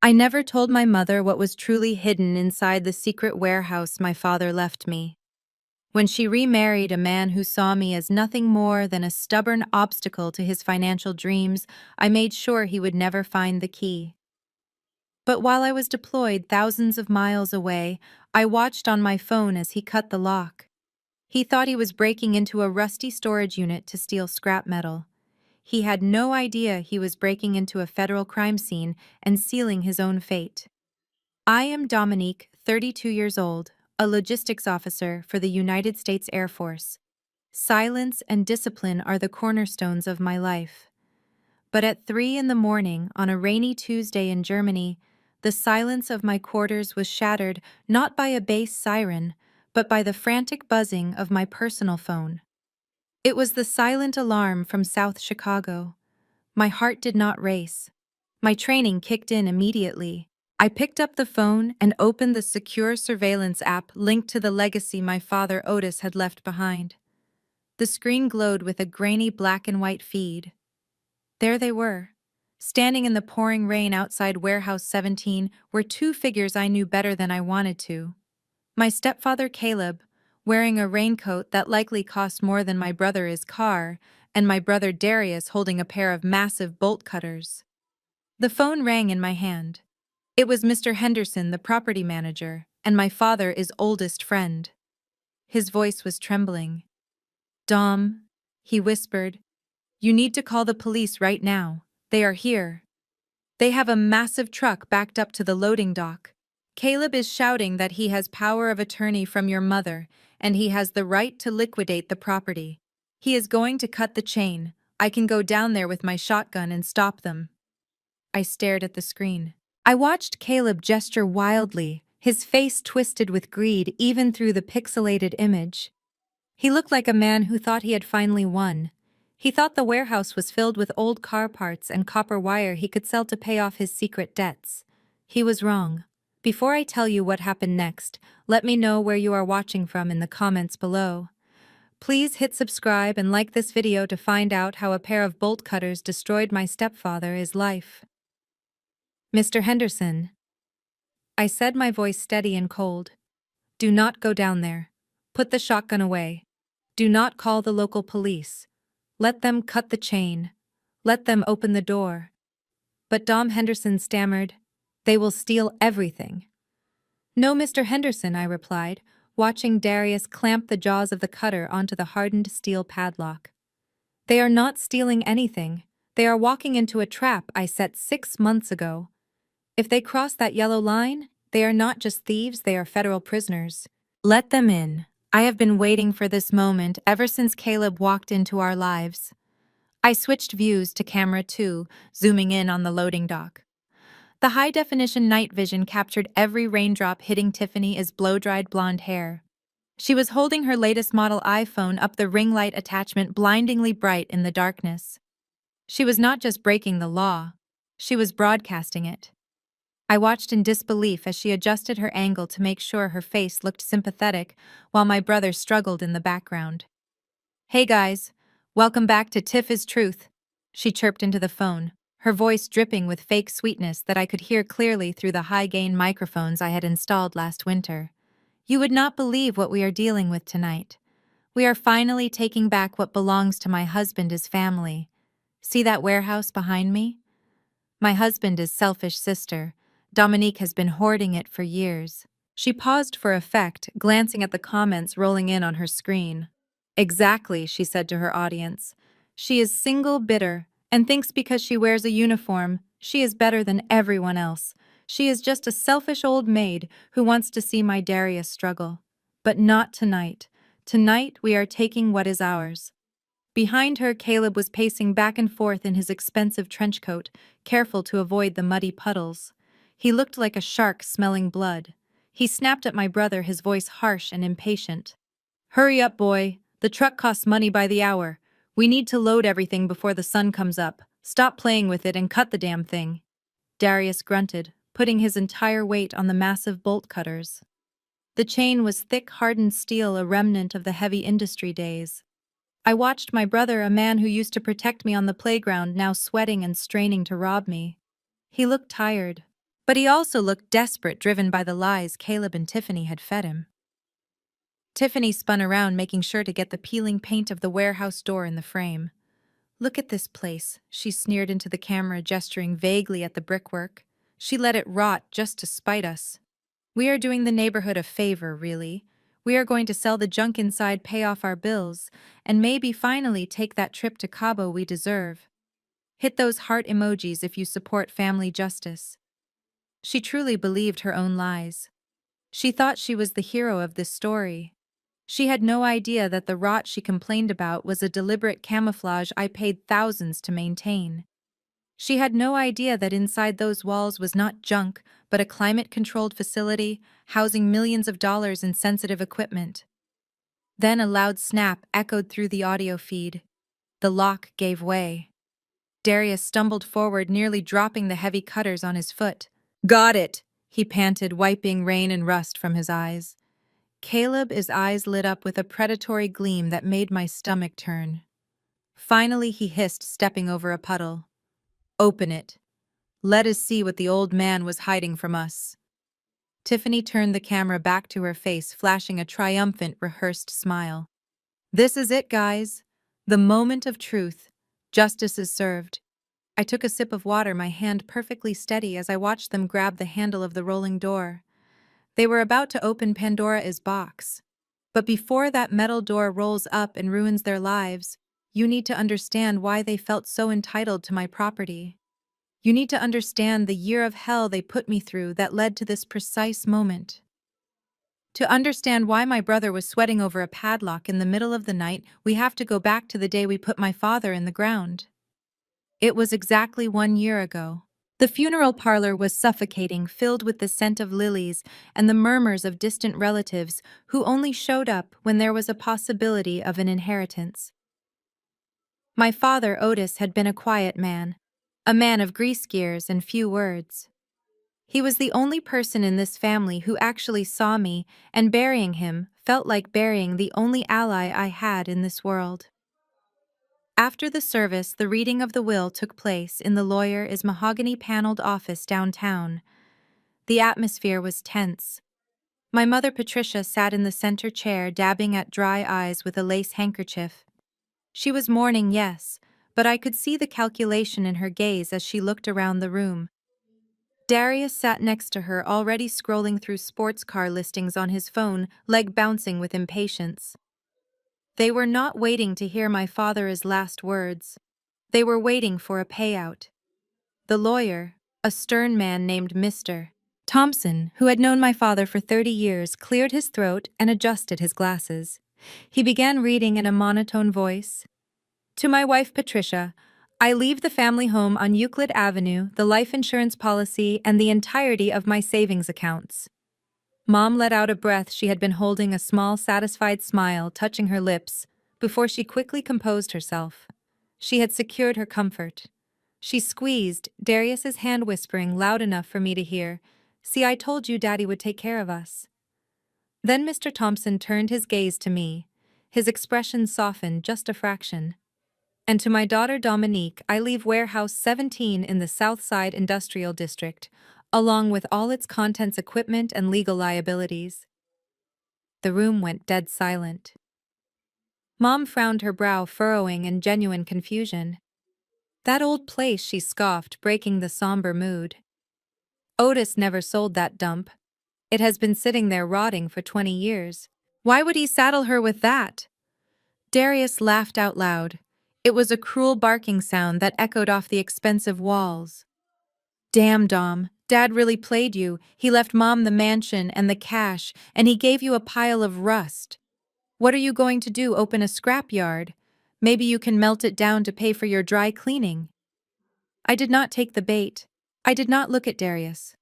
I never told my mother what was truly hidden inside the secret warehouse my father left me. When she remarried a man who saw me as nothing more than a stubborn obstacle to his financial dreams, I made sure he would never find the key. But while I was deployed thousands of miles away, I watched on my phone as he cut the lock. He thought he was breaking into a rusty storage unit to steal scrap metal. He had no idea he was breaking into a federal crime scene and sealing his own fate. I am Dominique, 32 years old, a logistics officer for the United States Air Force. Silence and discipline are the cornerstones of my life. But at 3 in the morning on a rainy Tuesday in Germany, the silence of my quarters was shattered not by a bass siren, but by the frantic buzzing of my personal phone. It was the silent alarm from South Chicago. My heart did not race. My training kicked in immediately. I picked up the phone and opened the secure surveillance app linked to the legacy my father Otis had left behind. The screen glowed with a grainy black and white feed. There they were. Standing in the pouring rain outside Warehouse 17 were two figures I knew better than I wanted to. My stepfather Caleb, wearing a raincoat that likely cost more than my brother's car, and my brother Darius holding a pair of massive bolt cutters. The phone rang in my hand. It was Mr. Henderson, the property manager, and my father's oldest friend. His voice was trembling. "Dom," he whispered, "you need to call the police right now. They are here. They have a massive truck backed up to the loading dock. Caleb is shouting that he has power of attorney from your mother, and he has the right to liquidate the property. He is going to cut the chain. I can go down there with my shotgun and stop them." I stared at the screen. I watched Caleb gesture wildly, his face twisted with greed even through the pixelated image. He looked like a man who thought he had finally won. He thought the warehouse was filled with old car parts and copper wire he could sell to pay off his secret debts. He was wrong. Before I tell you what happened next, let me know where you are watching from in the comments below. Please hit subscribe and like this video to find out how a pair of bolt cutters destroyed my stepfather's life. "Mr. Henderson," I said, my voice steady and cold. "Do not go down there. Put the shotgun away. Do not call the local police. Let them cut the chain. Let them open the door." But Dom Henderson stammered, "They will steal everything." "No, Mr. Henderson," I replied, watching Darius clamp the jaws of the cutter onto the hardened steel padlock. "They are not stealing anything. They are walking into a trap I set 6 months ago. If they cross that yellow line, they are not just thieves, they are federal prisoners. Let them in. I have been waiting for this moment ever since Caleb walked into our lives." I switched views to camera 2, zooming in on the loading dock. The high-definition night vision captured every raindrop hitting Tiffany's blow-dried blonde hair. She was holding her latest model iPhone up the ring light attachment blindingly bright in the darkness. She was not just breaking the law, she was broadcasting it. I watched in disbelief as she adjusted her angle to make sure her face looked sympathetic while my brother struggled in the background. "Hey guys, welcome back to Tiff is Truth," she chirped into the phone, her voice dripping with fake sweetness that I could hear clearly through the high-gain microphones I had installed last winter. "You would not believe what we are dealing with tonight. We are finally taking back what belongs to my husband's family. See that warehouse behind me? My husband's selfish sister, Dominique, has been hoarding it for years." She paused for effect, glancing at the comments rolling in on her screen. "Exactly," she said to her audience. "She is single bitter and thinks because she wears a uniform, she is better than everyone else. She is just a selfish old maid who wants to see my Darius struggle. But not tonight. Tonight we are taking what is ours." Behind her, Caleb was pacing back and forth in his expensive trench coat, careful to avoid the muddy puddles. He looked like a shark smelling blood. He snapped at my brother, his voice harsh and impatient. "Hurry up, boy. The truck costs money by the hour. We need to load everything before the sun comes up. Stop playing with it and cut the damn thing." Darius grunted, putting his entire weight on the massive bolt cutters. The chain was thick, hardened steel, a remnant of the heavy industry days. I watched my brother, a man who used to protect me on the playground, now sweating and straining to rob me. He looked tired, But he also looked desperate, driven by the lies Caleb and Tiffany had fed him. Tiffany spun around, making sure to get the peeling paint of the warehouse door in the frame. "Look at this place," she sneered into the camera, gesturing vaguely at the brickwork. "She let it rot just to spite us. We are doing the neighborhood a favor, really. We are going to sell the junk inside, pay off our bills, and maybe finally take that trip to Cabo we deserve. Hit those heart emojis if you support family justice." She truly believed her own lies. She thought she was the hero of this story. She had no idea that the rot she complained about was a deliberate camouflage I paid thousands to maintain. She had no idea that inside those walls was not junk, but a climate-controlled facility housing millions of dollars in sensitive equipment. Then a loud snap echoed through the audio feed. The lock gave way. Darius stumbled forward, nearly dropping the heavy cutters on his foot. "Got it," he panted, wiping rain and rust from his eyes. Caleb's eyes lit up with a predatory gleam that made my stomach turn. Finally, he hissed, stepping over a puddle. "Open it. Let us see what the old man was hiding from us." Tiffany turned the camera back to her face, flashing a triumphant, rehearsed smile. "This is it, guys. The moment of truth. Justice is served." I took a sip of water, my hand perfectly steady as I watched them grab the handle of the rolling door. They were about to open Pandora's box. But before that metal door rolls up and ruins their lives, you need to understand why they felt so entitled to my property. You need to understand the year of hell they put me through that led to this precise moment. To understand why my brother was sweating over a padlock in the middle of the night, we have to go back to the day we put my father in the ground. It was exactly 1 year ago. The funeral parlor was suffocating, filled with the scent of lilies and the murmurs of distant relatives who only showed up when there was a possibility of an inheritance. My father, Otis, had been a quiet man, a man of grease gears and few words. He was the only person in this family who actually saw me, and burying him felt like burying the only ally I had in this world. After the service, the reading of the will took place in the lawyer's mahogany-paneled office downtown. The atmosphere was tense. My mother, Patricia, sat in the center chair, dabbing at dry eyes with a lace handkerchief. She was mourning, yes, but I could see the calculation in her gaze as she looked around the room. Darius sat next to her, already scrolling through sports car listings on his phone, leg bouncing with impatience. They were not waiting to hear my father's last words. They were waiting for a payout. The lawyer, a stern man named Mr. Thompson, who had known my father for 30 years, cleared his throat and adjusted his glasses. He began reading in a monotone voice. "To my wife, Patricia, I leave the family home on Euclid Avenue, the life insurance policy, and the entirety of my savings accounts." Mom let out a breath. She had been holding a small, satisfied smile touching her lips before she quickly composed herself. She had secured her comfort. She squeezed Darius's hand, whispering loud enough for me to hear, "See, I told you Daddy would take care of us." Then Mr. Thompson turned his gaze to me. His expression softened just a fraction. "And to my daughter Dominique, I leave Warehouse 17 in the Southside Industrial District, along with all its contents, equipment, and legal liabilities." The room went dead silent. Mom frowned, her brow furrowing in genuine confusion. "That old place," she scoffed, breaking the somber mood. "Otis never sold that dump. It has been sitting there rotting for 20 years. Why would he saddle her with that?" Darius laughed out loud. It was a cruel barking sound that echoed off the expensive walls. "Damn, Dom, Dad really played you. He left Mom the mansion and the cash, and he gave you a pile of rust. What are you going to do, open a scrapyard? Maybe you can melt it down to pay for your dry cleaning." I did not take the bait. I did not look at Darius.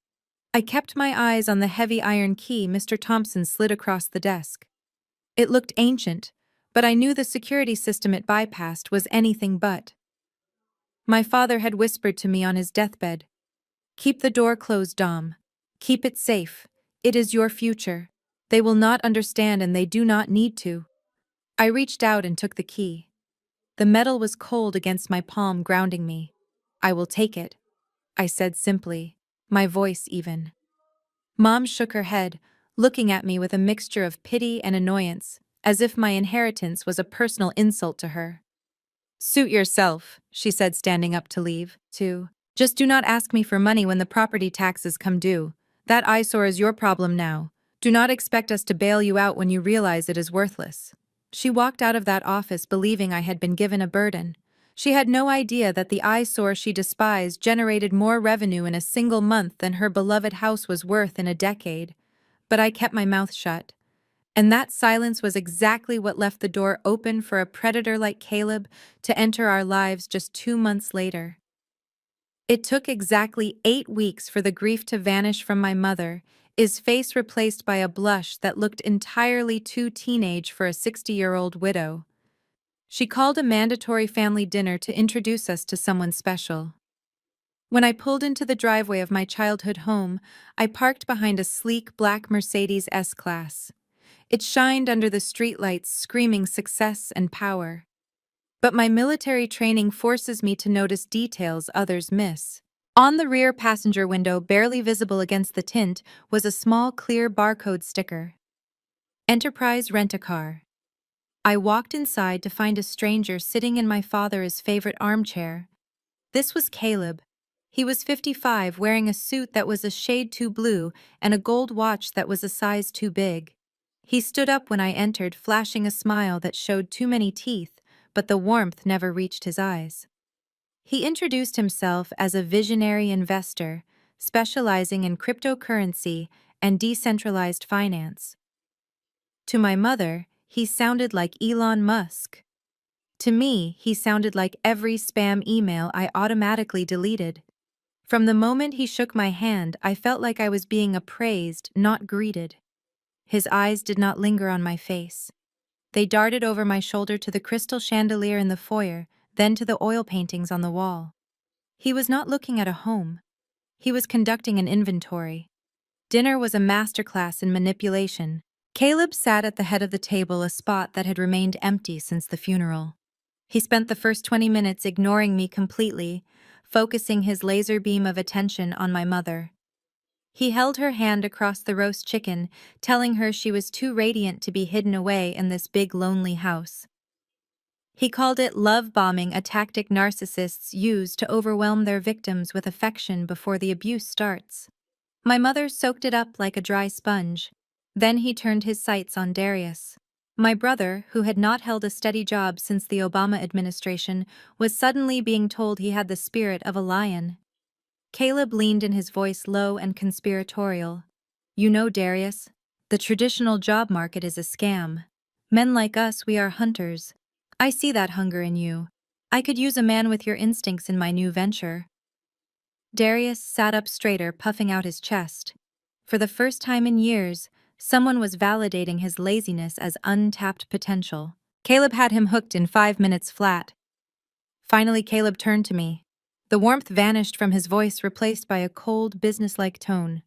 I kept my eyes on the heavy iron key Mr. Thompson slid across the desk. It looked ancient, but I knew the security system it bypassed was anything but. My father had whispered to me on his deathbed, "Keep the door closed, Dom. Keep it safe. It is your future. They will not understand, and they do not need to." I reached out and took the key. The metal was cold against my palm, grounding me. "I will take it," I said simply. my voice even. Mom shook her head, looking at me with a mixture of pity and annoyance, as if my inheritance was a personal insult to her. Suit yourself, she said, standing up to leave. Just do not ask me for money when the property taxes come due. That eyesore is your problem now. Do not expect us to bail you out when you realize it is worthless. She walked out of that office believing I had been given a burden. She had no idea that the eyesore she despised generated more revenue in a single month than her beloved house was worth in a decade. But I kept my mouth shut. And that silence was exactly what left the door open for a predator like Caleb to enter our lives just 2 months later. It took exactly 8 weeks for the grief to vanish from my mother, his face replaced by a blush that looked entirely too teenage for a 60-year-old widow. She called a mandatory family dinner to introduce us to someone special. When I pulled into the driveway of my childhood home, I parked behind a sleek black Mercedes S-Class. It shined under the streetlights, screaming success and power. But my military training forces me to notice details others miss. On the rear passenger window, barely visible against the tint, was a small clear barcode sticker. Enterprise Rent-A-Car. I walked inside to find a stranger sitting in my father's favorite armchair. This was Caleb. He was 55, wearing a suit that was a shade too blue and a gold watch that was a size too big. He stood up when I entered, flashing a smile that showed too many teeth, but the warmth never reached his eyes. He introduced himself as a visionary investor, specializing in cryptocurrency and decentralized finance. To my mother, he sounded like Elon Musk. To me, he sounded like every spam email I automatically deleted. From the moment he shook my hand, I felt like I was being appraised, not greeted. His eyes did not linger on my face. They darted over my shoulder to the crystal chandelier in the foyer, then to the oil paintings on the wall. He was not looking at a home. He was conducting an inventory. Dinner was a masterclass in manipulation. Caleb sat at the head of the table, a spot that had remained empty since the funeral. He spent the first 20 minutes ignoring me completely, focusing his laser beam of attention on my mother. He held her hand across the roast chicken, telling her she was too radiant to be hidden away in this big lonely house. He called it love bombing, a tactic narcissists use to overwhelm their victims with affection before the abuse starts. My mother soaked it up like a dry sponge. Then he turned his sights on Darius. My brother, who had not held a steady job since the Obama administration, was suddenly being told he had the spirit of a lion. Caleb leaned in, his voice low and conspiratorial. You know, Darius, the traditional job market is a scam. Men like us, we are hunters. I see that hunger in you. I could use a man with your instincts in my new venture. Darius sat up straighter, puffing out his chest. For the first time in years, someone was validating his laziness as untapped potential. Caleb had him hooked in 5 minutes flat. Finally, Caleb turned to me. The warmth vanished from his voice, replaced by a cold, businesslike tone.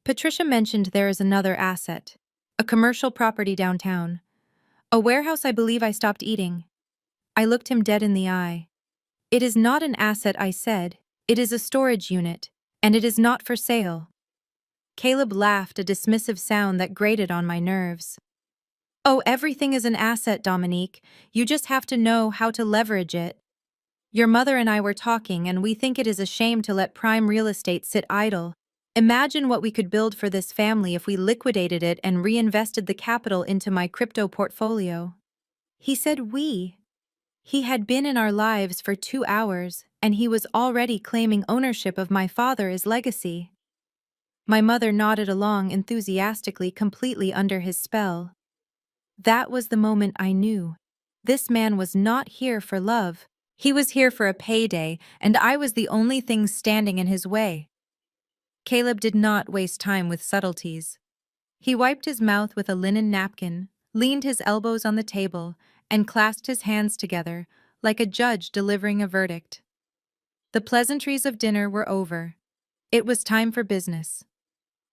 Patricia mentioned there is another asset. A commercial property downtown. A warehouse I believe I stopped eating. I looked him dead in the eye. It is not an asset, I said. It is a storage unit, and it is not for sale. Caleb laughed, a dismissive sound that grated on my nerves. Oh, everything is an asset, Dominique. You just have to know how to leverage it. Your mother and I were talking, and we think it is a shame to let prime real estate sit idle. Imagine what we could build for this family if we liquidated it and reinvested the capital into my crypto portfolio. He said we. He had been in our lives for 2 hours, and he was already claiming ownership of my father's legacy. My mother nodded along enthusiastically, completely under his spell. That was the moment I knew. This man was not here for love. He was here for a payday, and I was the only thing standing in his way. Caleb did not waste time with subtleties. He wiped his mouth with a linen napkin, leaned his elbows on the table, and clasped his hands together, like a judge delivering a verdict. The pleasantries of dinner were over. It was time for business.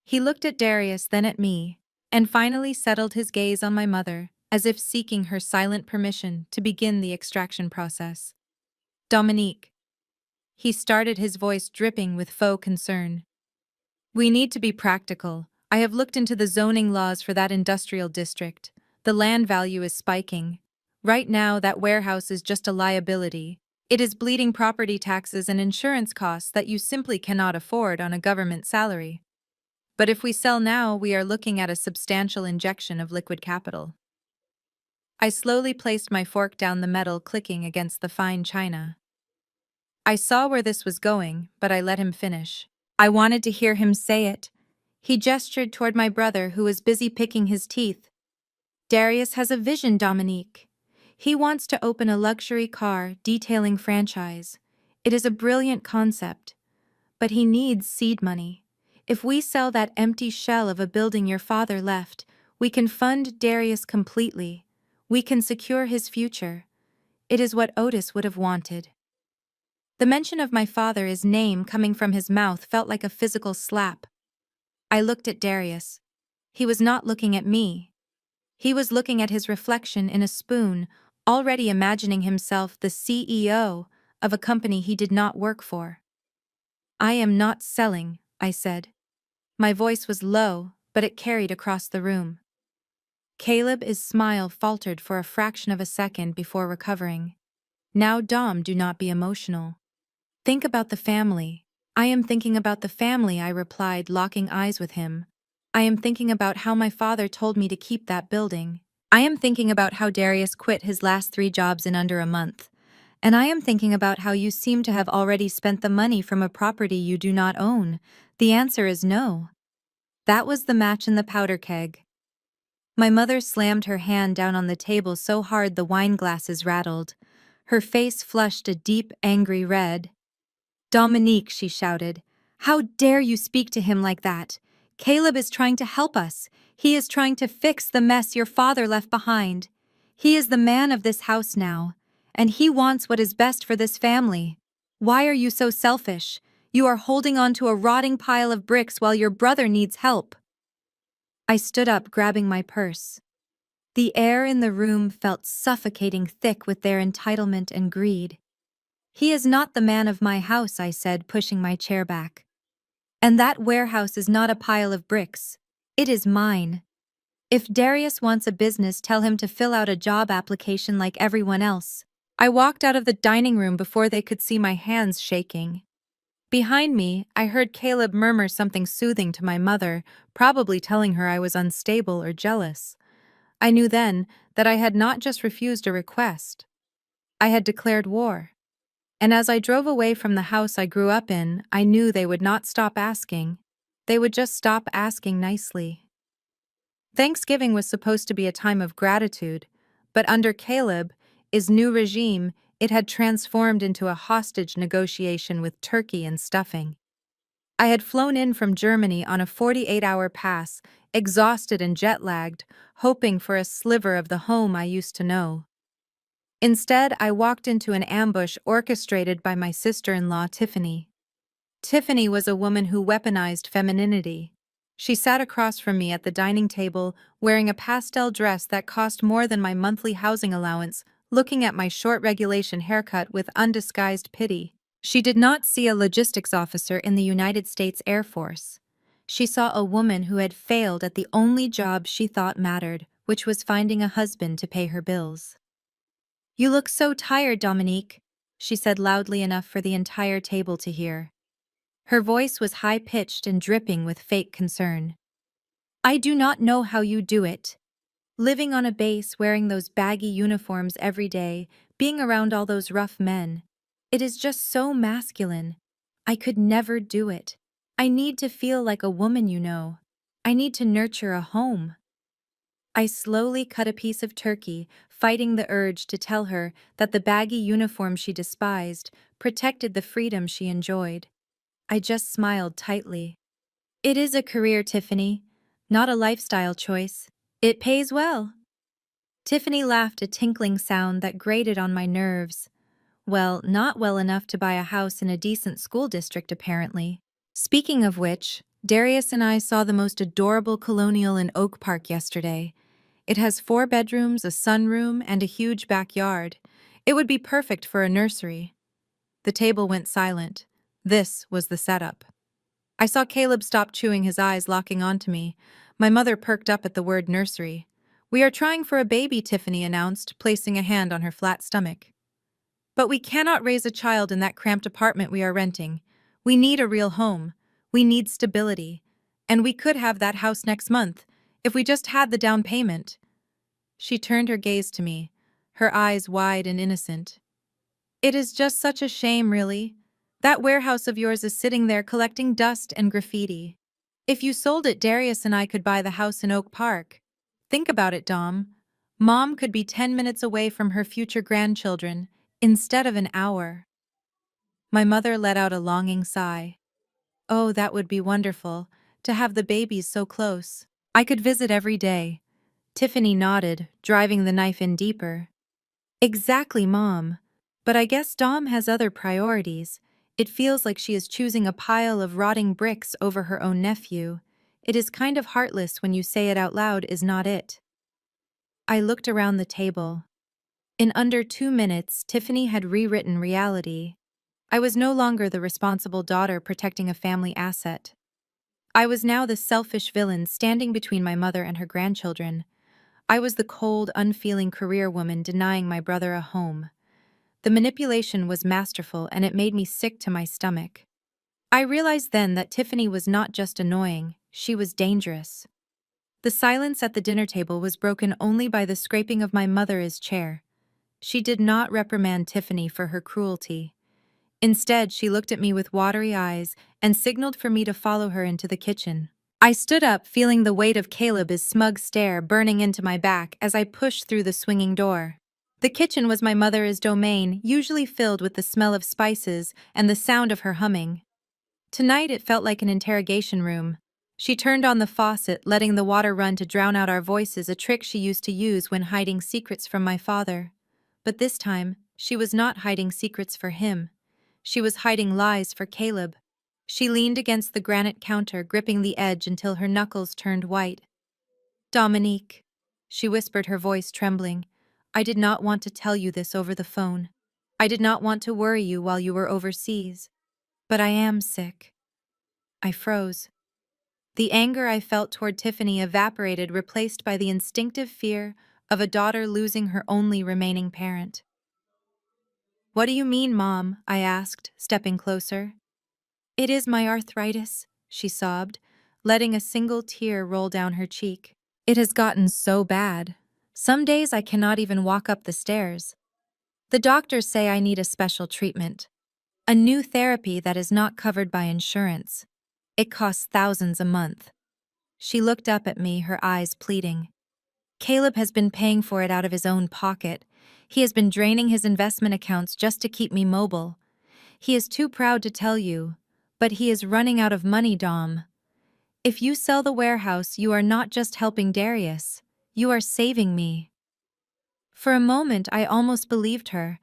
He looked at Darius, then at me, and finally settled his gaze on my mother, as if seeking her silent permission to begin the extraction process. Dominique. He started, his voice dripping with faux concern. We need to be practical. I have looked into the zoning laws for that industrial district. The land value is spiking. Right now, that warehouse is just a liability. It is bleeding property taxes and insurance costs that you simply cannot afford on a government salary. But if we sell now, we are looking at a substantial injection of liquid capital. I slowly placed my fork down the metal, clicking against the fine china. I saw where this was going, but I let him finish. I wanted to hear him say it. He gestured toward my brother, who was busy picking his teeth. Darius has a vision, Dominique. He wants to open a luxury car detailing franchise. It is a brilliant concept, but he needs seed money. If we sell that empty shell of a building your father left, we can fund Darius completely. We can secure his future. It is what Otis would have wanted. The mention of my father's name coming from his mouth felt like a physical slap. I looked at Darius. He was not looking at me. He was looking at his reflection in a spoon, already imagining himself the CEO of a company he did not work for. I am not selling, I said. My voice was low, but it carried across the room. Caleb's smile faltered for a fraction of a second before recovering. Now, Dom, do not be emotional. Think about the family. I am thinking about the family, I replied, locking eyes with him. I am thinking about how my father told me to keep that building. I am thinking about how Darius quit his last 3 jobs in under a month. And I am thinking about how you seem to have already spent the money from a property you do not own. The answer is no. That was the match in the powder keg. My mother slammed her hand down on the table so hard the wine glasses rattled. Her face flushed a deep, angry red. Dominique, she shouted. How dare you speak to him like that? Caleb is trying to help us. He is trying to fix the mess your father left behind. He is the man of this house now, and he wants what is best for this family. Why are you so selfish? You are holding on to a rotting pile of bricks while your brother needs help. I stood up, grabbing my purse. The air in the room felt suffocating thick with their entitlement and greed. He is not the man of my house, I said, pushing my chair back. And that warehouse is not a pile of bricks. It is mine. If Darius wants a business, tell him to fill out a job application like everyone else. I walked out of the dining room before they could see my hands shaking. Behind me, I heard Caleb murmur something soothing to my mother, probably telling her I was unstable or jealous. I knew then that I had not just refused a request. I had declared war. And as I drove away from the house I grew up in, I knew they would not stop asking. They would just stop asking nicely. Thanksgiving was supposed to be a time of gratitude, but under Caleb's new regime, it had transformed into a hostage negotiation with turkey and stuffing. I had flown in from Germany on a 48-hour pass, exhausted and jet-lagged, hoping for a sliver of the home I used to know. Instead, I walked into an ambush orchestrated by my sister-in-law, Tiffany. Tiffany was a woman who weaponized femininity. She sat across from me at the dining table, wearing a pastel dress that cost more than my monthly housing allowance, looking at my short regulation haircut with undisguised pity. She did not see a logistics officer in the United States Air Force. She saw a woman who had failed at the only job she thought mattered, which was finding a husband to pay her bills. "You look so tired, Dominique," she said loudly enough for the entire table to hear. Her voice was high-pitched and dripping with fake concern. "I do not know how you do it. Living on a base, wearing those baggy uniforms every day, being around all those rough men. It is just so masculine. I could never do it. I need to feel like a woman, you know. I need to nurture a home." I slowly cut a piece of turkey, fighting the urge to tell her that the baggy uniform she despised protected the freedom she enjoyed. I just smiled tightly. "It is a career, Tiffany, not a lifestyle choice. It pays well." Tiffany laughed, a tinkling sound that grated on my nerves. Well, not well enough to buy a house in a decent school district, apparently. Speaking of which, Darius and I saw the most adorable colonial in Oak Park yesterday. It has 4 bedrooms, a sunroom, and a huge backyard. It would be perfect for a nursery. The table went silent. This was the setup. I saw Caleb stop chewing, his eyes locking onto me. My mother perked up at the word nursery. "We are trying for a baby," Tiffany announced, placing a hand on her flat stomach. "But we cannot raise a child in that cramped apartment we are renting. We need a real home. We need stability. And we could have that house next month, if we just had the down payment." She turned her gaze to me, her eyes wide and innocent. "It is just such a shame, really. That warehouse of yours is sitting there collecting dust and graffiti. If you sold it, Darius and I could buy the house in Oak Park. Think about it, Dom. Mom could be 10 minutes away from her future grandchildren, instead of an hour." My mother let out a longing sigh. "Oh, that would be wonderful, to have the babies so close. I could visit every day." Tiffany nodded, driving the knife in deeper. "Exactly, Mom. But I guess Dom has other priorities. It feels like she is choosing a pile of rotting bricks over her own nephew. It is kind of heartless when you say it out loud, is not it?" I looked around the table. In under 2 minutes, Tiffany had rewritten reality. I was no longer the responsible daughter protecting a family asset. I was now the selfish villain standing between my mother and her grandchildren. I was the cold, unfeeling career woman denying my brother a home. The manipulation was masterful, and it made me sick to my stomach. I realized then that Tiffany was not just annoying, she was dangerous. The silence at the dinner table was broken only by the scraping of my mother's chair. She did not reprimand Tiffany for her cruelty. Instead, she looked at me with watery eyes and signaled for me to follow her into the kitchen. I stood up, feeling the weight of Caleb's smug stare burning into my back as I pushed through the swinging door. The kitchen was my mother's domain, usually filled with the smell of spices and the sound of her humming. Tonight it felt like an interrogation room. She turned on the faucet, letting the water run to drown out our voices, a trick she used to use when hiding secrets from my father. But this time, she was not hiding secrets for him. She was hiding lies for Caleb. She leaned against the granite counter, gripping the edge until her knuckles turned white. "Dominique," she whispered, her voice trembling, "I did not want to tell you this over the phone. I did not want to worry you while you were overseas. But I am sick." I froze. The anger I felt toward Tiffany evaporated, replaced by the instinctive fear of a daughter losing her only remaining parent. "What do you mean, Mom?" I asked, stepping closer. "It is my arthritis," she sobbed, letting a single tear roll down her cheek. "It has gotten so bad. Some days I cannot even walk up the stairs. The doctors say I need a special treatment. A new therapy that is not covered by insurance. It costs thousands a month." She looked up at me, her eyes pleading. "Caleb has been paying for it out of his own pocket. He has been draining his investment accounts just to keep me mobile. He is too proud to tell you, but he is running out of money, Dom. If you sell the warehouse, you are not just helping Darius. You are saving me." For a moment, I almost believed her.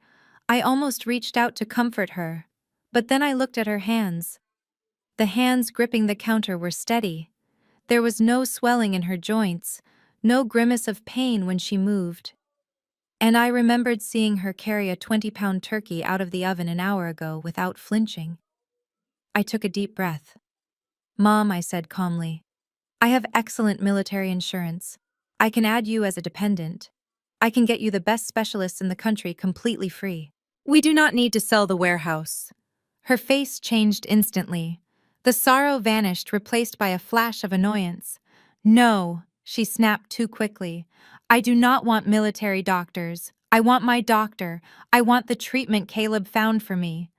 I almost reached out to comfort her. But then I looked at her hands. The hands gripping the counter were steady. There was no swelling in her joints, no grimace of pain when she moved. And I remembered seeing her carry a 20-pound turkey out of the oven an hour ago without flinching. I took a deep breath. "Mom," I said calmly, "I have excellent military insurance. I can add you as a dependent. I can get you the best specialists in the country completely free. We do not need to sell the warehouse." Her face changed instantly. The sorrow vanished, replaced by a flash of annoyance. "No," she snapped too quickly. "I do not want military doctors. I want my doctor. I want the treatment Caleb found for me.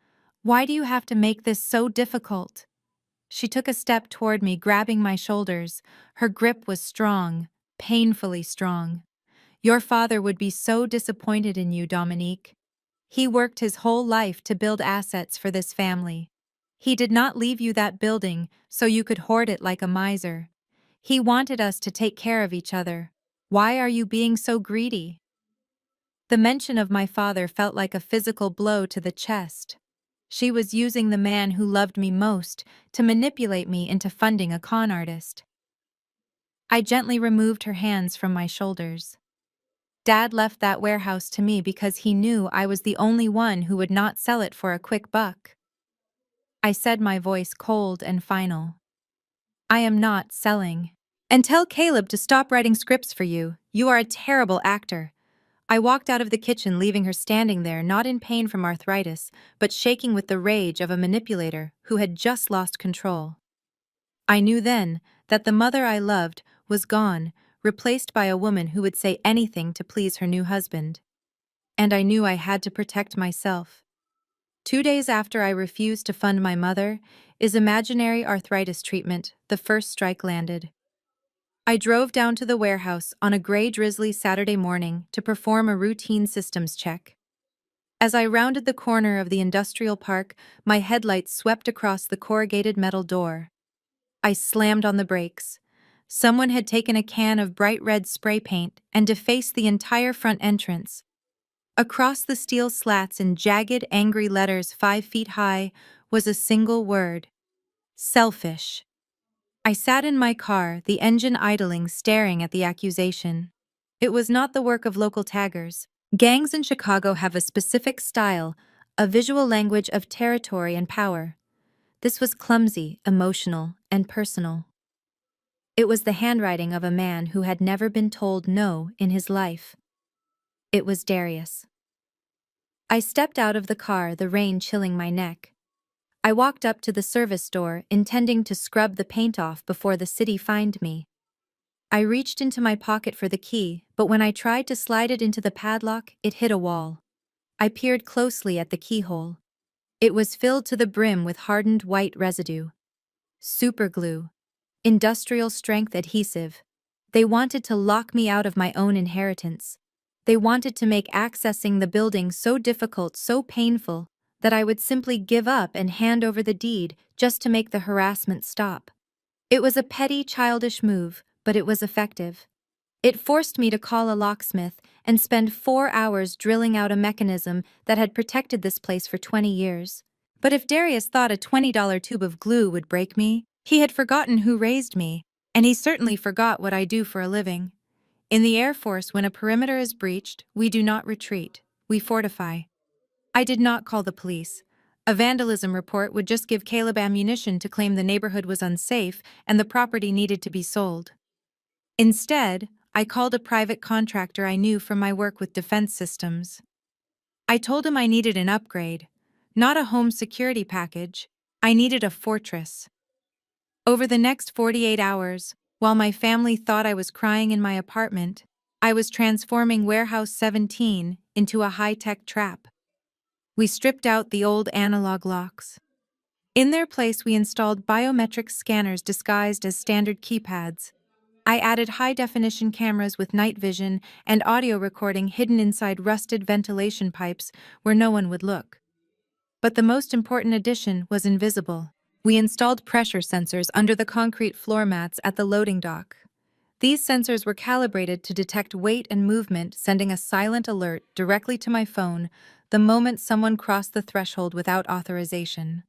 Why do you have to make this so difficult?" She took a step toward me, grabbing my shoulders. Her grip was strong, painfully strong. "Your father would be so disappointed in you, Dominique. He worked his whole life to build assets for this family. He did not leave you that building so you could hoard it like a miser. He wanted us to take care of each other. Why are you being so greedy?" The mention of my father felt like a physical blow to the chest. She was using the man who loved me most to manipulate me into funding a con artist. I gently removed her hands from my shoulders. "Dad left that warehouse to me because he knew I was the only one who would not sell it for a quick buck." I said, my voice cold and final. I am not selling. And tell Caleb to stop writing scripts for you. You are a terrible actor. I walked out of the kitchen, leaving her standing there, not in pain from arthritis, but shaking with the rage of a manipulator who had just lost control. I knew then that the mother I loved was gone, replaced by a woman who would say anything to please her new husband. And I knew I had to protect myself. 2 days after I refused to fund my mother, is imaginary arthritis treatment, the first strike landed. I drove down to the warehouse on a gray, drizzly Saturday morning to perform a routine systems check. As I rounded the corner of the industrial park, my headlights swept across the corrugated metal door. I slammed on the brakes. Someone had taken a can of bright red spray paint and defaced the entire front entrance. Across the steel slats in jagged, angry letters 5 feet high was a single word: selfish. I sat in my car, the engine idling, staring at the accusation. It was not the work of local taggers. Gangs in Chicago have a specific style, a visual language of territory and power. This was clumsy, emotional, and personal. It was the handwriting of a man who had never been told no in his life. It was Darius. I stepped out of the car, the rain chilling my neck. I walked up to the service door, intending to scrub the paint off before the city fined me. I reached into my pocket for the key, but when I tried to slide it into the padlock, it hit a wall. I peered closely at the keyhole. It was filled to the brim with hardened white residue. Superglue. Industrial strength adhesive. They wanted to lock me out of my own inheritance. They wanted to make accessing the building so difficult, so painful, that I would simply give up and hand over the deed just to make the harassment stop. It was a petty, childish move, but it was effective. It forced me to call a locksmith and spend 4 hours drilling out a mechanism that had protected this place for 20 years. But if Darius thought a $20 tube of glue would break me, he had forgotten who raised me, and he certainly forgot what I do for a living. In the Air Force, when a perimeter is breached, we do not retreat, we fortify. I did not call the police. A vandalism report would just give Caleb ammunition to claim the neighborhood was unsafe and the property needed to be sold. Instead, I called a private contractor I knew from my work with defense systems. I told him I needed an upgrade, not a home security package. I needed a fortress. Over the next 48 hours, while my family thought I was crying in my apartment, I was transforming Warehouse 17 into a high-tech trap. We stripped out the old analog locks. In their place, we installed biometric scanners disguised as standard keypads. I added high-definition cameras with night vision and audio recording hidden inside rusted ventilation pipes where no one would look. But the most important addition was invisible. We installed pressure sensors under the concrete floor mats at the loading dock. These sensors were calibrated to detect weight and movement, sending a silent alert directly to my phone the moment someone crossed the threshold without authorization.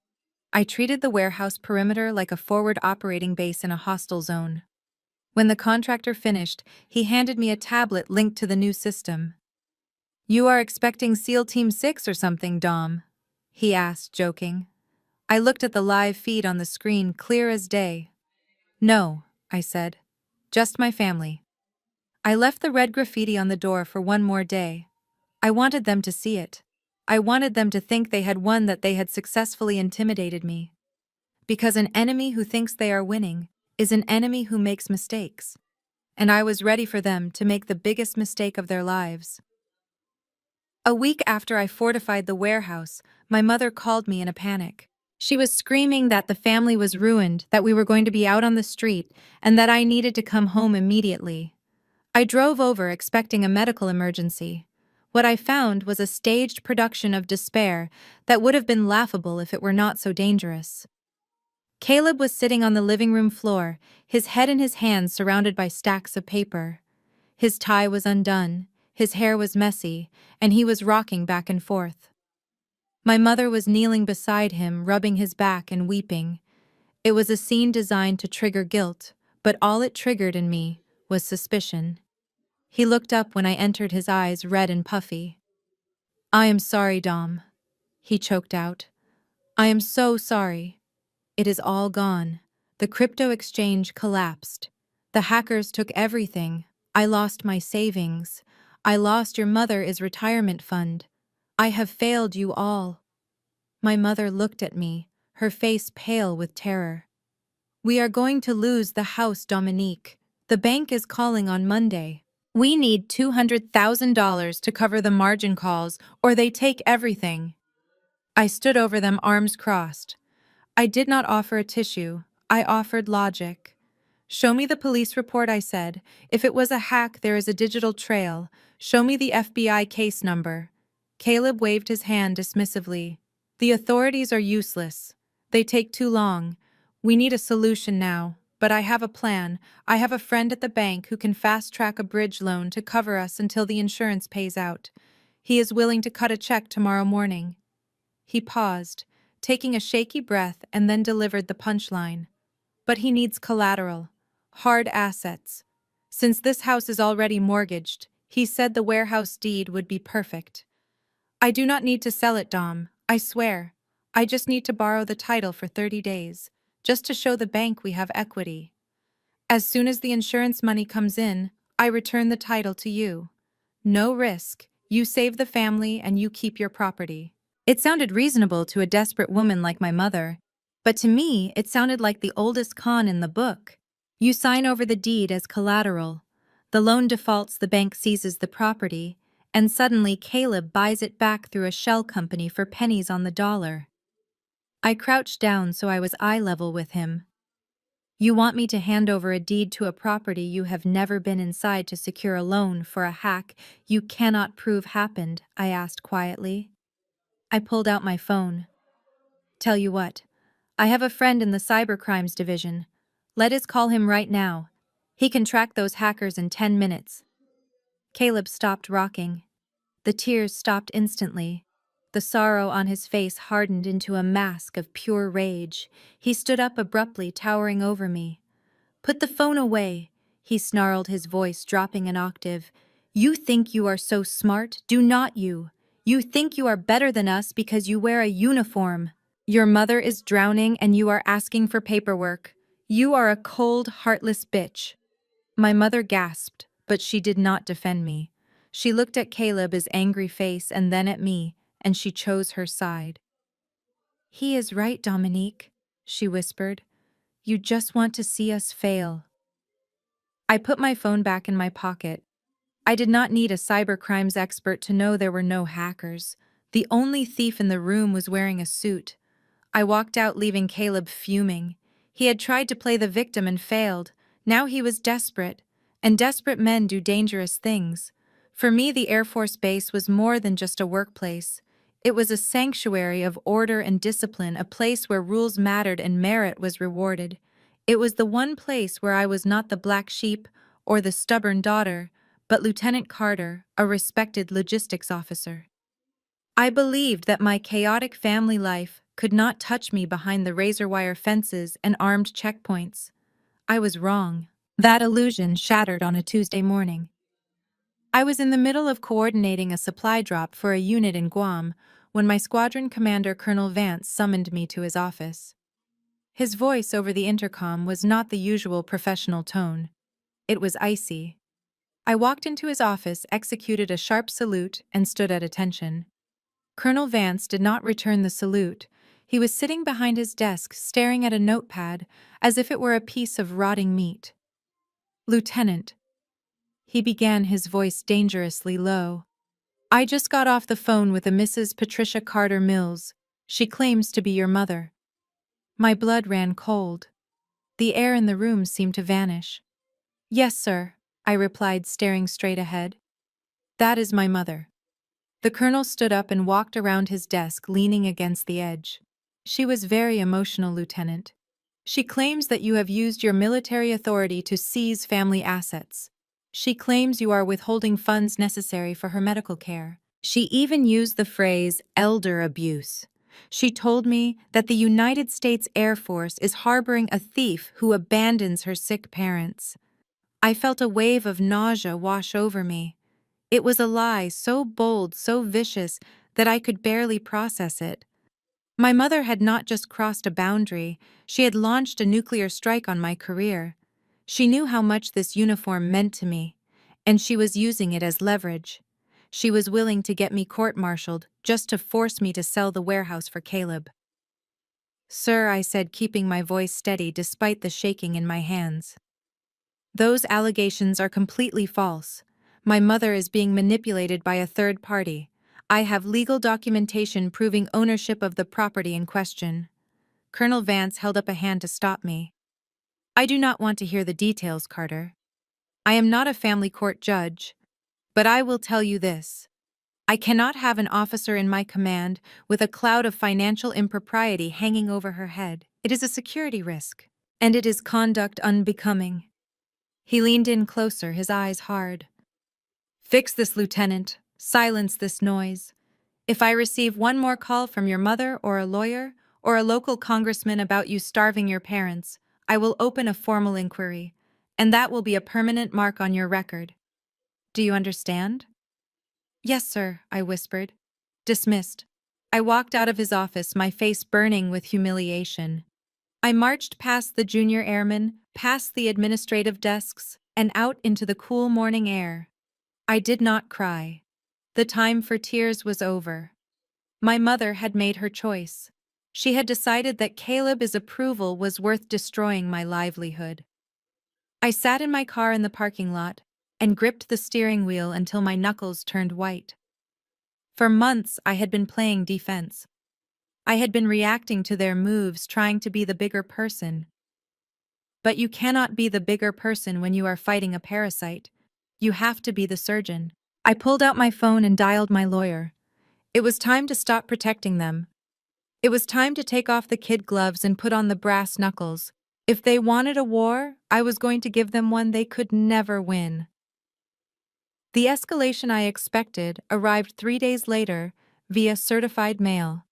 I treated the warehouse perimeter like a forward operating base in a hostile zone. When the contractor finished, he handed me a tablet linked to the new system. "You are expecting SEAL Team 6 or something, Dom?" he asked, joking. I looked at the live feed on the screen, clear as day. "No," I said. "Just my family." I left the red graffiti on the door for one more day. I wanted them to see it. I wanted them to think they had won, that they had successfully intimidated me. Because an enemy who thinks they are winning is an enemy who makes mistakes. And I was ready for them to make the biggest mistake of their lives. A week after I fortified the warehouse, my mother called me in a panic. She was screaming that the family was ruined, that we were going to be out on the street, and that I needed to come home immediately. I drove over expecting a medical emergency. What I found was a staged production of despair that would have been laughable if it were not so dangerous. Caleb was sitting on the living room floor, his head in his hands, surrounded by stacks of paper. His tie was undone, his hair was messy, and he was rocking back and forth. My mother was kneeling beside him, rubbing his back and weeping. It was a scene designed to trigger guilt, but all it triggered in me was suspicion. He looked up when I entered, his eyes red and puffy. "I am sorry, Dom," he choked out. I am so sorry. It is all gone. The crypto exchange collapsed. The hackers took everything. I lost my savings. I lost your mother's retirement fund. I have failed you all. My mother looked at me, her face pale with terror. We are going to lose the house, Dominique. The bank is calling on Monday. We need $200,000 to cover the margin calls, or they take everything. I stood over them, arms crossed. I did not offer a tissue. I offered logic. Show me the police report, I said. If it was a hack, there is a digital trail. Show me the FBI case number. Caleb waved his hand dismissively. The authorities are useless. They take too long. We need a solution now. But I have a plan. I have a friend at the bank who can fast-track a bridge loan to cover us until the insurance pays out. He is willing to cut a check tomorrow morning. He paused, taking a shaky breath, and then delivered the punchline. But he needs collateral. Hard assets. Since this house is already mortgaged, he said the warehouse deed would be perfect. I do not need to sell it, Dom. I swear. I just need to borrow the title for 30 days, just to show the bank we have equity. As soon as the insurance money comes in, I return the title to you. No risk. You save the family and you keep your property. It sounded reasonable to a desperate woman like my mother, but to me it sounded like the oldest con in the book. You sign over the deed as collateral. The loan defaults, the bank seizes the property, and suddenly Caleb buys it back through a shell company for pennies on the dollar. I crouched down so I was eye level with him. You want me to hand over a deed to a property you have never been inside to secure a loan for a hack you cannot prove happened? I asked quietly. I pulled out my phone. Tell you what, I have a friend in the cybercrimes division. Let us call him right now. He can track those hackers in 10 minutes. Caleb stopped rocking. The tears stopped instantly. The sorrow on his face hardened into a mask of pure rage. He stood up abruptly, towering over me. Put the phone away, he snarled, his voice dropping an octave. You think you are so smart, do not you? You think you are better than us because you wear a uniform. Your mother is drowning and you are asking for paperwork. You are a cold, heartless bitch. My mother gasped, but she did not defend me. She looked at Caleb's angry face and then at me, and she chose her side. He is right, Dominique, she whispered. You just want to see us fail. I put my phone back in my pocket. I did not need a cybercrimes expert to know there were no hackers. The only thief in the room was wearing a suit. I walked out, leaving Caleb fuming. He had tried to play the victim and failed. Now he was desperate, and desperate men do dangerous things. For me, the Air Force Base was more than just a workplace. It was a sanctuary of order and discipline, a place where rules mattered and merit was rewarded. It was the one place where I was not the black sheep or the stubborn daughter, but Lieutenant Carter, a respected logistics officer. I believed that my chaotic family life could not touch me behind the razor wire fences and armed checkpoints. I was wrong. That illusion shattered on a Tuesday morning. I was in the middle of coordinating a supply drop for a unit in Guam when my squadron commander, Colonel Vance, summoned me to his office. His voice over the intercom was not the usual professional tone. It was icy. I walked into his office, executed a sharp salute, and stood at attention. Colonel Vance did not return the salute. He was sitting behind his desk, staring at a notepad, as if it were a piece of rotting meat. Lieutenant, he began, his voice dangerously low. I just got off the phone with a Mrs. Patricia Carter Mills. She claims to be your mother. My blood ran cold. The air in the room seemed to vanish. Yes, sir, I replied, staring straight ahead. That is my mother. The colonel stood up and walked around his desk, leaning against the edge. She was very emotional, Lieutenant. She claims that you have used your military authority to seize family assets. She claims you are withholding funds necessary for her medical care. She even used the phrase elder abuse. She told me that the United States Air Force is harboring a thief who abandons her sick parents. I felt a wave of nausea wash over me. It was a lie so bold, so vicious, that I could barely process it. My mother had not just crossed a boundary, she had launched a nuclear strike on my career. She knew how much this uniform meant to me, and she was using it as leverage. She was willing to get me court-martialed just to force me to sell the warehouse for Caleb. "Sir," I said, keeping my voice steady despite the shaking in my hands. "Those allegations are completely false. My mother is being manipulated by a third party. I have legal documentation proving ownership of the property in question." Colonel Vance held up a hand to stop me. "I do not want to hear the details, Carter. I am not a family court judge, but I will tell you this. I cannot have an officer in my command with a cloud of financial impropriety hanging over her head. It is a security risk, and it is conduct unbecoming." He leaned in closer, his eyes hard. "Fix this, Lieutenant. Silence this noise. If I receive one more call from your mother or a lawyer or a local congressman about you starving your parents, I will open a formal inquiry, and that will be a permanent mark on your record. Do you understand?" "Yes, sir," I whispered. Dismissed. I walked out of his office, my face burning with humiliation. I marched past the junior airmen, past the administrative desks, and out into the cool morning air. I did not cry. The time for tears was over. My mother had made her choice. She had decided that Caleb's approval was worth destroying my livelihood. I sat in my car in the parking lot and gripped the steering wheel until my knuckles turned white. For months, I had been playing defense. I had been reacting to their moves, trying to be the bigger person. But you cannot be the bigger person when you are fighting a parasite. You have to be the surgeon. I pulled out my phone and dialed my lawyer. It was time to stop protecting them. It was time to take off the kid gloves and put on the brass knuckles. If they wanted a war, I was going to give them one they could never win. The escalation I expected arrived 3 days later via certified mail.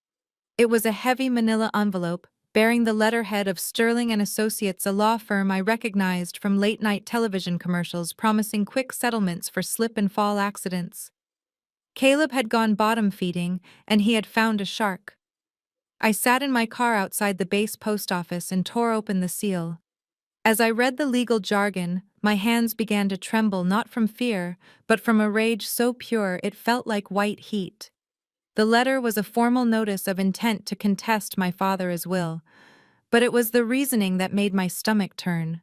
It was a heavy manila envelope bearing the letterhead of Sterling and Associates, a law firm I recognized from late-night television commercials promising quick settlements for slip-and-fall accidents. Caleb had gone bottom feeding, and he had found a shark. I sat in my car outside the base post office and tore open the seal. As I read the legal jargon, my hands began to tremble, not from fear, but from a rage so pure it felt like white heat. The letter was a formal notice of intent to contest my father's will, but it was the reasoning that made my stomach turn.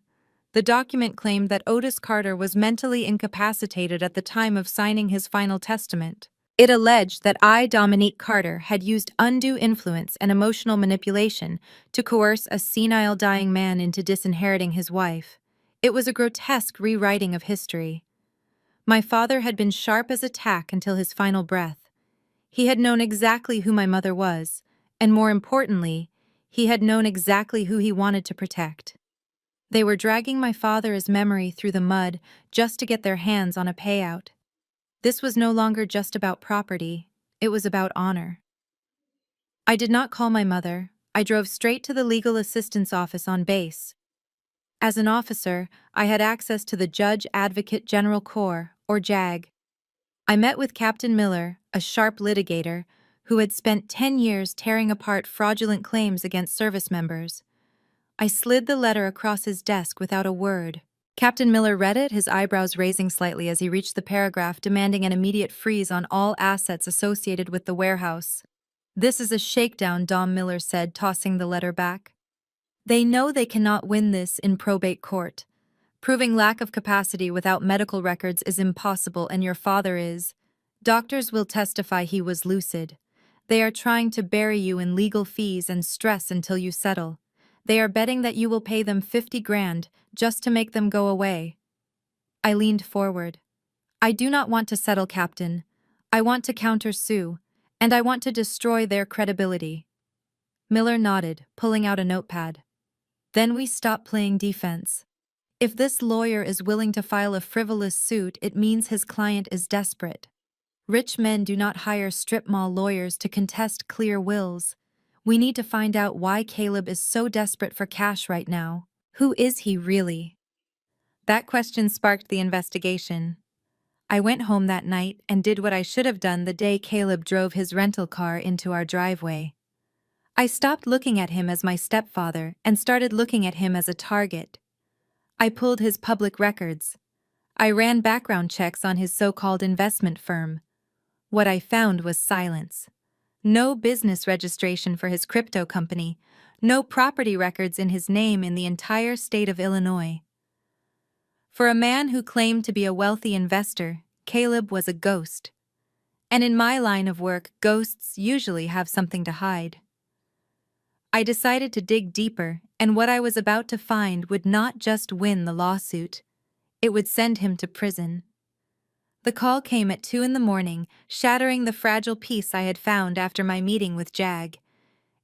The document claimed that Otis Carter was mentally incapacitated at the time of signing his final testament. It alleged that I, Dominique Carter, had used undue influence and emotional manipulation to coerce a senile dying man into disinheriting his wife. It was a grotesque rewriting of history. My father had been sharp as a tack until his final breath. He had known exactly who my mother was, and more importantly, he had known exactly who he wanted to protect. They were dragging my father's memory through the mud just to get their hands on a payout. This was no longer just about property, it was about honor. I did not call my mother. I drove straight to the legal assistance office on base. As an officer, I had access to the Judge Advocate General Corps, or JAG. I met with Captain Miller, a sharp litigator, who had spent 10 years tearing apart fraudulent claims against service members. I slid the letter across his desk without a word. Captain Miller read it, his eyebrows raising slightly as he reached the paragraph demanding an immediate freeze on all assets associated with the warehouse. "This is a shakedown," Dom Miller said, tossing the letter back. "They know they cannot win this in probate court. Proving lack of capacity without medical records is impossible, and your father is. Doctors will testify he was lucid. They are trying to bury you in legal fees and stress until you settle. They are betting that you will pay them 50 grand just to make them go away." I leaned forward. "I do not want to settle, Captain. I want to counter-sue, and I want to destroy their credibility." Miller nodded, pulling out a notepad. "Then we stop playing defense. If this lawyer is willing to file a frivolous suit, it means his client is desperate. Rich men do not hire strip mall lawyers to contest clear wills. We need to find out why Caleb is so desperate for cash right now. Who is he really?" That question sparked the investigation. I went home that night and did what I should have done the day Caleb drove his rental car into our driveway. I stopped looking at him as my stepfather and started looking at him as a target. I pulled his public records. I ran background checks on his so-called investment firm. What I found was silence. No business registration for his crypto company, no property records in his name in the entire state of Illinois. For a man who claimed to be a wealthy investor, Caleb was a ghost. And in my line of work, ghosts usually have something to hide. I decided to dig deeper, and what I was about to find would not just win the lawsuit, it would send him to prison. The call came at 2 in the morning, shattering the fragile peace I had found after my meeting with Jag.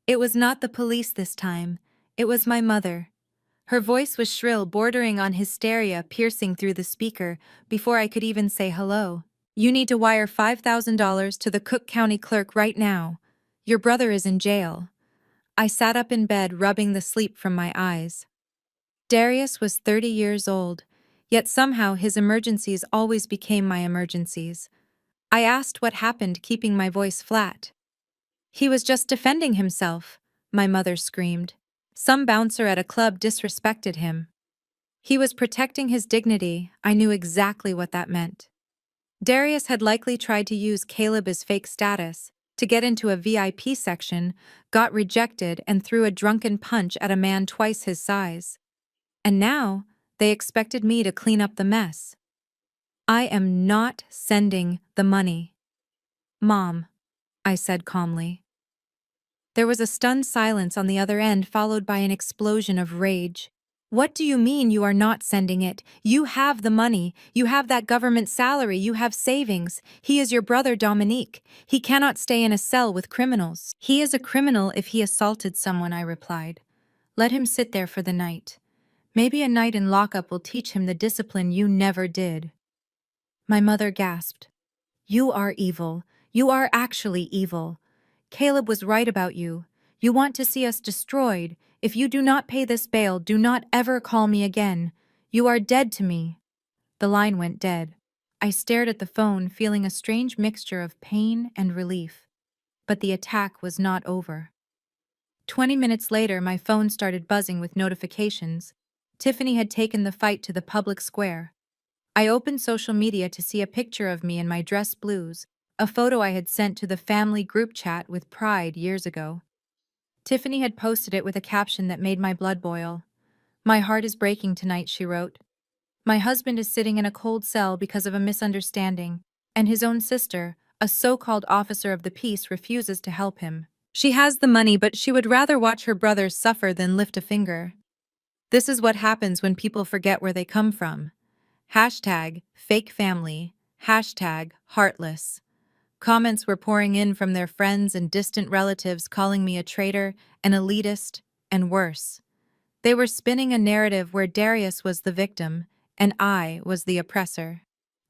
It was not the police this time, it was my mother. Her voice was shrill, bordering on hysteria, piercing through the speaker before I could even say hello. "You need to wire $5,000 to the Cook County clerk right now. Your brother is in jail." I sat up in bed, rubbing the sleep from my eyes. Darius was 30 years old, yet somehow his emergencies always became my emergencies. I asked what happened, keeping my voice flat. "He was just defending himself," my mother screamed. "Some bouncer at a club disrespected him." He was protecting his dignity. I knew exactly what that meant. Darius had likely tried to use Caleb as fake status to get into a VIP section, got rejected, and threw a drunken punch at a man twice his size. And now, they expected me to clean up the mess. "I am not sending the money." "Mom," I said calmly. There was a stunned silence on the other end, followed by an explosion of rage. "What do you mean you are not sending it? You have the money. You have that government salary. You have savings. He is your brother Dominique. He cannot stay in a cell with criminals." "He is a criminal if he assaulted someone," I replied. "Let him sit there for the night. Maybe a night in lockup will teach him the discipline you never did." My mother gasped. "You are evil. You are actually evil. Caleb was right about you. You want to see us destroyed. If you do not pay this bail, do not ever call me again. You are dead to me." The line went dead. I stared at the phone, feeling a strange mixture of pain and relief. But the attack was not over. 20 minutes later, my phone started buzzing with notifications. Tiffany had taken the fight to the public square. I opened social media to see a picture of me in my dress blues, a photo I had sent to the family group chat with pride years ago. Tiffany had posted it with a caption that made my blood boil. "My heart is breaking tonight," she wrote. "My husband is sitting in a cold cell because of a misunderstanding, and his own sister, a so-called officer of the peace, refuses to help him. She has the money, but she would rather watch her brothers suffer than lift a finger. This is what happens when people forget where they come from. Hashtag fake family, hashtag heartless." Comments were pouring in from their friends and distant relatives, calling me a traitor, an elitist, and worse. They were spinning a narrative where Darius was the victim and I was the oppressor.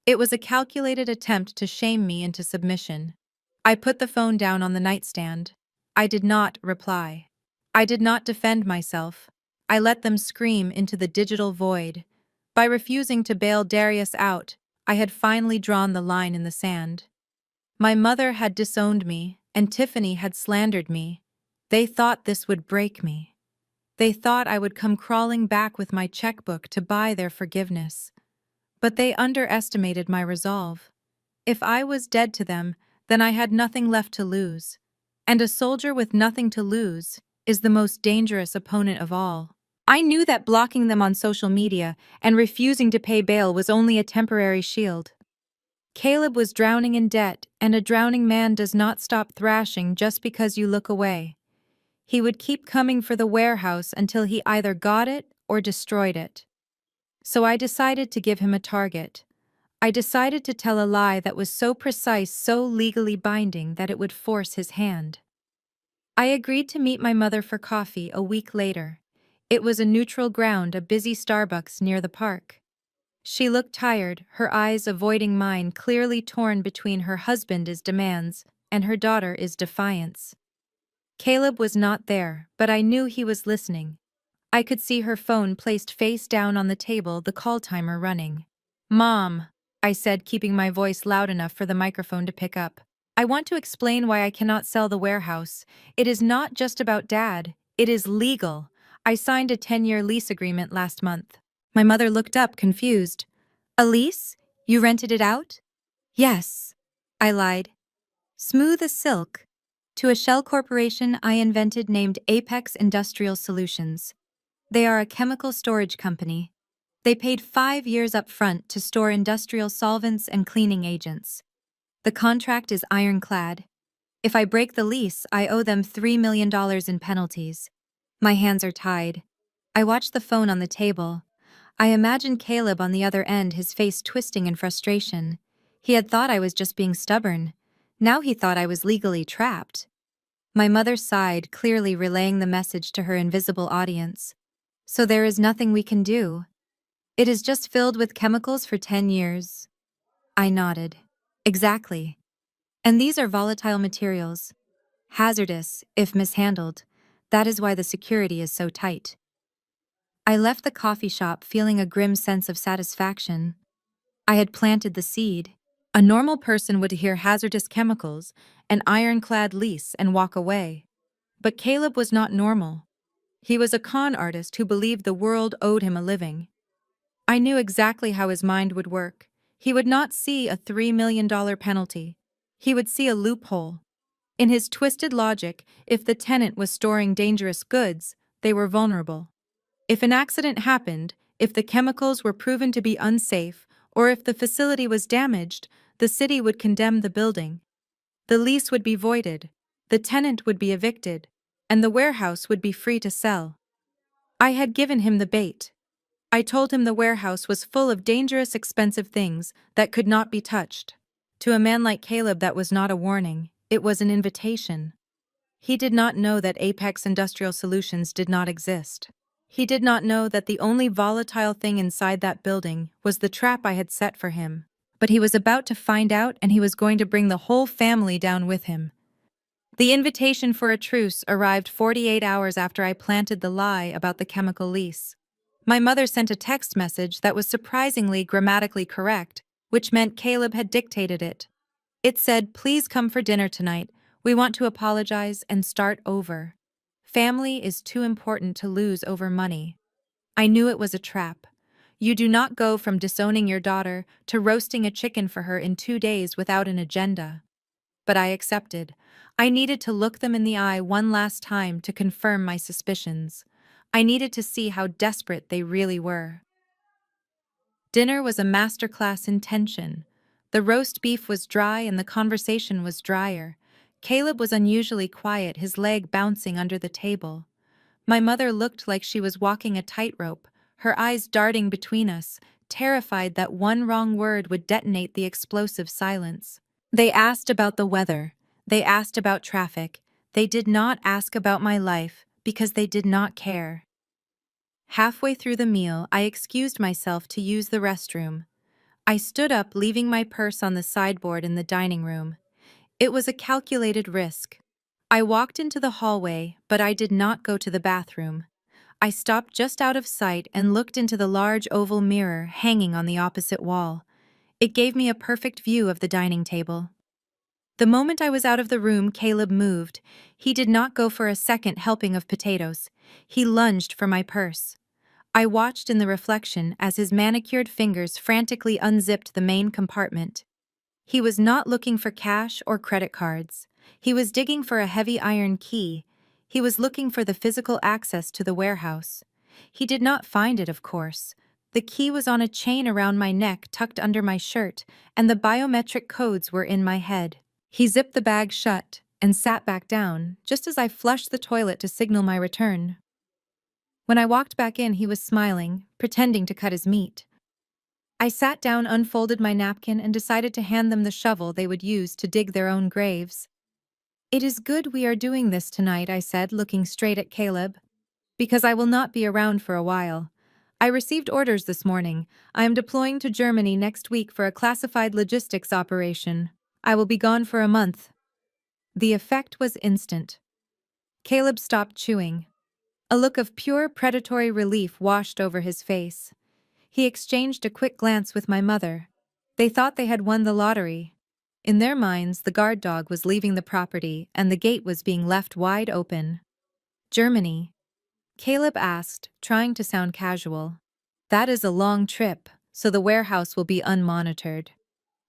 It was a calculated attempt to shame me into submission. I put the phone down on the nightstand. I did not reply. I did not defend myself. I let them scream into the digital void. By refusing to bail Darius out, I had finally drawn the line in the sand. My mother had disowned me, and Tiffany had slandered me. They thought this would break me. They thought I would come crawling back with my checkbook to buy their forgiveness. But they underestimated my resolve. If I was dead to them, then I had nothing left to lose. And a soldier with nothing to lose is the most dangerous opponent of all. I knew that blocking them on social media and refusing to pay bail was only a temporary shield. Caleb was drowning in debt, and a drowning man does not stop thrashing just because you look away. He would keep coming for the warehouse until he either got it or destroyed it. So I decided to give him a target. I decided to tell a lie that was so precise, so legally binding, that it would force his hand. I agreed to meet my mother for coffee a week later. It was a neutral ground, a busy Starbucks near the park. She looked tired, her eyes avoiding mine, clearly torn between her husband's demands and her daughter's defiance. Caleb was not there, but I knew he was listening. I could see her phone placed face down on the table, the call timer running. "Mom," I said, keeping my voice loud enough for the microphone to pick up. I want to explain why I cannot sell the warehouse. It is not just about Dad. It is legal. I signed a 10-year lease agreement last month. My mother looked up, confused. A lease? You rented it out? Yes. I lied. Smooth as silk. To a shell corporation I invented named Apex Industrial Solutions. They are a chemical storage company. They paid 5 years up front to store industrial solvents and cleaning agents. The contract is ironclad. If I break the lease, I owe them $3 million in penalties. My hands are tied. I watch the phone on the table. I imagine Caleb on the other end, his face twisting in frustration. He had thought I was just being stubborn. Now he thought I was legally trapped. My mother sighed, clearly relaying the message to her invisible audience. So there is nothing we can do. It is just filled with chemicals for 10 years. I nodded. Exactly. And these are volatile materials. Hazardous, if mishandled. That is why the security is so tight. I left the coffee shop feeling a grim sense of satisfaction. I had planted the seed. A normal person would hear hazardous chemicals, an ironclad lease, and walk away. But Caleb was not normal. He was a con artist who believed the world owed him a living. I knew exactly how his mind would work. He would not see a $3 million penalty. He would see a loophole. In his twisted logic, if the tenant was storing dangerous goods, they were vulnerable. If an accident happened, if the chemicals were proven to be unsafe, or if the facility was damaged, the city would condemn the building. The lease would be voided, the tenant would be evicted, and the warehouse would be free to sell. I had given him the bait. I told him the warehouse was full of dangerous, expensive things that could not be touched. To a man like Caleb, that was not a warning, it was an invitation. He did not know that Apex Industrial Solutions did not exist. He did not know that the only volatile thing inside that building was the trap I had set for him. But he was about to find out, and he was going to bring the whole family down with him. The invitation for a truce arrived 48 hours after I planted the lie about the chemical lease. My mother sent a text message that was surprisingly grammatically correct, which meant Caleb had dictated it. It said, "Please come for dinner tonight. We want to apologize and start over. Family is too important to lose over money." I knew it was a trap. You do not go from disowning your daughter to roasting a chicken for her in 2 days without an agenda. But I accepted. I needed to look them in the eye one last time to confirm my suspicions. I needed to see how desperate they really were. Dinner was a masterclass in tension. The roast beef was dry and the conversation was drier. Caleb was unusually quiet, his leg bouncing under the table. My mother looked like she was walking a tightrope, her eyes darting between us, terrified that one wrong word would detonate the explosive silence. They asked about the weather. They asked about traffic. They did not ask about my life because they did not care. Halfway through the meal, I excused myself to use the restroom. I stood up, leaving my purse on the sideboard in the dining room. It was a calculated risk. I walked into the hallway, but I did not go to the bathroom. I stopped just out of sight and looked into the large oval mirror hanging on the opposite wall. It gave me a perfect view of the dining table. The moment I was out of the room, Caleb moved. He did not go for a second helping of potatoes. He lunged for my purse. I watched in the reflection as his manicured fingers frantically unzipped the main compartment. He was not looking for cash or credit cards. He was digging for a heavy iron key. He was looking for the physical access to the warehouse. He did not find it, of course. The key was on a chain around my neck, tucked under my shirt, and the biometric codes were in my head. He zipped the bag shut and sat back down, just as I flushed the toilet to signal my return. When I walked back in, he was smiling, pretending to cut his meat. I sat down, unfolded my napkin, and decided to hand them the shovel they would use to dig their own graves. "It is good we are doing this tonight," I said, looking straight at Caleb, "because I will not be around for a while. I received orders this morning. I am deploying to Germany next week for a classified logistics operation. I will be gone for a month." The effect was instant. Caleb stopped chewing. A look of pure predatory relief washed over his face. He exchanged a quick glance with my mother. They thought they had won the lottery. In their minds, the guard dog was leaving the property and the gate was being left wide open. Germany? Caleb asked, trying to sound casual. That is a long trip, so the warehouse will be unmonitored.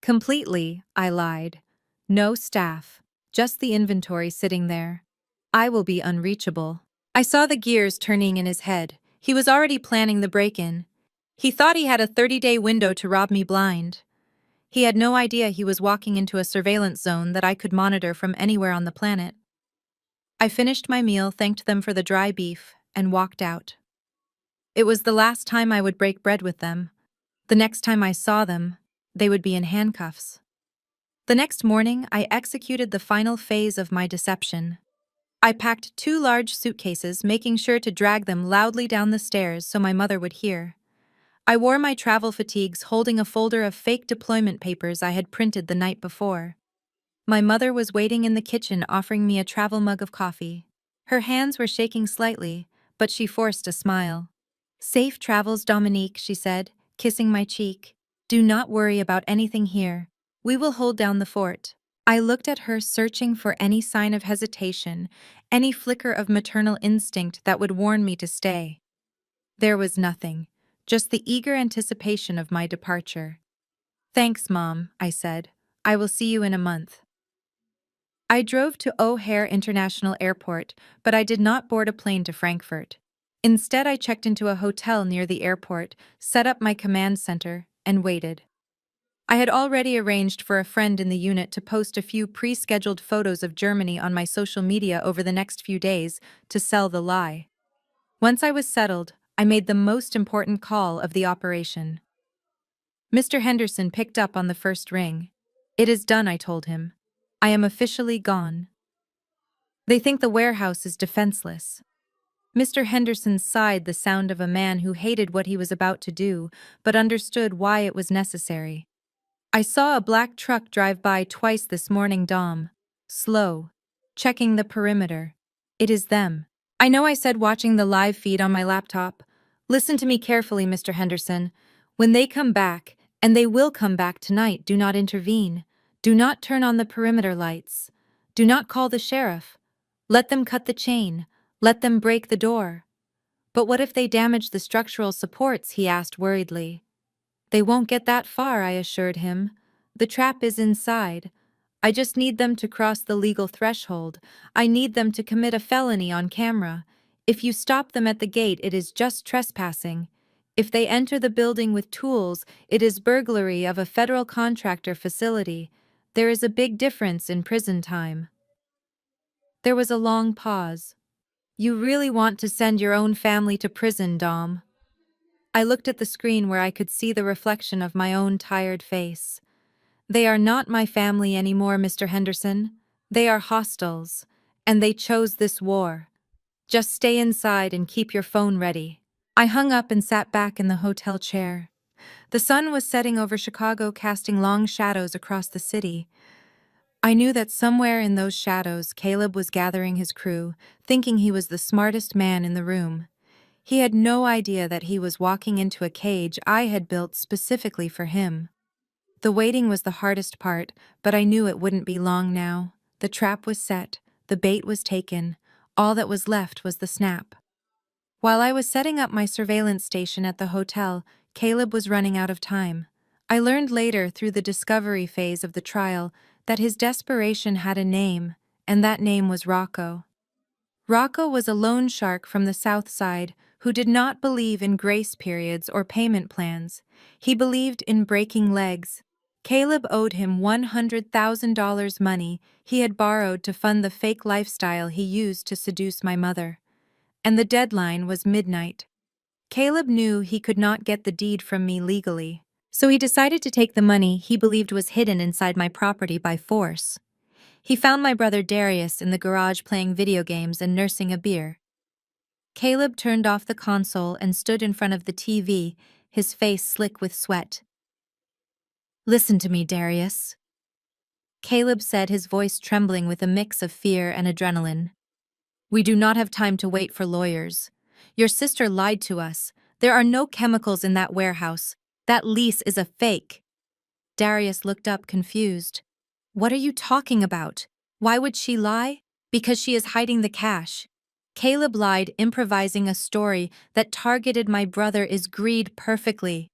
Completely, I lied. No staff, just the inventory sitting there. I will be unreachable. I saw the gears turning in his head. He was already planning the break-in. He thought he had a 30-day window to rob me blind. He had no idea he was walking into a surveillance zone that I could monitor from anywhere on the planet. I finished my meal, thanked them for the dry beef, and walked out. It was the last time I would break bread with them. The next time I saw them, they would be in handcuffs. The next morning, I executed the final phase of my deception. I packed 2 large suitcases, making sure to drag them loudly down the stairs so my mother would hear. I wore my travel fatigues, holding a folder of fake deployment papers I had printed the night before. My mother was waiting in the kitchen, offering me a travel mug of coffee. Her hands were shaking slightly, but she forced a smile. "Safe travels, Dominique," she said, kissing my cheek. "Do not worry about anything here. We will hold down the fort." I looked at her, searching for any sign of hesitation, any flicker of maternal instinct that would warn me to stay. There was nothing, just the eager anticipation of my departure. "Thanks, Mom," I said. "I will see you in a month." I drove to O'Hare International Airport, but I did not board a plane to Frankfurt. Instead, I checked into a hotel near the airport, set up my command center, and waited. I had already arranged for a friend in the unit to post a few pre-scheduled photos of Germany on my social media over the next few days to sell the lie. Once I was settled, I made the most important call of the operation. Mr. Henderson picked up on the first ring. "It is done," I told him. "I am officially gone. They think the warehouse is defenseless." Mr. Henderson sighed, the sound of a man who hated what he was about to do, but understood why it was necessary. "I saw a black truck drive by twice this morning, Dom. Slow. Checking the perimeter. It is them." "I know," I said, watching the live feed on my laptop. "Listen to me carefully, Mr. Henderson. When they come back, and they will come back tonight, do not intervene. Do not turn on the perimeter lights. Do not call the sheriff. Let them cut the chain. Let them break the door." "But what if they damage the structural supports?" he asked worriedly. "They won't get that far," I assured him. "The trap is inside. I just need them to cross the legal threshold. I need them to commit a felony on camera. If you stop them at the gate, it is just trespassing. If they enter the building with tools, it is burglary of a federal contractor facility. There is a big difference in prison time." There was a long pause. "You really want to send your own family to prison, Dom?" I looked at the screen where I could see the reflection of my own tired face. "They are not my family anymore, Mr. Henderson. They are hostiles, and they chose this war. Just stay inside and keep your phone ready." I hung up and sat back in the hotel chair. The sun was setting over Chicago, casting long shadows across the city. I knew that somewhere in those shadows, Caleb was gathering his crew, thinking he was the smartest man in the room. He had no idea that he was walking into a cage I had built specifically for him. The waiting was the hardest part, but I knew it wouldn't be long now. The trap was set, the bait was taken, all that was left was the snap. While I was setting up my surveillance station at the hotel, Caleb was running out of time. I learned later, through the discovery phase of the trial, that his desperation had a name, and that name was Rocco. Rocco was a loan shark from the South Side who did not believe in grace periods or payment plans. He believed in breaking legs. Caleb owed him $100,000 money he had borrowed to fund the fake lifestyle he used to seduce my mother. And the deadline was midnight. Caleb knew he could not get the deed from me legally, so he decided to take the money he believed was hidden inside my property by force. He found my brother Darius in the garage playing video games and nursing a beer. Caleb turned off the console and stood in front of the TV, his face slick with sweat. "Listen to me, Darius," Caleb said, his voice trembling with a mix of fear and adrenaline. "We do not have time to wait for lawyers. Your sister lied to us. There are no chemicals in that warehouse. That lease is a fake." Darius looked up, confused. What are you talking about? Why would she lie? Because she is hiding the cash. Caleb lied, improvising a story that targeted my brother is greed perfectly.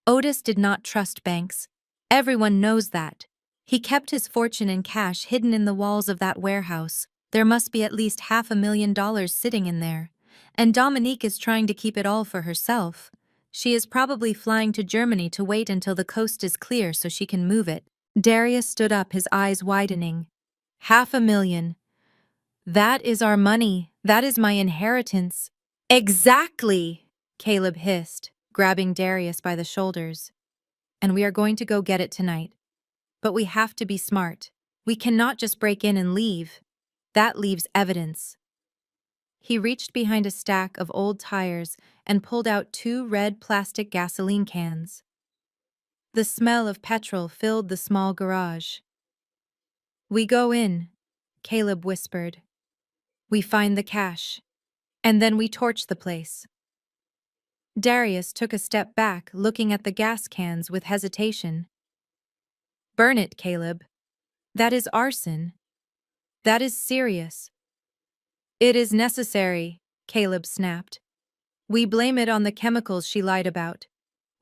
Otis did not trust banks. Everyone knows that. He kept his fortune in cash hidden in the walls of that warehouse. There must be at least $500,000 sitting in there. And Dominique is trying to keep it all for herself. She is probably flying to Germany to wait until the coast is clear so she can move it. Darius stood up, his eyes widening. $500,000. That is our money. That is my inheritance. Exactly, Caleb hissed, grabbing Darius by the shoulders. And we are going to go get it tonight. But we have to be smart. We cannot just break in and leave. That leaves evidence. He reached behind a stack of old tires and pulled out 2 red plastic gasoline cans. The smell of petrol filled the small garage. We go in, Caleb whispered. We find the cash. And then we torch the place. Darius took a step back, looking at the gas cans with hesitation. Burn it, Caleb. That is arson. That is serious. It is necessary, Caleb snapped. We blame it on the chemicals she lied about.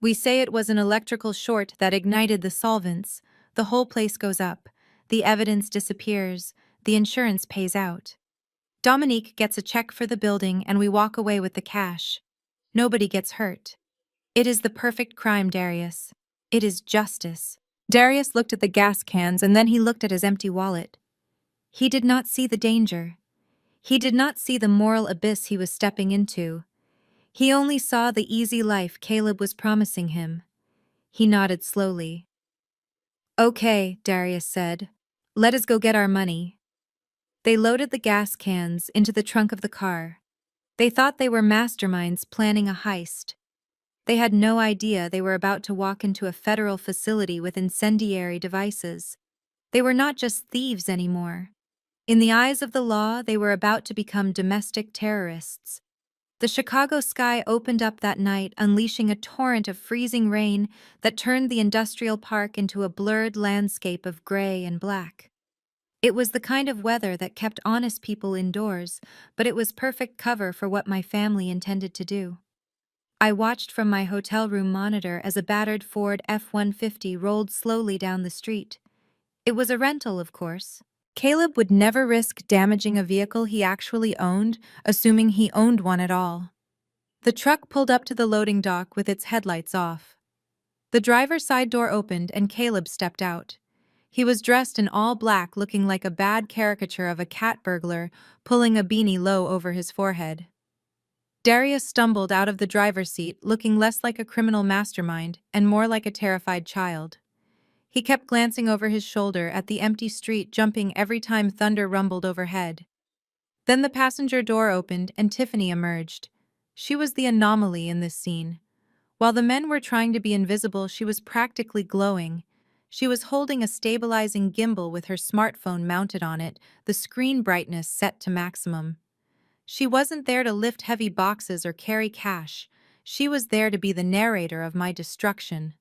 We say it was an electrical short that ignited the solvents. The whole place goes up. The evidence disappears. The insurance pays out. Dominique gets a check for the building and we walk away with the cash. Nobody gets hurt. It is the perfect crime, Darius. It is justice. Darius looked at the gas cans and then he looked at his empty wallet. He did not see the danger. He did not see the moral abyss he was stepping into. He only saw the easy life Caleb was promising him. He nodded slowly. Okay, Darius said. Let us go get our money. They loaded the gas cans into the trunk of the car. They thought they were masterminds planning a heist. They had no idea they were about to walk into a federal facility with incendiary devices. They were not just thieves anymore. In the eyes of the law, they were about to become domestic terrorists. The Chicago sky opened up that night, unleashing a torrent of freezing rain that turned the industrial park into a blurred landscape of gray and black. It was the kind of weather that kept honest people indoors, but it was perfect cover for what my family intended to do. I watched from my hotel room monitor as a battered Ford F-150 rolled slowly down the street. It was a rental, of course. Caleb would never risk damaging a vehicle he actually owned, assuming he owned one at all. The truck pulled up to the loading dock with its headlights off. The driver's side door opened and Caleb stepped out. He was dressed in all black, looking like a bad caricature of a cat burglar, pulling a beanie low over his forehead. Darius stumbled out of the driver's seat, looking less like a criminal mastermind and more like a terrified child. He kept glancing over his shoulder at the empty street, jumping every time thunder rumbled overhead. Then the passenger door opened and Tiffany emerged. She was the anomaly in this scene. While the men were trying to be invisible, she was practically glowing. She was holding a stabilizing gimbal with her smartphone mounted on it, the screen brightness set to maximum. She wasn't there to lift heavy boxes or carry cash. She was there to be the narrator of my destruction.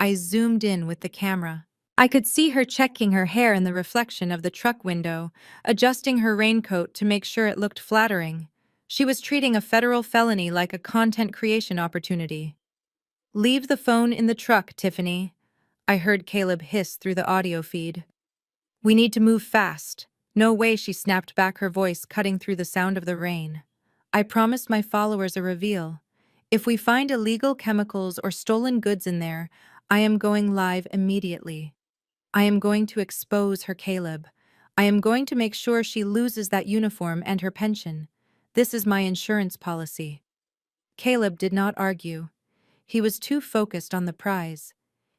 I zoomed in with the camera. I could see her checking her hair in the reflection of the truck window, adjusting her raincoat to make sure it looked flattering. She was treating a federal felony like a content creation opportunity. Leave the phone in the truck, Tiffany, I heard Caleb hiss through the audio feed. We need to move fast. No way, she snapped back, her voice cutting through the sound of the rain. I promised my followers a reveal. If we find illegal chemicals or stolen goods in there, I am going live immediately. I am going to expose her, Caleb. I am going to make sure she loses that uniform and her pension. This is my insurance policy. Caleb did not argue. He was too focused on the prize.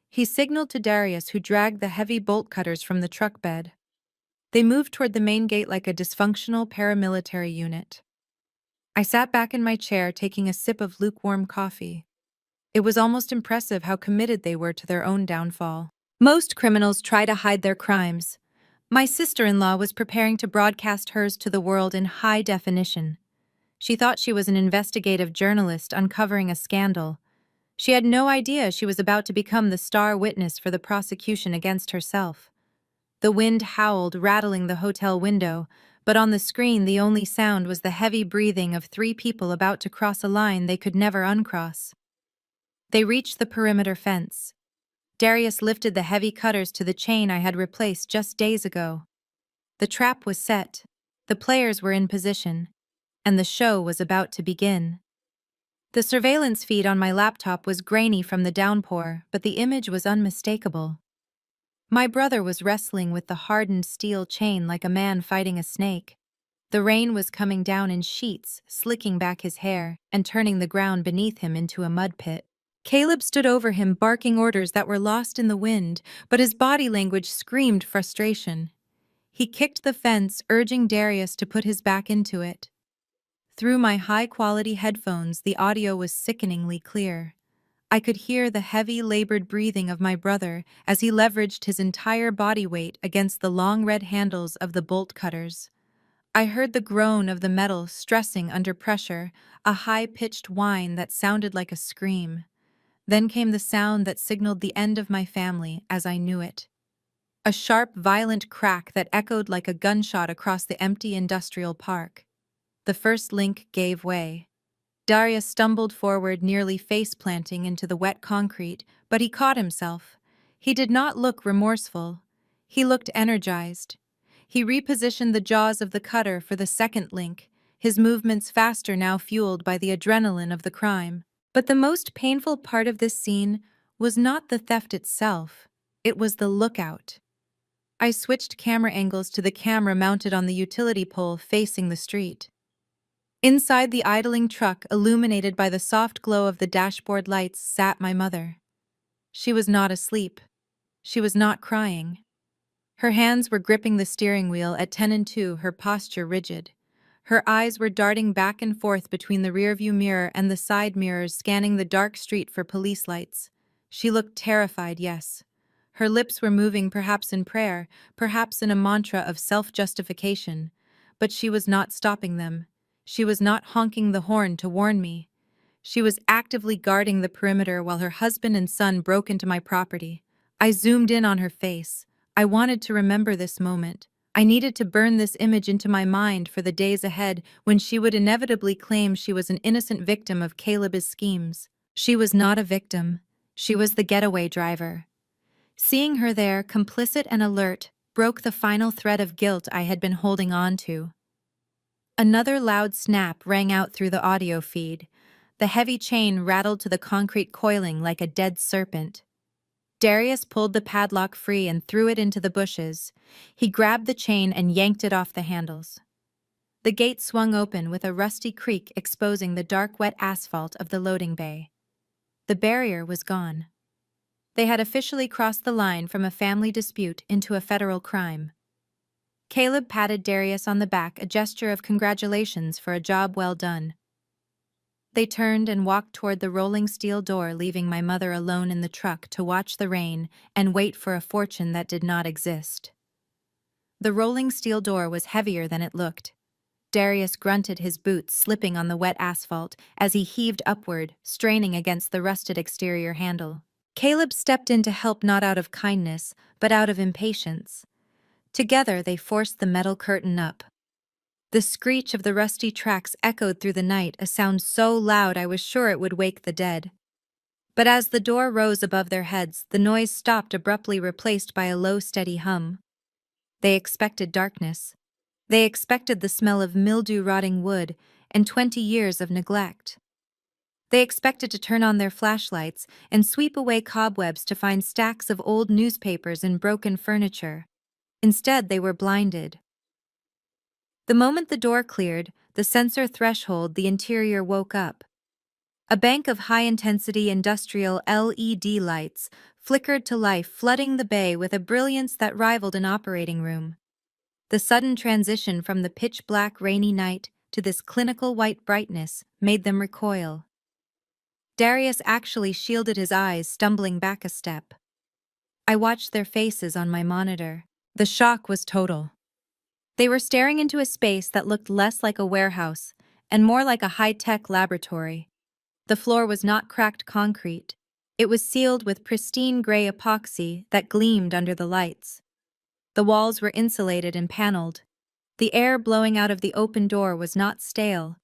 He signaled to Darius, who dragged the heavy bolt cutters from the truck bed. They moved toward the main gate like a dysfunctional paramilitary unit. I sat back in my chair, taking a sip of lukewarm coffee. It was almost impressive how committed they were to their own downfall. Most criminals try to hide their crimes. My sister-in-law was preparing to broadcast hers to the world in high definition. She thought she was an investigative journalist uncovering a scandal. She had no idea she was about to become the star witness for the prosecution against herself. The wind howled, rattling the hotel window, but on the screen the only sound was the heavy breathing of three people about to cross a line they could never uncross. They reached the perimeter fence. Darius lifted the heavy cutters to the chain I had replaced just days ago. The trap was set, the players were in position, and the show was about to begin. The surveillance feed on my laptop was grainy from the downpour, but the image was unmistakable. My brother was wrestling with the hardened steel chain like a man fighting a snake. The rain was coming down in sheets, slicking back his hair and turning the ground beneath him into a mud pit. Caleb stood over him, barking orders that were lost in the wind, but his body language screamed frustration. He kicked the fence, urging Darius to put his back into it. Through my high-quality headphones, the audio was sickeningly clear. I could hear the heavy, labored breathing of my brother as he leveraged his entire body weight against the long red handles of the bolt cutters. I heard the groan of the metal stressing under pressure, a high-pitched whine that sounded like a scream. Then came the sound that signaled the end of my family as I knew it. A sharp, violent crack that echoed like a gunshot across the empty industrial park. The first link gave way. Darius stumbled forward, nearly face-planting into the wet concrete, but he caught himself. He did not look remorseful. He looked energized. He repositioned the jaws of the cutter for the second link, his movements faster now fueled by the adrenaline of the crime. But the most painful part of this scene was not the theft itself. It was the lookout. I switched camera angles to the camera mounted on the utility pole facing the street. Inside the idling truck, illuminated by the soft glow of the dashboard lights, sat my mother. She was not asleep. She was not crying. Her hands were gripping the steering wheel at 10 and 2, her posture rigid. Her eyes were darting back and forth between the rearview mirror and the side mirrors, scanning the dark street for police lights. She looked terrified, yes. Her lips were moving, perhaps in prayer, perhaps in a mantra of self-justification. But she was not stopping them. She was not honking the horn to warn me. She was actively guarding the perimeter while her husband and son broke into my property. I zoomed in on her face. I wanted to remember this moment. I needed to burn this image into my mind for the days ahead when she would inevitably claim she was an innocent victim of Caleb's schemes. She was not a victim. She was the getaway driver. Seeing her there, complicit and alert, broke the final thread of guilt I had been holding on to. Another loud snap rang out through the audio feed. The heavy chain rattled to the concrete coiling like a dead serpent. Darius pulled the padlock free and threw it into the bushes. He grabbed the chain and yanked it off the handles. The gate swung open with a rusty creak, exposing the dark, wet asphalt of the loading bay. The barrier was gone. They had officially crossed the line from a family dispute into a federal crime. Caleb patted Darius on the back, a gesture of congratulations for a job well done. They turned and walked toward the rolling steel door, leaving my mother alone in the truck to watch the rain and wait for a fortune that did not exist. The rolling steel door was heavier than it looked. Darius grunted, his boots slipping on the wet asphalt as he heaved upward, straining against the rusted exterior handle. Caleb stepped in to help, not out of kindness, but out of impatience. Together they forced the metal curtain up. The screech of the rusty tracks echoed through the night, a sound so loud I was sure it would wake the dead. But as the door rose above their heads, the noise stopped, abruptly replaced by a low, steady hum. They expected darkness. They expected the smell of mildew-rotting wood and 20 years of neglect. They expected to turn on their flashlights and sweep away cobwebs to find stacks of old newspapers and broken furniture. Instead, they were blinded. The moment the door cleared, the sensor threshold, the interior woke up. A bank of high-intensity industrial LED lights flickered to life, flooding the bay with a brilliance that rivaled an operating room. The sudden transition from the pitch-black rainy night to this clinical white brightness made them recoil. Darius actually shielded his eyes, stumbling back a step. I watched their faces on my monitor. The shock was total. They were staring into a space that looked less like a warehouse and more like a high-tech laboratory. The floor was not cracked concrete. It was sealed with pristine gray epoxy that gleamed under the lights. The walls were insulated and paneled. The air blowing out of the open door was not stale.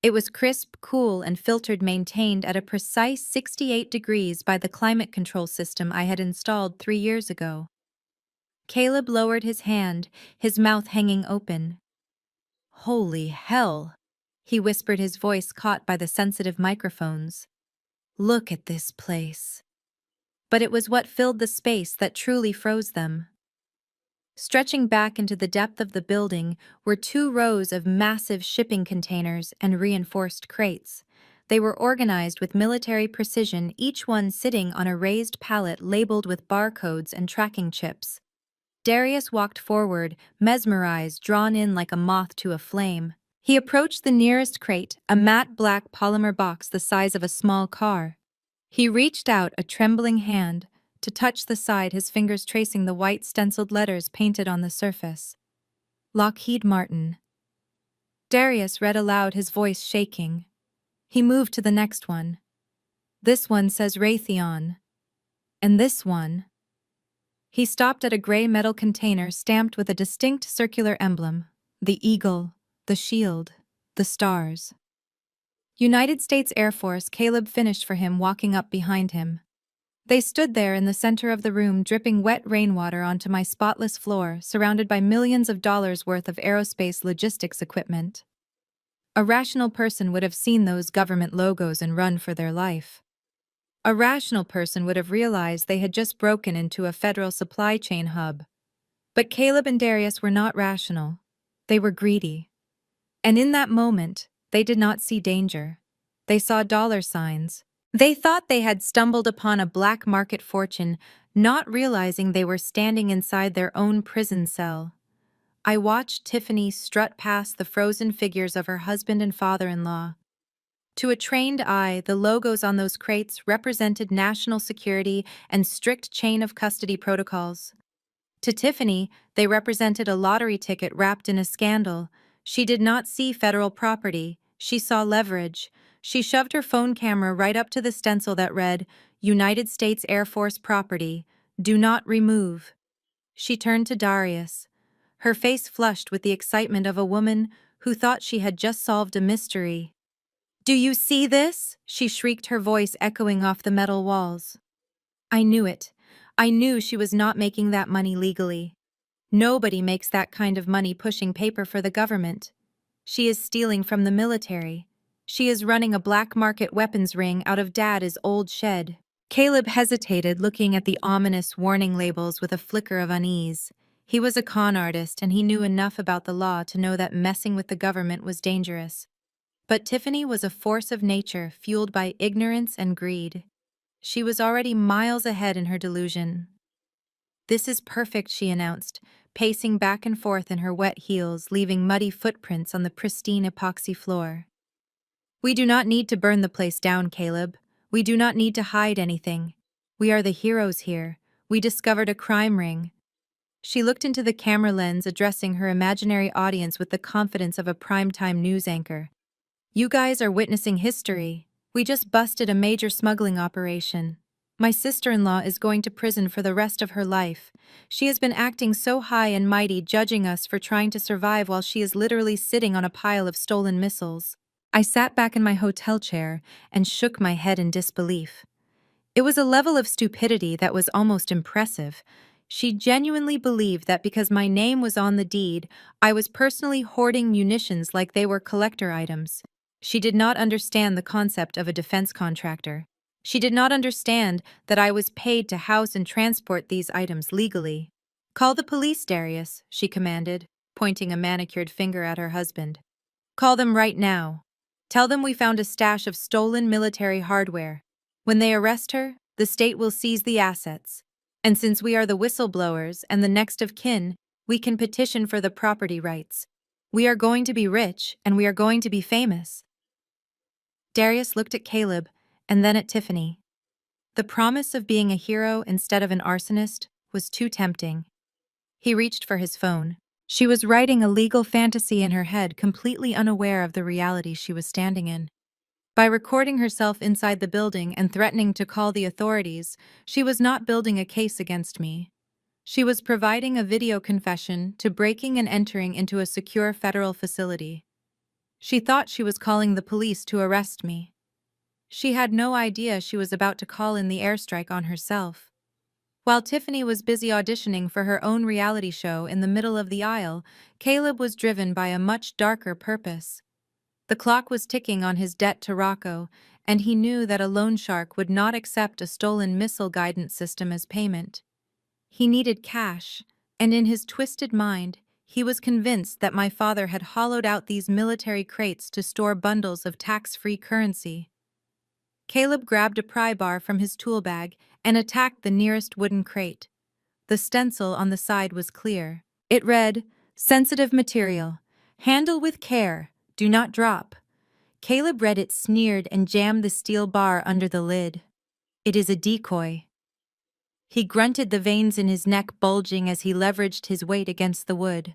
It was crisp, cool, and filtered, maintained at a precise 68 degrees by the climate control system I had installed 3 years ago. Caleb lowered his hand, his mouth hanging open. "Holy hell," he whispered, his voice caught by the sensitive microphones. "Look at this place." But it was what filled the space that truly froze them. Stretching back into the depth of the building were 2 rows of massive shipping containers and reinforced crates. They were organized with military precision, each one sitting on a raised pallet labeled with barcodes and tracking chips. Darius walked forward, mesmerized, drawn in like a moth to a flame. He approached the nearest crate, a matte black polymer box the size of a small car. He reached out a trembling hand to touch the side, his fingers tracing the white stenciled letters painted on the surface. "Lockheed Martin." Darius read aloud, his voice shaking. He moved to the next one. "This one says Raytheon. And this one." He stopped at a gray metal container stamped with a distinct circular emblem: the eagle, the shield, the stars. "United States Air Force," Caleb finished for him, walking up behind him. They stood there in the center of the room, dripping wet rainwater onto my spotless floor, surrounded by millions of dollars worth of aerospace logistics equipment. A rational person would have seen those government logos and run for their life. A rational person would have realized they had just broken into a federal supply chain hub. But Caleb and Darius were not rational. They were greedy. And in that moment, they did not see danger. They saw dollar signs. They thought they had stumbled upon a black market fortune, not realizing they were standing inside their own prison cell. I watched Tiffany strut past the frozen figures of her husband and father-in-law. To a trained eye, the logos on those crates represented national security and strict chain of custody protocols. To Tiffany, they represented a lottery ticket wrapped in a scandal. She did not see federal property. She saw leverage. She shoved her phone camera right up to the stencil that read, "United States Air Force property. Do not remove." She turned to Darius, her face flushed with the excitement of a woman who thought she had just solved a mystery. "Do you see this?" she shrieked, her voice echoing off the metal walls. I knew it. I knew she was not making that money legally. Nobody makes that kind of money pushing paper for the government. She is stealing from the military. She is running a black market weapons ring out of Dad's old shed. Caleb hesitated, looking at the ominous warning labels with a flicker of unease. He was a con artist, and he knew enough about the law to know that messing with the government was dangerous. But Tiffany was a force of nature fueled by ignorance and greed. She was already miles ahead in her delusion. "This is perfect," she announced, pacing back and forth in her wet heels, leaving muddy footprints on the pristine epoxy floor. "We do not need to burn the place down, Caleb. We do not need to hide anything. We are the heroes here. We discovered a crime ring." She looked into the camera lens, addressing her imaginary audience with the confidence of a primetime news anchor. "You guys are witnessing history. We just busted a major smuggling operation. My sister-in-law is going to prison for the rest of her life. She has been acting so high and mighty, judging us for trying to survive while she is literally sitting on a pile of stolen missiles." I sat back in my hotel chair and shook my head in disbelief. It was a level of stupidity that was almost impressive. She genuinely believed that because my name was on the deed, I was personally hoarding munitions like they were collector items. She did not understand the concept of a defense contractor. She did not understand that I was paid to house and transport these items legally. "Call the police, Darius," she commanded, pointing a manicured finger at her husband. "Call them right now. Tell them we found a stash of stolen military hardware. When they arrest her, the state will seize the assets. And since we are the whistleblowers and the next of kin, we can petition for the property rights. We are going to be rich, and we are going to be famous." Darius looked at Caleb and then at Tiffany. The promise of being a hero instead of an arsonist was too tempting. He reached for his phone. She was writing a legal fantasy in her head, completely unaware of the reality she was standing in. By recording herself inside the building and threatening to call the authorities, she was not building a case against me. She was providing a video confession to breaking and entering into a secure federal facility. She thought she was calling the police to arrest me. She had no idea she was about to call in the airstrike on herself. While Tiffany was busy auditioning for her own reality show in the middle of the aisle, Caleb was driven by a much darker purpose. The clock was ticking on his debt to Rocco, and he knew that a loan shark would not accept a stolen missile guidance system as payment. He needed cash, and in his twisted mind, he was convinced that my father had hollowed out these military crates to store bundles of tax-free currency. Caleb grabbed a pry bar from his tool bag and attacked the nearest wooden crate. The stencil on the side was clear. It read, "Sensitive material. Handle with care. Do not drop." Caleb read it, sneered, and jammed the steel bar under the lid. "It is a decoy." He grunted, the veins in his neck bulging as he leveraged his weight against the wood.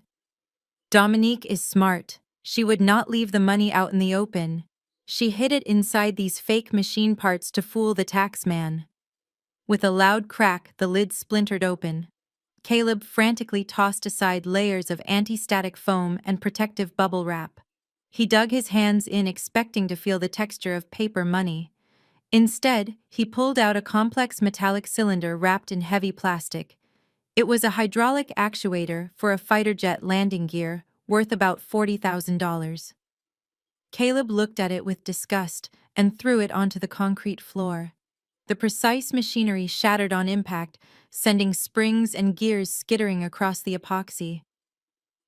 "Dominique is smart. She would not leave the money out in the open. She hid it inside these fake machine parts to fool the taxman." With a loud crack, the lid splintered open. Caleb frantically tossed aside layers of anti-static foam and protective bubble wrap. He dug his hands in, expecting to feel the texture of paper money. Instead, he pulled out a complex metallic cylinder wrapped in heavy plastic. It was a hydraulic actuator for a fighter jet landing gear, worth about $40,000. Caleb looked at it with disgust and threw it onto the concrete floor. The precise machinery shattered on impact, sending springs and gears skittering across the epoxy.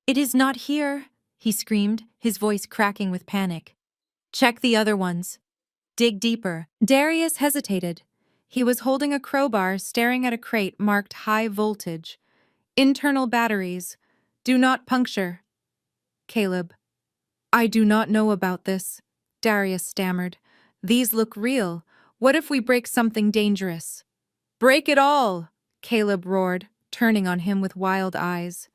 "It is not here," he screamed, his voice cracking with panic. "Check the other ones. Dig deeper." Darius hesitated. He was holding a crowbar, staring at a crate marked high voltage. "Internal batteries. Do not puncture." "Caleb, I do not know about this," Darius stammered. "These look real. What if we break something dangerous?" "Break it all!" Caleb roared, turning on him with wild eyes.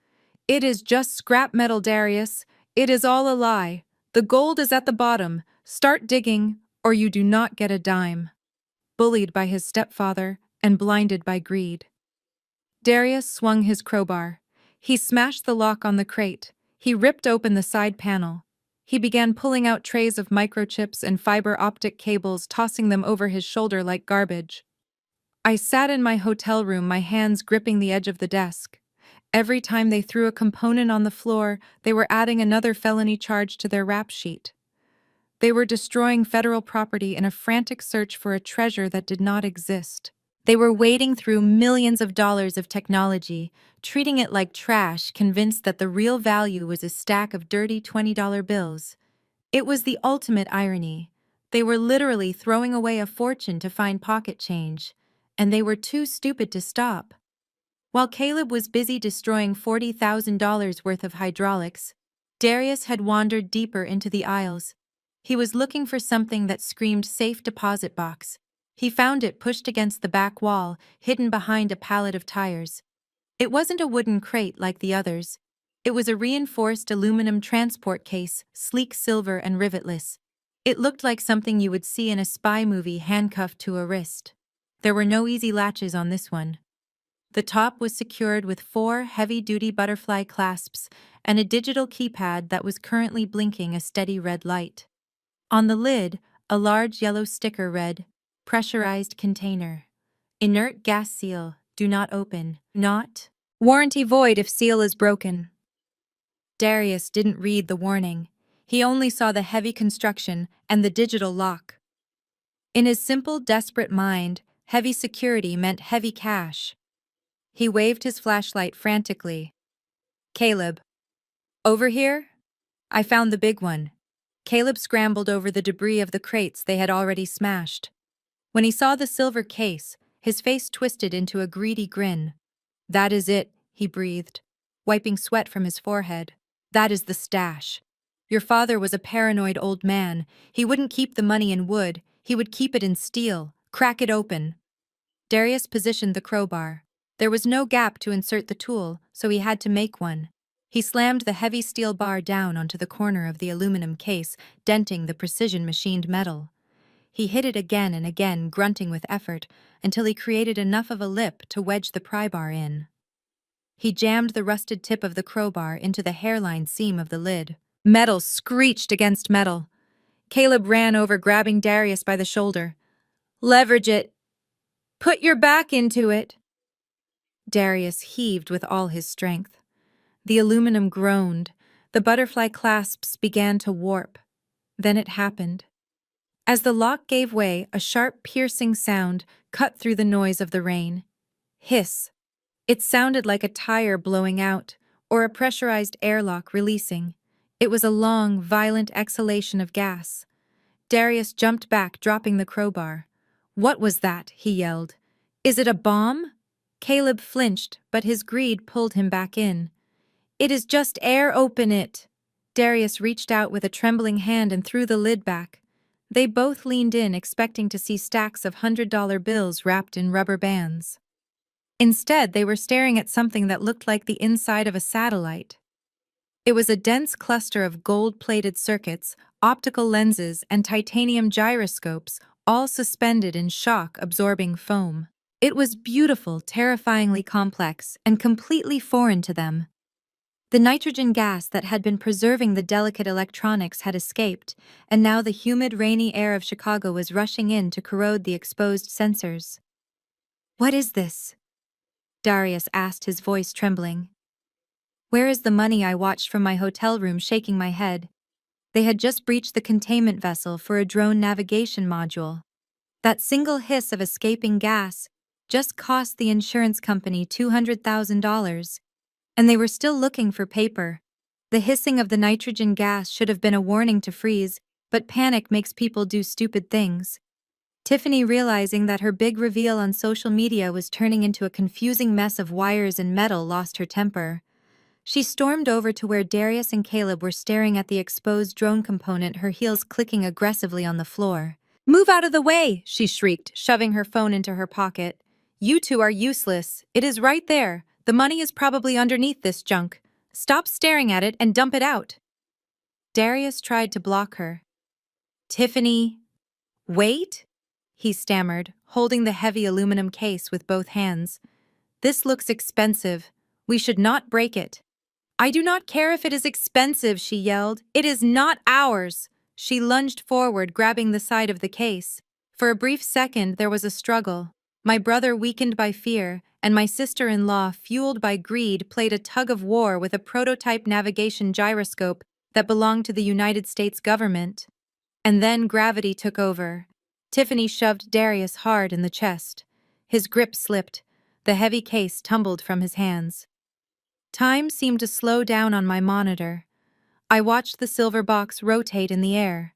"It is just scrap metal, Darius. It is all a lie. The gold is at the bottom. Start digging, or you do not get a dime." Bullied by his stepfather and blinded by greed, Darius swung his crowbar. He smashed the lock on the crate. He ripped open the side panel. He began pulling out trays of microchips and fiber optic cables, tossing them over his shoulder like garbage. I sat in my hotel room, my hands gripping the edge of the desk. Every time they threw a component on the floor, they were adding another felony charge to their rap sheet. They were destroying federal property in a frantic search for a treasure that did not exist. They were wading through millions of dollars of technology, treating it like trash, convinced that the real value was a stack of dirty $20 bills. It was the ultimate irony. They were literally throwing away a fortune to find pocket change, and they were too stupid to stop. While Caleb was busy destroying $40,000 worth of hydraulics, Darius had wandered deeper into the aisles. He was looking for something that screamed safe deposit box. He found it pushed against the back wall, hidden behind a pallet of tires. It wasn't a wooden crate like the others. It was a reinforced aluminum transport case, sleek silver and rivetless. It looked like something you would see in a spy movie, handcuffed to a wrist. There were no easy latches on this one. The top was secured with 4 heavy-duty butterfly clasps and a digital keypad that was currently blinking a steady red light. On the lid, a large yellow sticker read, "Pressurized container. Inert gas seal. Do not open. Not. Warranty void if seal is broken." Darius didn't read the warning. He only saw the heavy construction and the digital lock. In his simple, desperate mind, heavy security meant heavy cash. He waved his flashlight frantically. "Caleb, over here? I found the big one." Caleb scrambled over the debris of the crates they had already smashed. When he saw the silver case, his face twisted into a greedy grin. "That is it," he breathed, wiping sweat from his forehead. "That is the stash. Your father was a paranoid old man. He wouldn't keep the money in wood. He would keep it in steel. Crack it open." Darius positioned the crowbar. There was no gap to insert the tool, so he had to make one. He slammed the heavy steel bar down onto the corner of the aluminum case, denting the precision-machined metal. He hit it again and again, grunting with effort, until he created enough of a lip to wedge the pry bar in. He jammed the rusted tip of the crowbar into the hairline seam of the lid. Metal screeched against metal. Caleb ran over, grabbing Darius by the shoulder. "Leverage it. Put your back into it." Darius heaved with all his strength. The aluminum groaned. The butterfly clasps began to warp. Then it happened. As the lock gave way, a sharp, piercing sound cut through the noise of the rain. Hiss. It sounded like a tire blowing out, or a pressurized airlock releasing. It was a long, violent exhalation of gas. Darius jumped back, dropping the crowbar. "What was that?" he yelled. "Is it a bomb?" Caleb flinched, but his greed pulled him back in. "It is just air, open it." Darius reached out with a trembling hand and threw the lid back. They both leaned in, expecting to see stacks of $100 bills wrapped in rubber bands. Instead, they were staring at something that looked like the inside of a satellite. It was a dense cluster of gold-plated circuits, optical lenses, and titanium gyroscopes, all suspended in shock-absorbing foam. It was beautiful, terrifyingly complex, and completely foreign to them. The nitrogen gas that had been preserving the delicate electronics had escaped, and now the humid, rainy air of Chicago was rushing in to corrode the exposed sensors. "What is this?" Darius asked, his voice trembling. "Where is the money?" I watched from my hotel room, shaking my head. They had just breached the containment vessel for a drone navigation module. That single hiss of escaping gas just cost the insurance company $200,000. And they were still looking for paper. The hissing of the nitrogen gas should have been a warning to freeze, but panic makes people do stupid things. Tiffany, realizing that her big reveal on social media was turning into a confusing mess of wires and metal, lost her temper. She stormed over to where Darius and Caleb were staring at the exposed drone component, her heels clicking aggressively on the floor. "Move out of the way!" she shrieked, shoving her phone into her pocket. "You two are useless. It is right there. The money is probably underneath this junk. Stop staring at it and dump it out." Darius tried to block her. "Tiffany, wait," he stammered, holding the heavy aluminum case with both hands. "This looks expensive. We should not break it." "I do not care if it is expensive," she yelled. "It is not ours." She lunged forward, grabbing the side of the case. For a brief second, there was a struggle. My brother, weakened by fear, and my sister-in-law, fueled by greed, played a tug-of-war with a prototype navigation gyroscope that belonged to the United States government. And then gravity took over. Tiffany shoved Darius hard in the chest. His grip slipped. The heavy case tumbled from his hands. Time seemed to slow down on my monitor. I watched the silver box rotate in the air.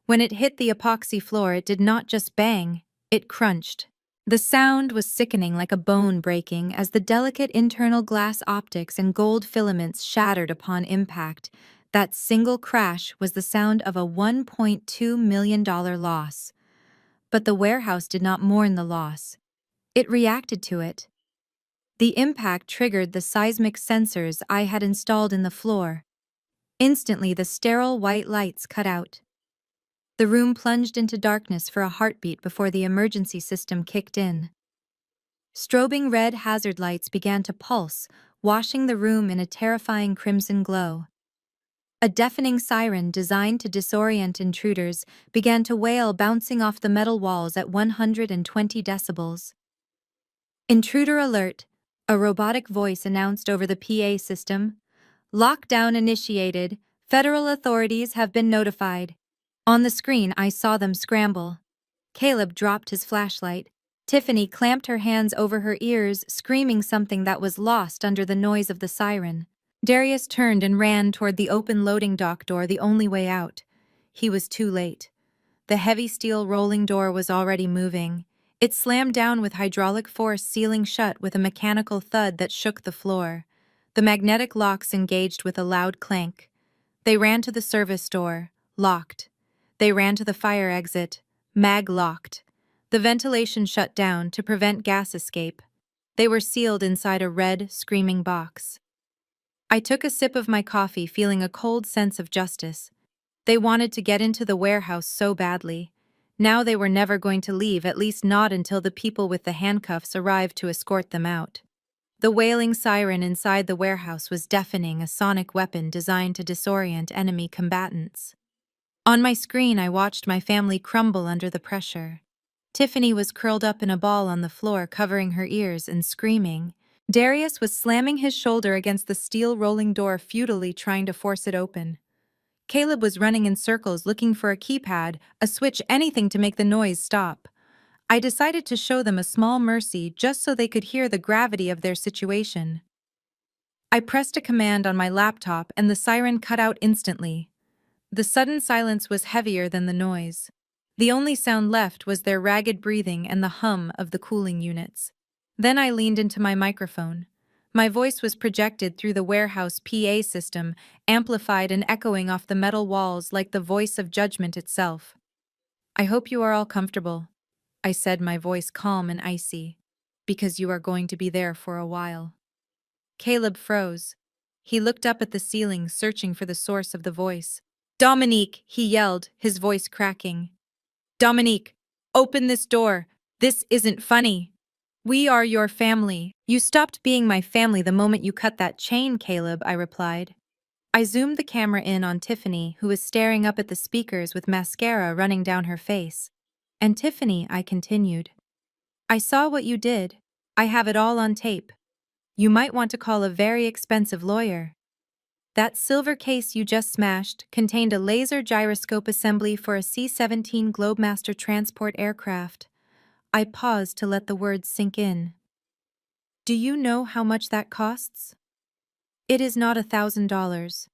When it hit the epoxy floor, it did not just bang, it crunched. The sound was sickening, like a bone breaking, as the delicate internal glass optics and gold filaments shattered upon impact. That single crash was the sound of a $1.2 million loss. But the warehouse did not mourn the loss. It reacted to it. The impact triggered the seismic sensors I had installed in the floor. Instantly, the sterile white lights cut out. The room plunged into darkness for a heartbeat before the emergency system kicked in. Strobing red hazard lights began to pulse, washing the room in a terrifying crimson glow. A deafening siren designed to disorient intruders began to wail, bouncing off the metal walls at 120 decibels. "Intruder alert," a robotic voice announced over the PA system. "Lockdown initiated. Federal authorities have been notified." On the screen, I saw them scramble. Caleb dropped his flashlight. Tiffany clamped her hands over her ears, screaming something that was lost under the noise of the siren. Darius turned and ran toward the open loading dock door, the only way out. He was too late. The heavy steel rolling door was already moving. It slammed down with hydraulic force, sealing shut with a mechanical thud that shook the floor. The magnetic locks engaged with a loud clank. They ran to the service door, locked. They ran to the fire exit, mag-locked. The ventilation shut down to prevent gas escape. They were sealed inside a red, screaming box. I took a sip of my coffee, feeling a cold sense of justice. They wanted to get into the warehouse so badly. Now they were never going to leave, at least not until the people with the handcuffs arrived to escort them out. The wailing siren inside the warehouse was deafening, a sonic weapon designed to disorient enemy combatants. On my screen, I watched my family crumble under the pressure. Tiffany was curled up in a ball on the floor, covering her ears and screaming. Darius was slamming his shoulder against the steel rolling door, futilely trying to force it open. Caleb was running in circles, looking for a keypad, a switch, anything to make the noise stop. I decided to show them a small mercy just so they could hear the gravity of their situation. I pressed a command on my laptop and the siren cut out instantly. The sudden silence was heavier than the noise. The only sound left was their ragged breathing and the hum of the cooling units. Then I leaned into my microphone. My voice was projected through the warehouse PA system, amplified and echoing off the metal walls like the voice of judgment itself. "I hope you are all comfortable," I said, my voice calm and icy, "because you are going to be there for a while." Caleb froze. He looked up at the ceiling, searching for the source of the voice. "Dominique," he yelled, his voice cracking. "Dominique, open this door. This isn't funny. We are your family." "You stopped being my family the moment you cut that chain, Caleb," I replied. I zoomed the camera in on Tiffany, who was staring up at the speakers with mascara running down her face. "And Tiffany," I continued, "I saw what you did. I have it all on tape. You might want to call a very expensive lawyer. That silver case you just smashed contained a laser gyroscope assembly for a C-17 Globemaster transport aircraft." I paused to let the words sink in. "Do you know how much that costs? It is not $1,000.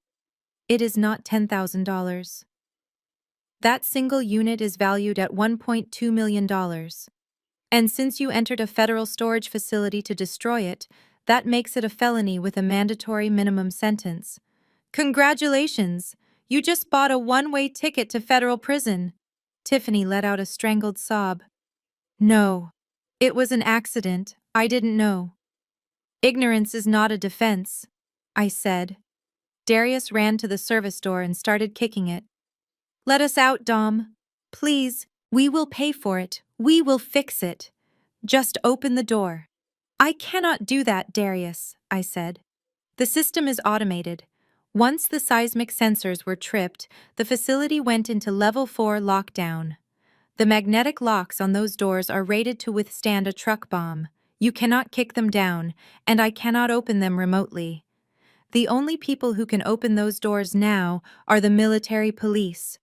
It is not $10,000. That single unit is valued at $1.2 million. And since you entered a federal storage facility to destroy it, that makes it a felony with a mandatory minimum sentence. Congratulations! You just bought a one-way ticket to federal prison." Tiffany let out a strangled sob. "No. It was an accident. I didn't know." "Ignorance is not a defense," I said. Darius ran to the service door and started kicking it. "Let us out, Dom. Please, we will pay for it. We will fix it. Just open the door." "I cannot do that, Darius," I said. "The system is automated. Once the seismic sensors were tripped, the facility went into level 4 lockdown. The magnetic locks on those doors are rated to withstand a truck bomb. You cannot kick them down, and I cannot open them remotely. The only people who can open those doors now are the military police."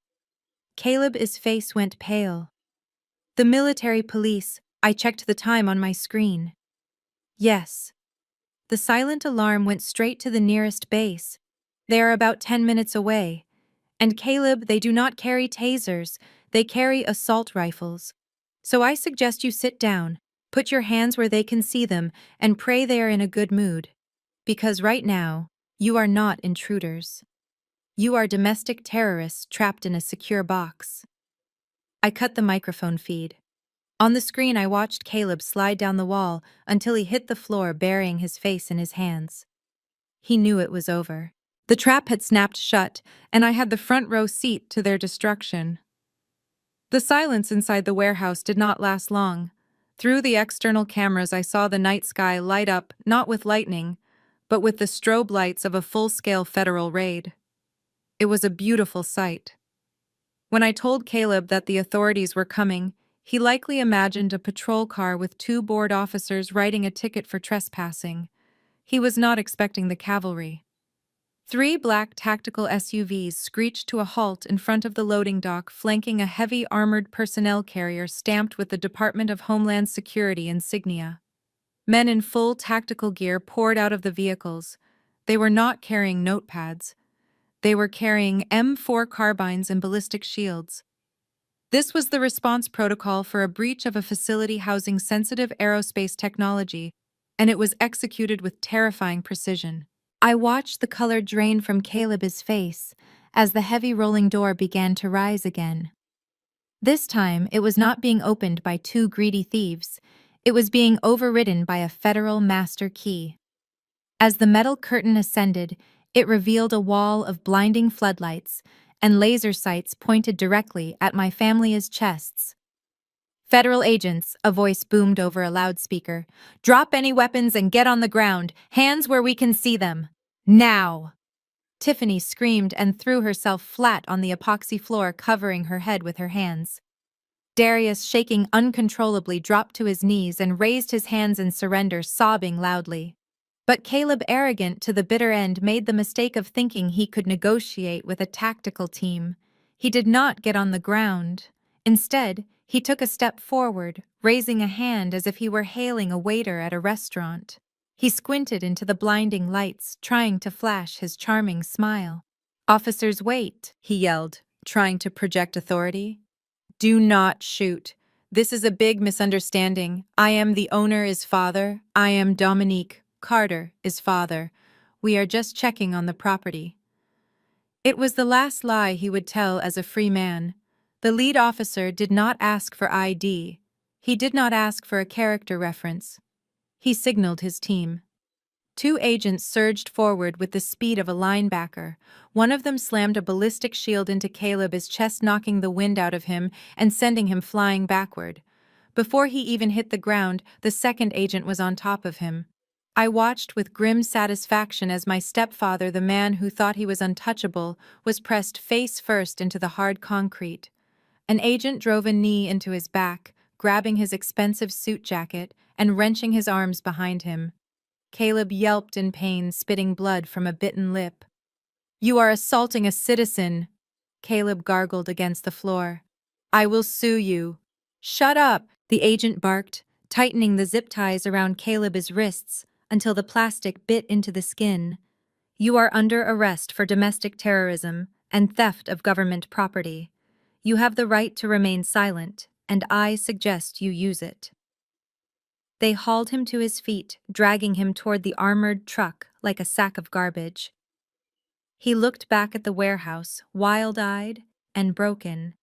Caleb's face went pale. "The military police," I checked the time on my screen. "Yes." The silent alarm went straight to the nearest base. "They are about 10 minutes away. And Caleb, they do not carry tasers, they carry assault rifles. So I suggest you sit down, put your hands where they can see them, and pray they are in a good mood. Because right now, you are not intruders. You are domestic terrorists trapped in a secure box." I cut the microphone feed. On the screen, I watched Caleb slide down the wall until he hit the floor, burying his face in his hands. He knew it was over. The trap had snapped shut, and I had the front row seat to their destruction. The silence inside the warehouse did not last long. Through the external cameras, I saw the night sky light up, not with lightning, but with the strobe lights of a full-scale federal raid. It was a beautiful sight. When I told Caleb that the authorities were coming, he likely imagined a patrol car with 2 bored officers writing a ticket for trespassing. He was not expecting the cavalry. 3 black tactical SUVs screeched to a halt in front of the loading dock, flanking a heavy armored personnel carrier stamped with the Department of Homeland Security insignia. Men in full tactical gear poured out of the vehicles. They were not carrying notepads. They were carrying M4 carbines and ballistic shields. This was the response protocol for a breach of a facility housing sensitive aerospace technology, and it was executed with terrifying precision. I watched the color drain from Caleb's face as the heavy rolling door began to rise again. This time, it was not being opened by 2 greedy thieves. It was being overridden by a federal master key. As the metal curtain ascended, it revealed a wall of blinding floodlights and laser sights pointed directly at my family's chests. Federal agents, a voice boomed over a loudspeaker. Drop any weapons and get on the ground, hands where we can see them. Now! Tiffany screamed and threw herself flat on the epoxy floor, covering her head with her hands. Darius, shaking uncontrollably, dropped to his knees and raised his hands in surrender, sobbing loudly. But Caleb, arrogant to the bitter end, made the mistake of thinking he could negotiate with a tactical team. He did not get on the ground. Instead, he took a step forward, raising a hand as if he were hailing a waiter at a restaurant. He squinted into the blinding lights, trying to flash his charming smile. "Officers, wait," he yelled, trying to project authority. "Do not shoot. This is a big misunderstanding. I am the owner is father. I am Dominique. Carter is father. We are just checking on the property." It was the last lie he would tell as a free man. The lead officer did not ask for ID. He did not ask for a character reference. He signaled his team. Two agents surged forward with the speed of a linebacker. One of them slammed a ballistic shield into Caleb, his chest knocking the wind out of him and sending him flying backward. Before he even hit the ground, the second agent was on top of him. I watched with grim satisfaction as my stepfather, the man who thought he was untouchable, was pressed face first into the hard concrete. An agent drove a knee into his back, grabbing his expensive suit jacket and wrenching his arms behind him. Caleb yelped in pain, spitting blood from a bitten lip. "You are assaulting a citizen," Caleb gargled against the floor. "I will sue you." "Shut up," the agent barked, tightening the zip ties around Caleb's wrists until the plastic bit into the skin. "You are under arrest for domestic terrorism and theft of government property. You have the right to remain silent, and I suggest you use it." They hauled him to his feet, dragging him toward the armored truck like a sack of garbage. He looked back at the warehouse, wild-eyed and broken.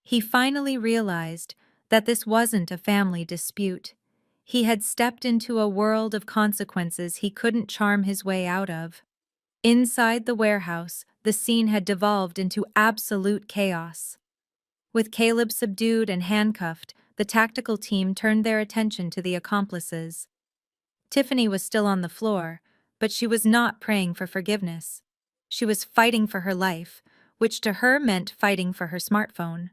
He finally realized that this wasn't a family dispute. He had stepped into a world of consequences he couldn't charm his way out of. Inside the warehouse, the scene had devolved into absolute chaos. With Caleb subdued and handcuffed, the tactical team turned their attention to the accomplices. Tiffany was still on the floor, but she was not praying for forgiveness. She was fighting for her life, which to her meant fighting for her smartphone.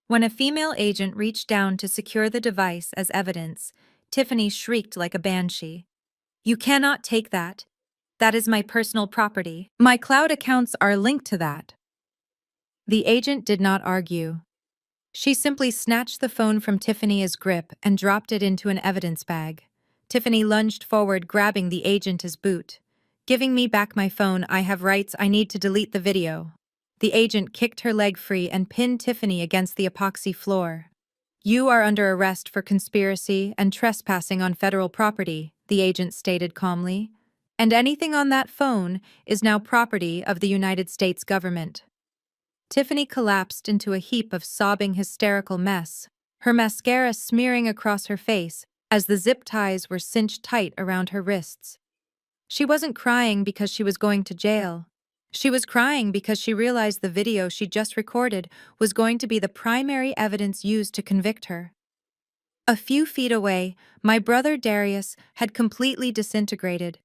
When a female agent reached down to secure the device as evidence, Tiffany shrieked like a banshee. "You cannot take that. That is my personal property. My cloud accounts are linked to that." The agent did not argue. She simply snatched the phone from Tiffany's grip and dropped it into an evidence bag. Tiffany lunged forward, grabbing the agent's boot. "Giving me back my phone. I have rights. I need to delete the video." The agent kicked her leg free and pinned Tiffany against the epoxy floor. "You are under arrest for conspiracy and trespassing on federal property," the agent stated calmly. "And anything on that phone is now property of the United States government." Tiffany collapsed into a heap of sobbing, hysterical mess, her mascara smearing across her face as the zip ties were cinched tight around her wrists. She wasn't crying because she was going to jail. She was crying because she realized the video she just recorded was going to be the primary evidence used to convict her. A few feet away, my brother Darius had completely disintegrated.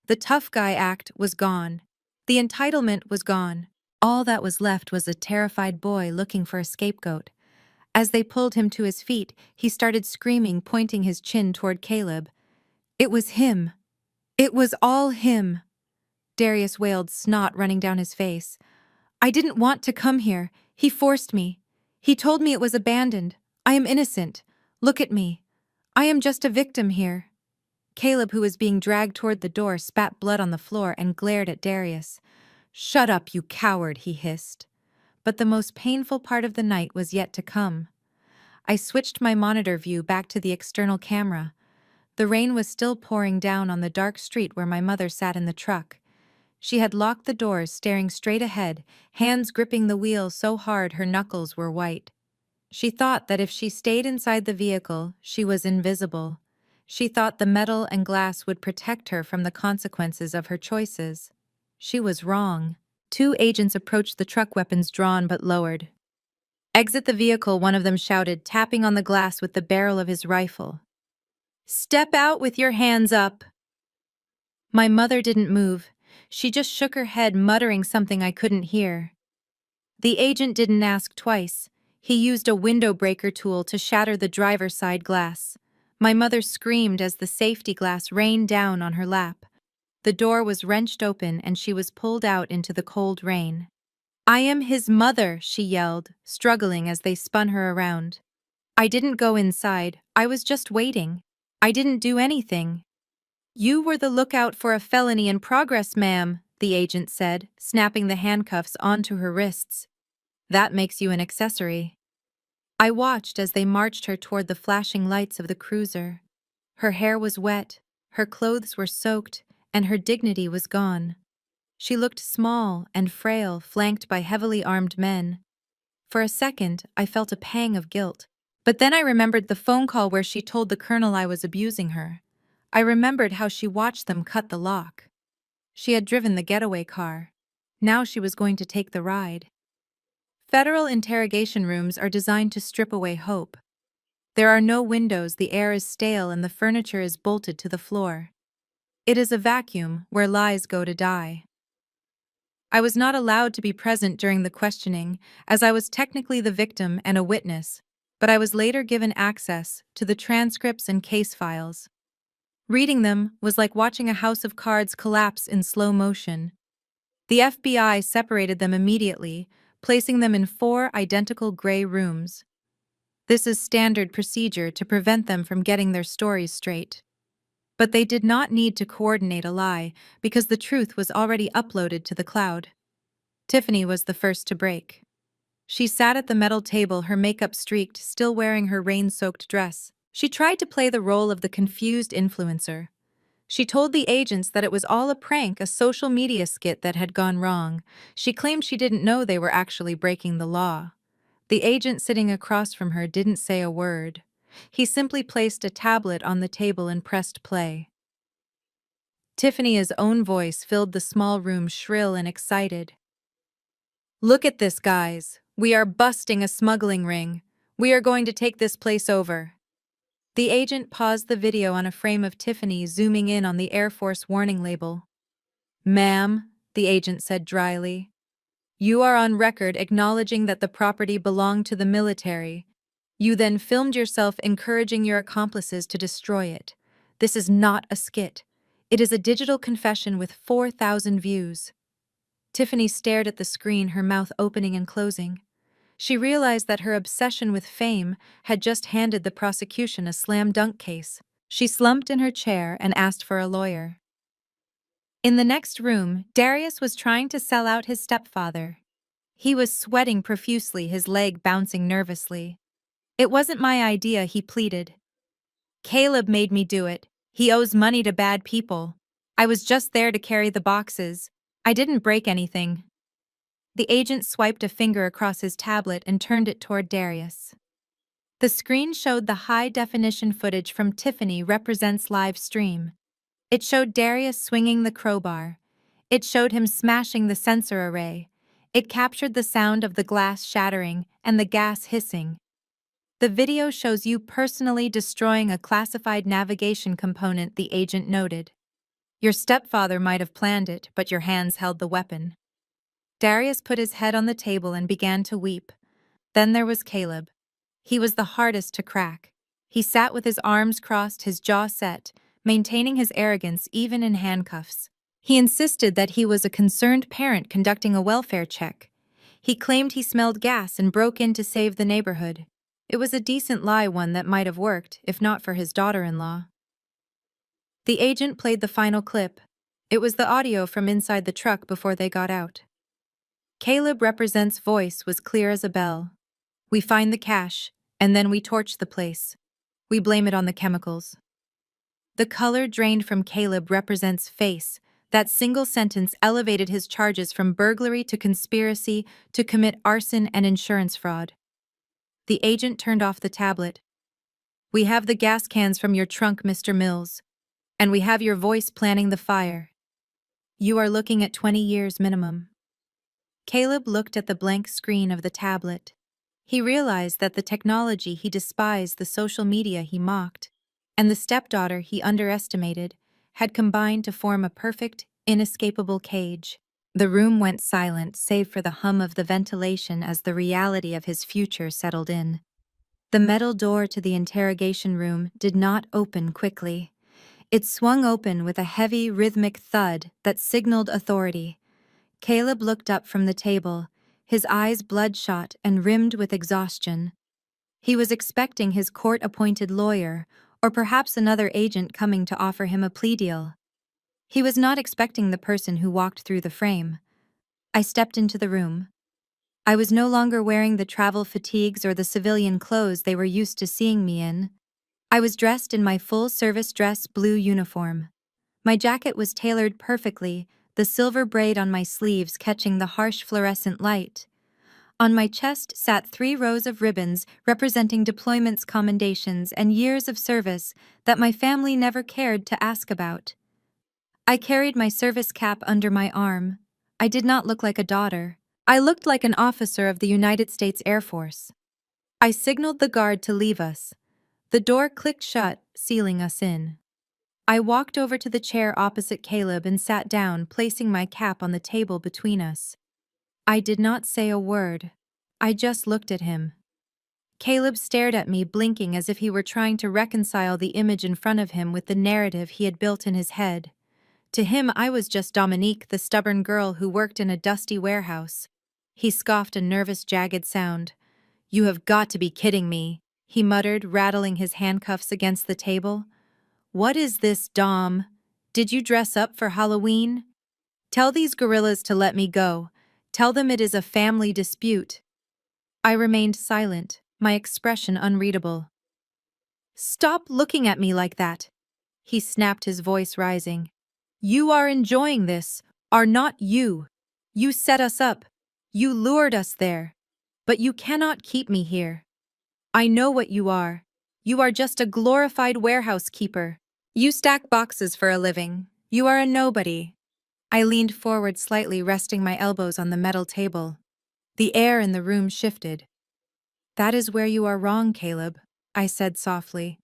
The tough guy act was gone. The entitlement was gone. All that was left was a terrified boy looking for a scapegoat. As they pulled him to his feet, he started screaming, pointing his chin toward Caleb. "It was him. It was all him." Darius wailed, snot running down his face. "I didn't want to come here. He forced me. He told me it was abandoned. I am innocent. Look at me. I am just a victim here." Caleb, who was being dragged toward the door, spat blood on the floor and glared at Darius. "Shut up, you coward," he hissed. But the most painful part of the night was yet to come. I switched my monitor view back to the external camera. The rain was still pouring down on the dark street where my mother sat in the truck. She had locked the doors, staring straight ahead, hands gripping the wheel so hard her knuckles were white. She thought that if she stayed inside the vehicle, she was invisible. She thought the metal and glass would protect her from the consequences of her choices. She was wrong. Two agents approached the truck, weapons drawn but lowered. Exit the vehicle, one of them shouted, tapping on the glass with the barrel of his rifle. Step out with your hands up. My mother didn't move. She just shook her head, muttering something I couldn't hear. The agent didn't ask twice. He used a window breaker tool to shatter the driver's side glass. My mother screamed as the safety glass rained down on her lap. The door was wrenched open and she was pulled out into the cold rain. I am his mother, she yelled, struggling as they spun her around. I didn't go inside, I was just waiting. I didn't do anything. You were the lookout for a felony in progress, ma'am, the agent said, snapping the handcuffs onto her wrists. That makes you an accessory. I watched as they marched her toward the flashing lights of the cruiser. Her hair was wet, her clothes were soaked, and her dignity was gone. She looked small and frail, flanked by heavily armed men. For a second, I felt a pang of guilt. But then I remembered the phone call where she told the colonel I was abusing her. I remembered how she watched them cut the lock. She had driven the getaway car. Now she was going to take the ride. Federal interrogation rooms are designed to strip away hope. There are no windows, the air is stale, and the furniture is bolted to the floor. It is a vacuum where lies go to die. I was not allowed to be present during the questioning, as I was technically the victim and a witness, but I was later given access to the transcripts and case files. Reading them was like watching a house of cards collapse in slow motion. The FBI separated them immediately, placing them in 4 identical gray rooms. This is standard procedure to prevent them from getting their stories straight. But they did not need to coordinate a lie because the truth was already uploaded to the cloud. Tiffany was the first to break. She sat at the metal table, her makeup streaked, still wearing her rain-soaked dress. She tried to play the role of the confused influencer. She told the agents that it was all a prank, a social media skit that had gone wrong. She claimed she didn't know they were actually breaking the law. The agent sitting across from her didn't say a word. He simply placed a tablet on the table and pressed play. Tiffany's own voice filled the small room, shrill and excited. Look at this, guys. We are busting a smuggling ring. We are going to take this place over. The agent paused the video on a frame of Tiffany, zooming in on the Air Force warning label. Ma'am, the agent said dryly, you are on record acknowledging that the property belonged to the military. You then filmed yourself encouraging your accomplices to destroy it. This is not a skit. It is a digital confession with 4,000 views. Tiffany stared at the screen, her mouth opening and closing. She realized that her obsession with fame had just handed the prosecution a slam-dunk case. She slumped in her chair and asked for a lawyer. In the next room, Darius was trying to sell out his stepfather. He was sweating profusely, his leg bouncing nervously. It wasn't my idea, he pleaded. Caleb made me do it. He owes money to bad people. I was just there to carry the boxes. I didn't break anything. The agent swiped a finger across his tablet and turned it toward Darius. The screen showed the high-definition footage from Tiffany Represents live stream. It showed Darius swinging the crowbar. It showed him smashing the sensor array. It captured the sound of the glass shattering and the gas hissing. The video shows you personally destroying a classified navigation component, the agent noted. Your stepfather might have planned it, but your hands held the weapon. Darius put his head on the table and began to weep. Then there was Caleb. He was the hardest to crack. He sat with his arms crossed, his jaw set, maintaining his arrogance even in handcuffs. He insisted that he was a concerned parent conducting a welfare check. He claimed he smelled gas and broke in to save the neighborhood. It was a decent lie, one that might have worked, if not for his daughter-in-law. The agent played the final clip. It was the audio from inside the truck before they got out. Caleb Represents' voice was clear as a bell. We find the cash, and then we torch the place. We blame it on the chemicals. The color drained from Caleb Represents' face. That single sentence elevated his charges from burglary to conspiracy to commit arson and insurance fraud. The agent turned off the tablet. We have the gas cans from your trunk, Mr. Mills. And we have your voice planning the fire. You are looking at 20 years minimum. Caleb looked at the blank screen of the tablet. He realized that the technology he despised, the social media he mocked, and the stepdaughter he underestimated had combined to form a perfect, inescapable cage. The room went silent save for the hum of the ventilation as the reality of his future settled in. The metal door to the interrogation room did not open quickly. It swung open with a heavy, rhythmic thud that signaled authority. Caleb looked up from the table, his eyes bloodshot and rimmed with exhaustion. He was expecting his court-appointed lawyer, or perhaps another agent coming to offer him a plea deal. He was not expecting the person who walked through the frame. I stepped into the room. I was no longer wearing the travel fatigues or the civilian clothes they were used to seeing me in. I was dressed in my full-service dress blue uniform. My jacket was tailored perfectly, the silver braid on my sleeves catching the harsh fluorescent light. On my chest sat 3 rows of ribbons representing deployments, commendations, and years of service that my family never cared to ask about. I carried my service cap under my arm. I did not look like a daughter. I looked like an officer of the United States Air Force. I signaled the guard to leave us. The door clicked shut, sealing us in. I walked over to the chair opposite Caleb and sat down, placing my cap on the table between us. I did not say a word. I just looked at him. Caleb stared at me, blinking as if he were trying to reconcile the image in front of him with the narrative he had built in his head. To him, I was just Dominique, the stubborn girl who worked in a dusty warehouse. He scoffed a nervous, jagged sound. "You have got to be kidding me," he muttered, rattling his handcuffs against the table. "What is this, Dom? Did you dress up for Halloween? Tell these gorillas to let me go. Tell them it is a family dispute." I remained silent, my expression unreadable. "Stop looking at me like that," he snapped, his voice rising. "You are enjoying this, are not you? You set us up. You lured us there. But you cannot keep me here. I know what you are. You are just a glorified warehouse keeper. You stack boxes for a living. You are a nobody." I leaned forward slightly, resting my elbows on the metal table. The air in the room shifted. "That is where you are wrong, Caleb," I said softly.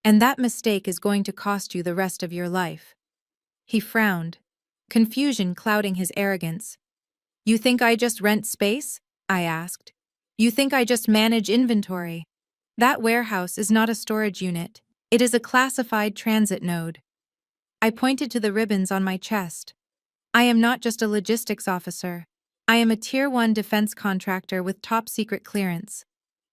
"And that mistake is going to cost you the rest of your life." He frowned, confusion clouding his arrogance. "You think I just rent space?" I asked. "You think I just manage inventory? That warehouse is not a storage unit. It is a classified transit node." I pointed to the ribbons on my chest. "I am not just a logistics officer. I am a Tier 1 defense contractor with top-secret clearance.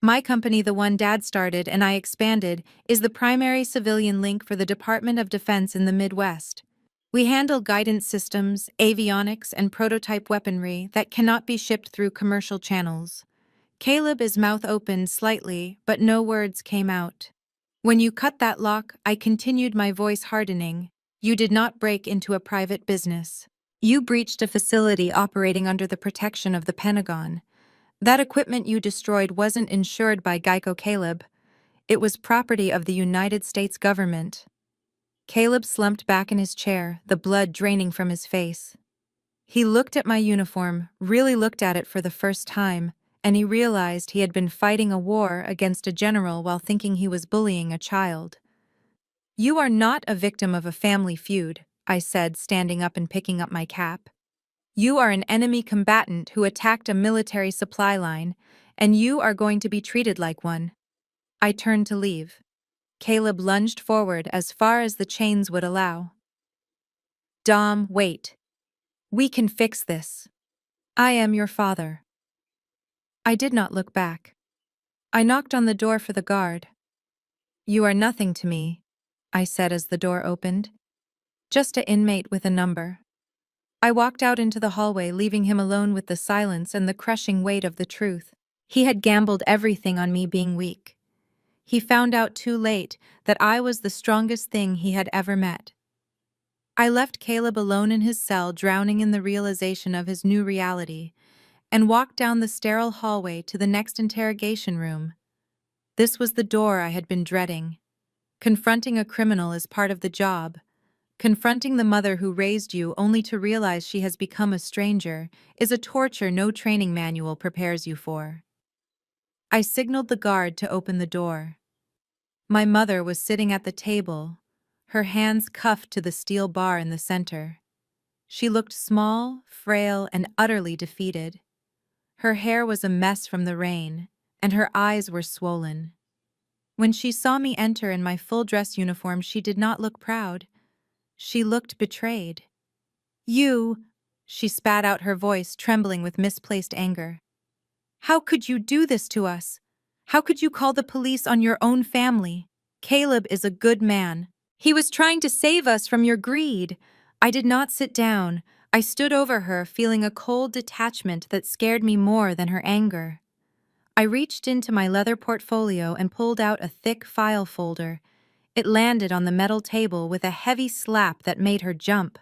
My company, the one Dad started and I expanded, is the primary civilian link for the Department of Defense in the Midwest. We handle guidance systems, avionics, and prototype weaponry that cannot be shipped through commercial channels." Caleb's mouth opened slightly, but no words came out. "When you cut that lock," I continued, my voice hardening, "you did not break into a private business. You breached a facility operating under the protection of the Pentagon. That equipment you destroyed wasn't insured by Geico, Caleb. It was property of the United States government." Caleb slumped back in his chair, the blood draining from his face. He looked at my uniform, really looked at it for the first time, and he realized he had been fighting a war against a general while thinking he was bullying a child. "You are not a victim of a family feud," I said, standing up and picking up my cap. "You are an enemy combatant who attacked a military supply line, and you are going to be treated like one." I turned to leave. Caleb lunged forward as far as the chains would allow. "Dom, wait. We can fix this. I am your father." I did not look back. I knocked on the door for the guard. "You are nothing to me," I said as the door opened. "Just an inmate with a number." I walked out into the hallway, leaving him alone with the silence and the crushing weight of the truth. He had gambled everything on me being weak. He found out too late that I was the strongest thing he had ever met. I left Caleb alone in his cell, drowning in the realization of his new reality, and walked down the sterile hallway to the next interrogation room. This was the door I had been dreading. Confronting a criminal is part of the job. Confronting the mother who raised you only to realize she has become a stranger is a torture no training manual prepares you for. I signaled the guard to open the door. My mother was sitting at the table, her hands cuffed to the steel bar in the center. She looked small, frail, and utterly defeated. Her hair was a mess from the rain, and her eyes were swollen. When she saw me enter in my full dress uniform, she did not look proud. She looked betrayed. "You," she spat out, her voice trembling with misplaced anger. "How could you do this to us? How could you call the police on your own family? Caleb is a good man. He was trying to save us from your greed." I did not sit down. I stood over her, feeling a cold detachment that scared me more than her anger. I reached into my leather portfolio and pulled out a thick file folder. It landed on the metal table with a heavy slap that made her jump.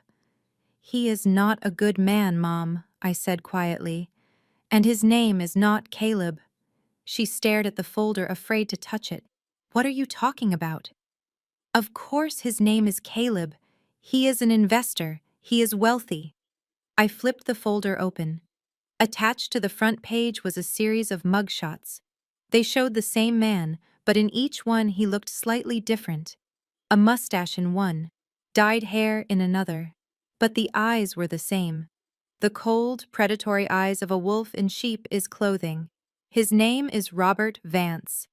"He is not a good man, Mom," I said quietly. "And his name is not Caleb." She stared at the folder, afraid to touch it. "What are you talking about?" "Of course his name is Caleb. He is an investor. He is wealthy." I flipped the folder open. Attached to the front page was a series of mugshots. They showed the same man, but in each one he looked slightly different. A mustache in one, dyed hair in another. But the eyes were the same. The cold, predatory eyes of a wolf in sheep's clothing. His name is Robert Vance.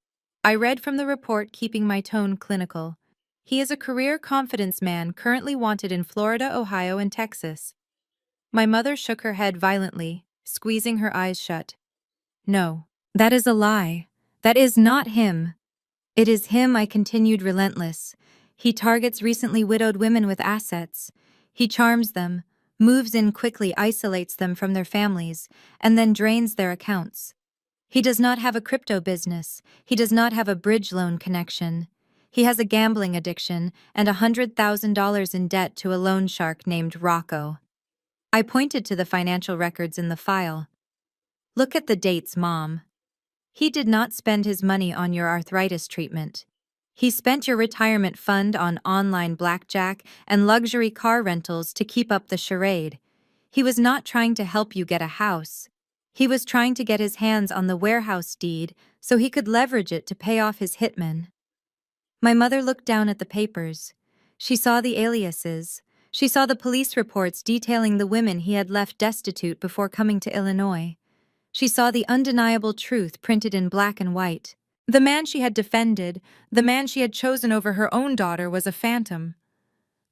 I read from the report, keeping my tone clinical. He is a career confidence man currently wanted in Florida, Ohio, and Texas. My mother shook her head violently, squeezing her eyes shut. "No, that is a lie. That is not him." "It is him," I continued, relentless. "He targets recently widowed women with assets. He charms them, moves in quickly, isolates them from their families, and then drains their accounts. He does not have a crypto business. He does not have a bridge loan connection. He has a gambling addiction and $100,000 in debt to a loan shark named Rocco." I pointed to the financial records in the file. "Look at the dates, Mom. He did not spend his money on your arthritis treatment. He spent your retirement fund on online blackjack and luxury car rentals to keep up the charade. He was not trying to help you get a house. He was trying to get his hands on the warehouse deed so he could leverage it to pay off his hitmen." My mother looked down at the papers. She saw the aliases. She saw the police reports detailing the women he had left destitute before coming to Illinois. She saw the undeniable truth printed in black and white. The man she had defended, the man she had chosen over her own daughter, was a phantom.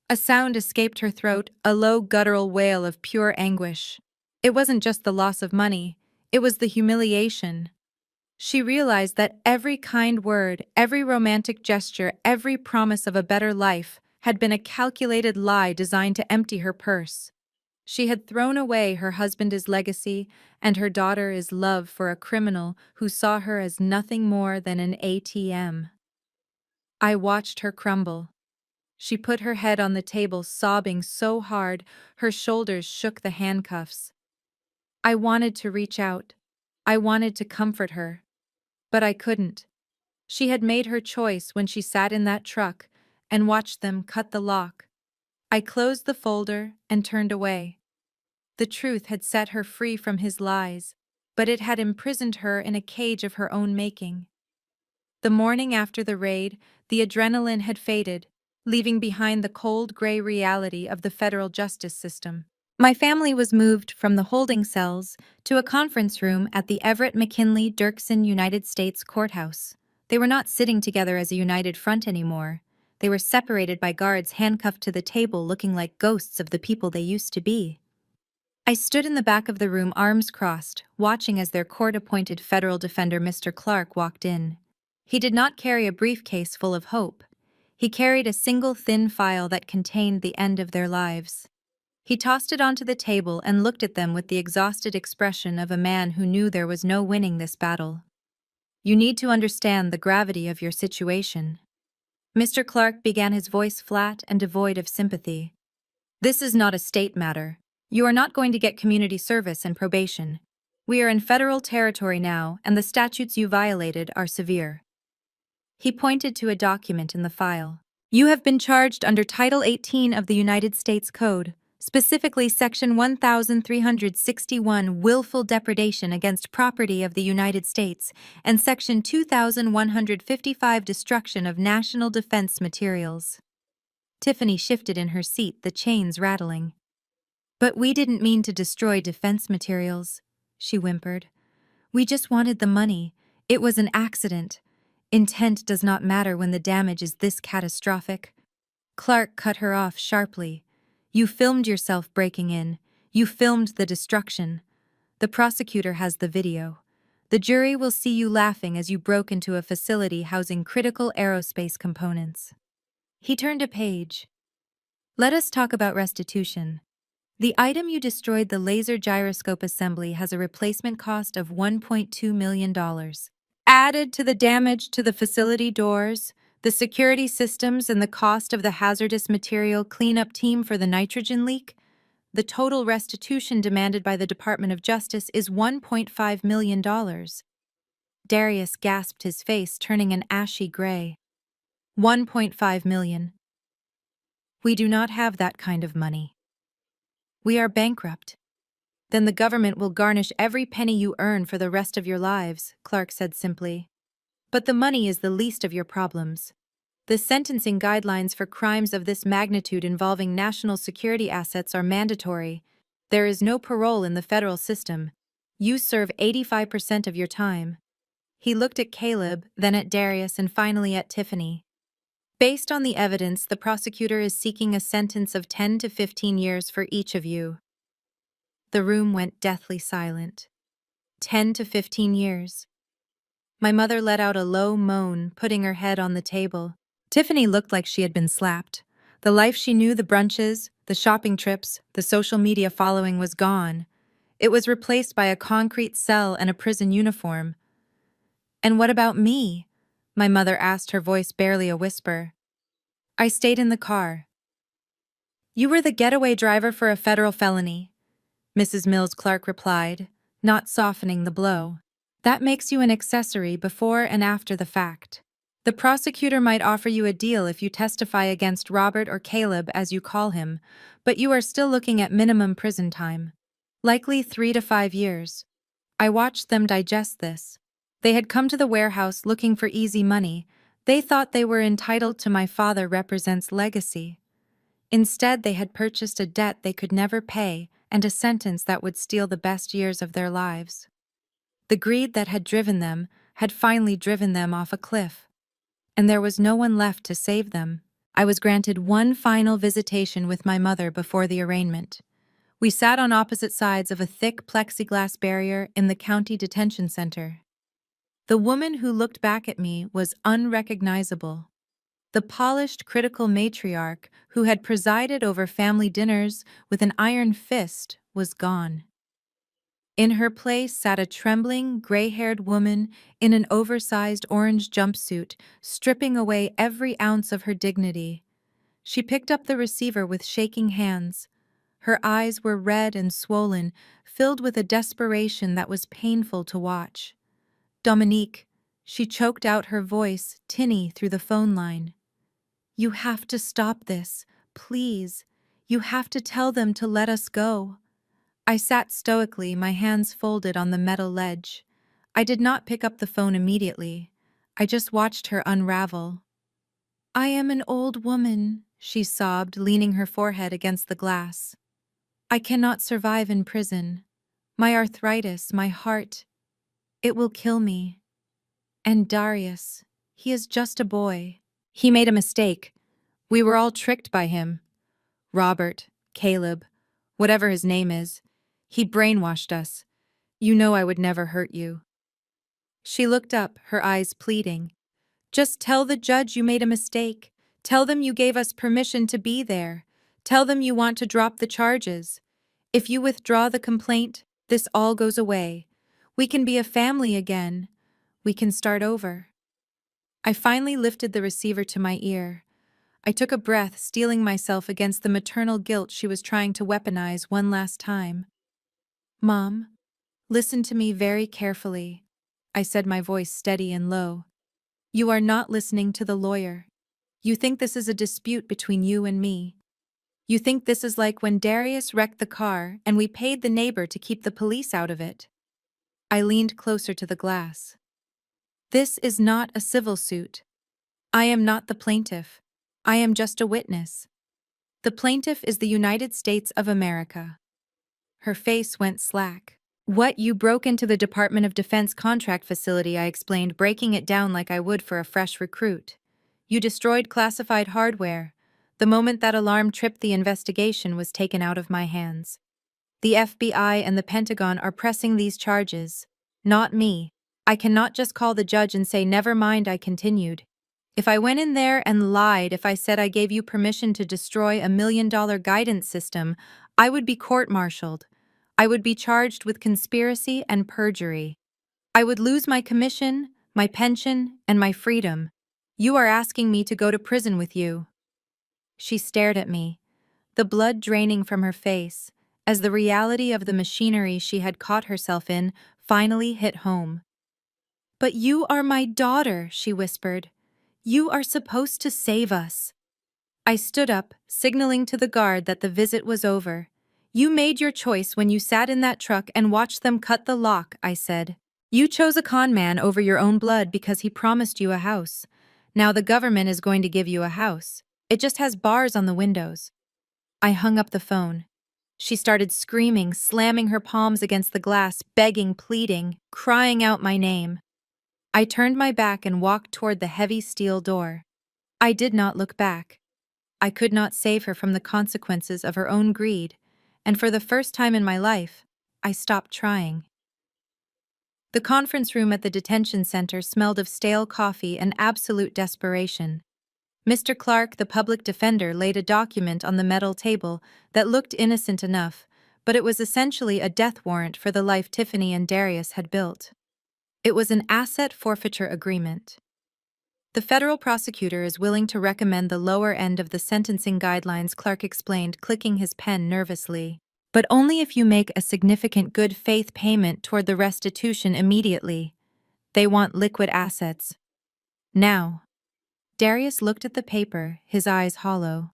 A sound escaped her throat, a low guttural wail of pure anguish. It wasn't just the loss of money, it was the humiliation. She realized that every kind word, every romantic gesture, every promise of a better life had been a calculated lie designed to empty her purse. She had thrown away her husband's legacy and her daughter's love for a criminal who saw her as nothing more than an ATM. I watched her crumble. She put her head on the table, sobbing so hard her shoulders shook the handcuffs. I wanted to reach out. I wanted to comfort her. But I couldn't. She had made her choice when she sat in that truck and watched them cut the lock. I closed the folder and turned away. The truth had set her free from his lies, but it had imprisoned her in a cage of her own making. The morning after the raid, the adrenaline had faded, leaving behind the cold gray reality of the federal justice system. My family was moved from the holding cells to a conference room at the Everett McKinley Dirksen United States Courthouse. They were not sitting together as a united front anymore. They were separated by guards handcuffed to the table, looking like ghosts of the people they used to be. I stood in the back of the room, arms crossed, watching as their court-appointed federal defender Mr. Clark walked in. He did not carry a briefcase full of hope. He carried a single thin file that contained the end of their lives. He tossed it onto the table and looked at them with the exhausted expression of a man who knew there was no winning this battle. "You need to understand the gravity of your situation." Mr. Clark began, his voice flat and devoid of sympathy. "This is not a state matter. You are not going to get community service and probation. We are in federal territory now, and the statutes you violated are severe." He pointed to a document in the file. "You have been charged under Title 18 of the United States Code, specifically Section 1361 willful depredation against property of the United States and Section 2155 destruction of national defense materials. Tiffany shifted in her seat, the chains rattling. But we didn't mean to destroy defense materials, she whimpered. We just wanted the money. It was an accident. Intent does not matter when the damage is this catastrophic. Clark cut her off sharply. You filmed yourself breaking in. You filmed the destruction. The prosecutor has the video. The jury will see you laughing as you broke into a facility housing critical aerospace components. He turned a page. Let us talk about restitution. The item you destroyed, the laser gyroscope assembly, has a replacement cost of $1.2 million. Added to the damage to the facility doors, the security systems, and the cost of the hazardous material cleanup team for the nitrogen leak, the total restitution demanded by the Department of Justice is $1.5 million. Darius gasped, his face turning an ashy gray. 1.5 million. We do not have that kind of money. We are bankrupt. Then the government will garnish every penny you earn for the rest of your lives, Clark said simply. But the money is the least of your problems. The sentencing guidelines for crimes of this magnitude involving national security assets are mandatory. There is no parole in the federal system. You serve 85% of your time. He looked at Caleb, then at Darius, and finally at Tiffany. Based on the evidence, the prosecutor is seeking a sentence of 10 to 15 years for each of you. The room went deathly silent. 10 to 15 years. My mother let out a low moan, putting her head on the table. Tiffany looked like she had been slapped. The life she knew, the brunches, the shopping trips, the social media following was gone. It was replaced by a concrete cell and a prison uniform. And what about me? My mother asked, her voice barely a whisper. I stayed in the car. You were the getaway driver for a federal felony, Mrs. Mills Clark replied, not softening the blow. That makes you an accessory before and after the fact. The prosecutor might offer you a deal if you testify against Robert, or Caleb as you call him, but you are still looking at minimum prison time. Likely 3 to 5 years. I watched them digest this. They had come to the warehouse looking for easy money. They thought they were entitled to my father represents legacy. Instead, they had purchased a debt they could never pay and a sentence that would steal the best years of their lives. The greed that had driven them had finally driven them off a cliff. And there was no one left to save them. I was granted one final visitation with my mother before the arraignment. We sat on opposite sides of a thick plexiglass barrier in the county detention center. The woman who looked back at me was unrecognizable. The polished, critical matriarch who had presided over family dinners with an iron fist was gone. In her place sat a trembling, gray-haired woman in an oversized orange jumpsuit, stripping away every ounce of her dignity. She picked up the receiver with shaking hands. Her eyes were red and swollen, filled with a desperation that was painful to watch. Dominique, she choked out, her voice tinny through the phone line. You have to stop this, please. You have to tell them to let us go. I sat stoically, my hands folded on the metal ledge. I did not pick up the phone immediately. I just watched her unravel. I am an old woman, she sobbed, leaning her forehead against the glass. I cannot survive in prison. My arthritis, my heart, it will kill me. And Darius, he is just a boy. He made a mistake. We were all tricked by him. Robert, Caleb, whatever his name is. He brainwashed us. You know I would never hurt you. She looked up, her eyes pleading. Just tell the judge you made a mistake. Tell them you gave us permission to be there. Tell them you want to drop the charges. If you withdraw the complaint, this all goes away. We can be a family again. We can start over. I finally lifted the receiver to my ear. I took a breath, steeling myself against the maternal guilt she was trying to weaponize one last time. Mom, listen to me very carefully, I said, my voice steady and low. You are not listening to the lawyer. You think this is a dispute between you and me. You think this is like when Darius wrecked the car and we paid the neighbor to keep the police out of it? I leaned closer to the glass. This is not a civil suit. I am not the plaintiff. I am just a witness. The plaintiff is the United States of America. Her face went slack. What, you broke into the Department of Defense contract facility, I explained, breaking it down like I would for a fresh recruit. You destroyed classified hardware. The moment that alarm tripped, the investigation was taken out of my hands. The FBI and the Pentagon are pressing these charges. Not me. I cannot just call the judge and say, never mind, I continued. If I went in there and lied, if I said I gave you permission to destroy $1 million guidance system, I would be court-martialed. I would be charged with conspiracy and perjury. I would lose my commission, my pension, and my freedom. You are asking me to go to prison with you. She stared at me, the blood draining from her face, as the reality of the machinery she had caught herself in finally hit home. But you are my daughter, she whispered. You are supposed to save us. I stood up, signaling to the guard that the visit was over. You made your choice when you sat in that truck and watched them cut the lock, I said. You chose a con man over your own blood because he promised you a house. Now the government is going to give you a house. It just has bars on the windows. I hung up the phone. She started screaming, slamming her palms against the glass, begging, pleading, crying out my name. I turned my back and walked toward the heavy steel door. I did not look back. I could not save her from the consequences of her own greed, and for the first time in my life, I stopped trying. The conference room at the detention center smelled of stale coffee and absolute desperation. Mr. Clark, the public defender, laid a document on the metal table that looked innocent enough, but it was essentially a death warrant for the life Tiffany and Darius had built. It was an asset forfeiture agreement. The federal prosecutor is willing to recommend the lower end of the sentencing guidelines, Clark explained, clicking his pen nervously. But only if you make a significant good faith payment toward the restitution immediately. They want liquid assets. Now. Darius looked at the paper, his eyes hollow.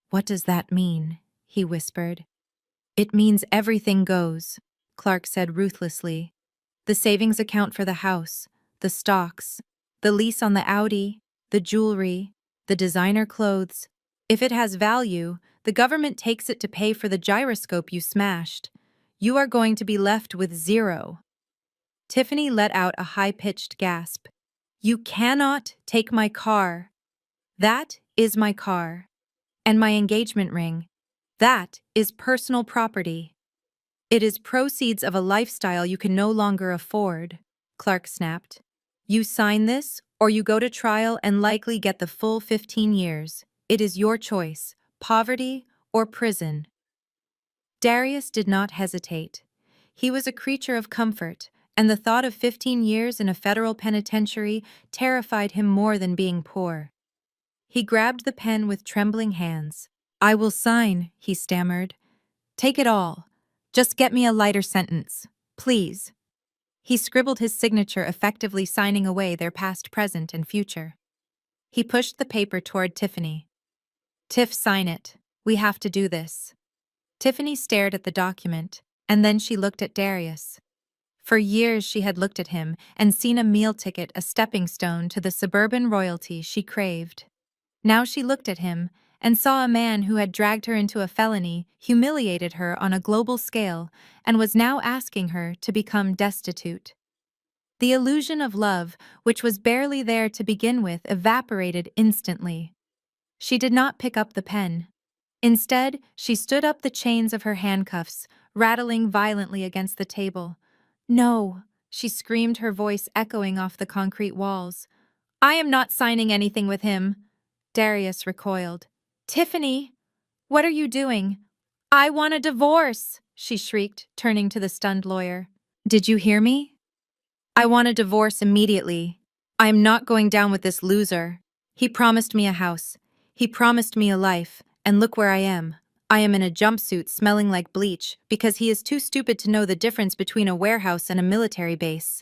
What does that mean? He whispered. It means everything goes, Clark said ruthlessly. The savings account for the house, the stocks, the lease on the Audi, the jewelry, the designer clothes. If it has value, the government takes it to pay for the gyroscope you smashed. You are going to be left with zero. Tiffany let out a high-pitched gasp. You cannot take my car. That is my car. And my engagement ring. That is personal property. It is proceeds of a lifestyle you can no longer afford, Clark snapped. You sign this, or you go to trial and likely get the full 15 years. It is your choice, poverty or prison. Darius did not hesitate. He was a creature of comfort, and the thought of 15 years in a federal penitentiary terrified him more than being poor. He grabbed the pen with trembling hands. I will sign, he stammered. Take it all. Just get me a lighter sentence, please. He scribbled his signature, effectively signing away their past, present, and future. He pushed the paper toward Tiffany. Tiff, sign it. We have to do this. Tiffany stared at the document, and then she looked at Darius. For years she had looked at him and seen a meal ticket, a stepping stone to the suburban royalty she craved. Now she looked at him and saw a man who had dragged her into a felony, humiliated her on a global scale, and was now asking her to become destitute. The illusion of love, which was barely there to begin with, evaporated instantly. She did not pick up the pen. Instead, she stood up the chains of her handcuffs, rattling violently against the table. No, she screamed, her voice echoing off the concrete walls. I am not signing anything with him. Darius recoiled. Tiffany, what are you doing? I want a divorce, she shrieked, turning to the stunned lawyer. Did you hear me? I want a divorce immediately. I am not going down with this loser. He promised me a house. He promised me a life, and look where I am. I am in a jumpsuit smelling like bleach because he is too stupid to know the difference between a warehouse and a military base.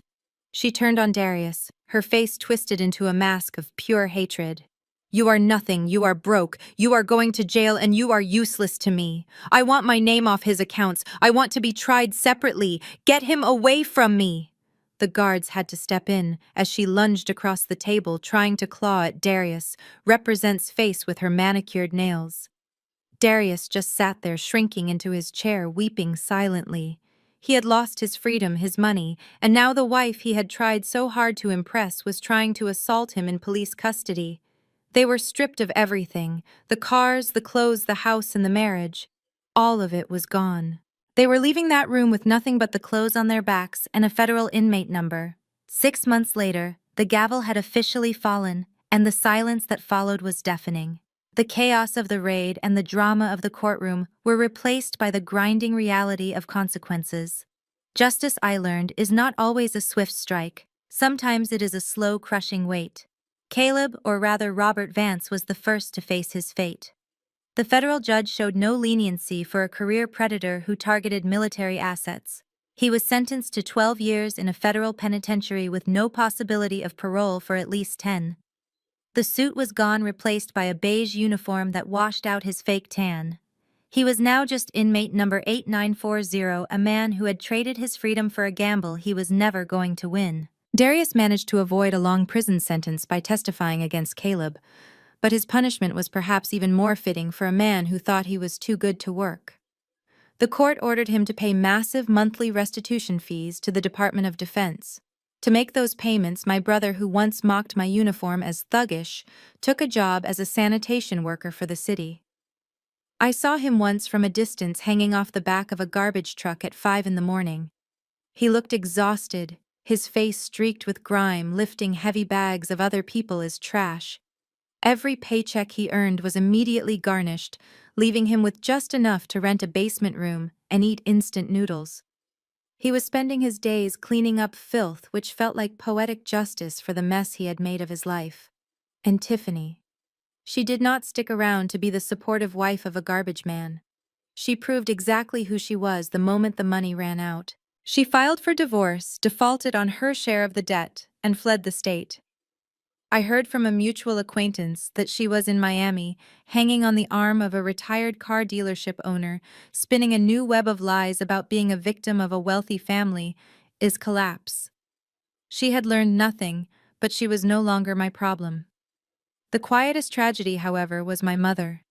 She turned on Darius, her face twisted into a mask of pure hatred. "You are nothing, you are broke, you are going to jail, and you are useless to me. I want my name off his accounts. I want to be tried separately. Get him away from me." The guards had to step in as she lunged across the table, trying to claw at Darius, Represent's face with her manicured nails. Darius just sat there, shrinking into his chair, weeping silently. He had lost his freedom, his money, and now the wife he had tried so hard to impress was trying to assault him in police custody. They were stripped of everything: the cars, the clothes, the house, and the marriage. All of it was gone. They were leaving that room with nothing but the clothes on their backs and a federal inmate number. 6 months later, the gavel had officially fallen, and the silence that followed was deafening. The chaos of the raid and the drama of the courtroom were replaced by the grinding reality of consequences. Justice, I learned, is not always a swift strike. Sometimes it is a slow, crushing weight. Caleb, or rather Robert Vance, was the first to face his fate. The federal judge showed no leniency for a career predator who targeted military assets. He was sentenced to 12 years in a federal penitentiary with no possibility of parole for at least 10. The suit was gone, replaced by a beige uniform that washed out his fake tan. He was now just inmate number 8940, a man who had traded his freedom for a gamble he was never going to win. Darius managed to avoid a long prison sentence by testifying against Caleb, but his punishment was perhaps even more fitting for a man who thought he was too good to work. The court ordered him to pay massive monthly restitution fees to the Department of Defense. To make those payments, my brother, who once mocked my uniform as thuggish, took a job as a sanitation worker for the city. I saw him once from a distance, hanging off the back of a garbage truck at 5 in the morning. He looked exhausted, his face streaked with grime, lifting heavy bags of other people as trash. Every paycheck he earned was immediately garnished, leaving him with just enough to rent a basement room and eat instant noodles. He was spending his days cleaning up filth, which felt like poetic justice for the mess he had made of his life. And Tiffany. She did not stick around to be the supportive wife of a garbage man. She proved exactly who she was the moment the money ran out. She filed for divorce, defaulted on her share of the debt, and fled the state. I heard from a mutual acquaintance that she was in Miami, hanging on the arm of a retired car dealership owner, spinning a new web of lies about being a victim of a wealthy family, is collapse. She had learned nothing, but she was no longer my problem. The quietest tragedy, however, was my mother.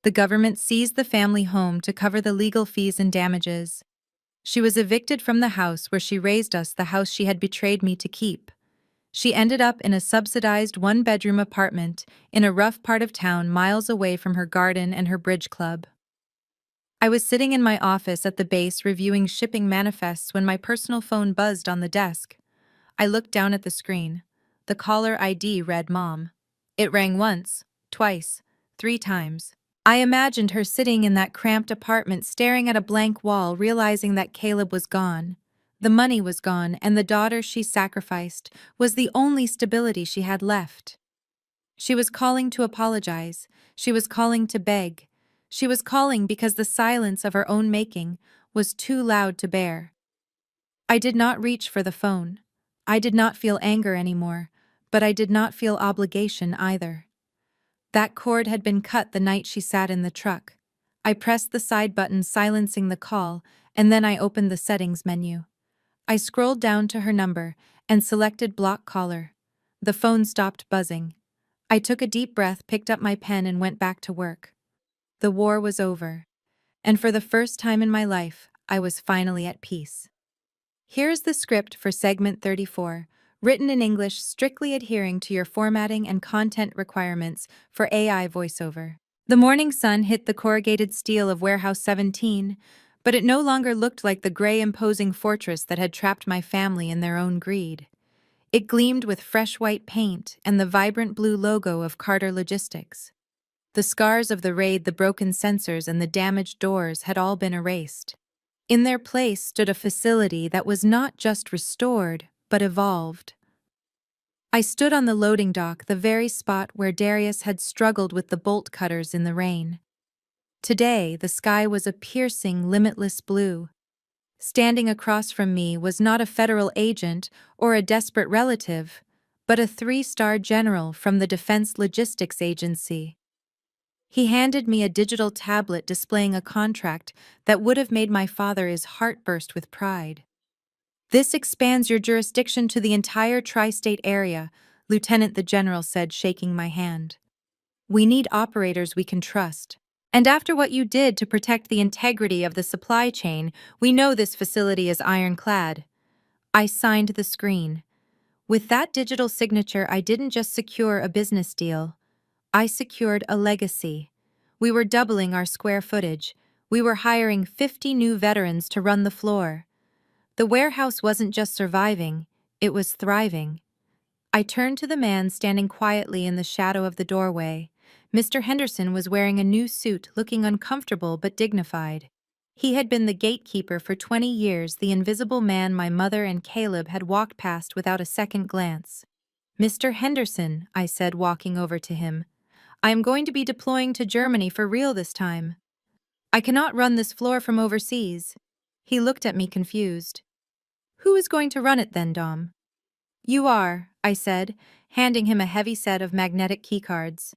The government seized the family home to cover the legal fees and damages. She was evicted from the house where she raised us, the house she had betrayed me to keep. She ended up in a subsidized one-bedroom apartment in a rough part of town, miles away from her garden and her bridge club. I was sitting in my office at the base reviewing shipping manifests when my personal phone buzzed on the desk. I looked down at the screen. The caller ID read Mom. It rang once, twice, 3 times. I imagined her sitting in that cramped apartment, staring at a blank wall, realizing that Caleb was gone. The money was gone, and the daughter she sacrificed was the only stability she had left. She was calling to apologize. She was calling to beg. She was calling because the silence of her own making was too loud to bear. I did not reach for the phone. I did not feel anger anymore, but I did not feel obligation either. That cord had been cut the night she sat in the truck. I pressed the side button, silencing the call, and then I opened the settings menu. I scrolled down to her number and selected block caller. The phone stopped buzzing. I took a deep breath, picked up my pen, and went back to work. The war was over, and for the first time in my life, I was finally at peace. Here's the script for segment 34, written in English, strictly adhering to your formatting and content requirements for AI voiceover. The morning sun hit the corrugated steel of Warehouse 17, but it no longer looked like the gray, imposing fortress that had trapped my family in their own greed. It gleamed with fresh white paint and the vibrant blue logo of Carter Logistics. The scars of the raid, the broken sensors, and the damaged doors had all been erased. In their place stood a facility that was not just restored, but evolved. I stood on the loading dock, the very spot where Darius had struggled with the bolt cutters in the rain. Today, the sky was a piercing, limitless blue. Standing across from me was not a federal agent or a desperate relative, but a three-star general from the Defense Logistics Agency. He handed me a digital tablet displaying a contract that would have made my father's heart burst with pride. "This expands your jurisdiction to the entire tri-state area," Lieutenant the General said, shaking my hand. "We need operators we can trust. And after what you did to protect the integrity of the supply chain, we know this facility is ironclad." I signed the screen. With that digital signature, I didn't just secure a business deal. I secured a legacy. We were doubling our square footage. We were hiring 50 new veterans to run the floor. The warehouse wasn't just surviving, it was thriving. I turned to the man standing quietly in the shadow of the doorway. Mr. Henderson was wearing a new suit, looking uncomfortable but dignified. He had been the gatekeeper for 20 years, the invisible man my mother and Caleb had walked past without a second glance. "Mr. Henderson," I said, walking over to him, "I am going to be deploying to Germany for real this time. I cannot run this floor from overseas." He looked at me confused. "Who is going to run it then, Dom?" "You are," I said, handing him a heavy set of magnetic keycards.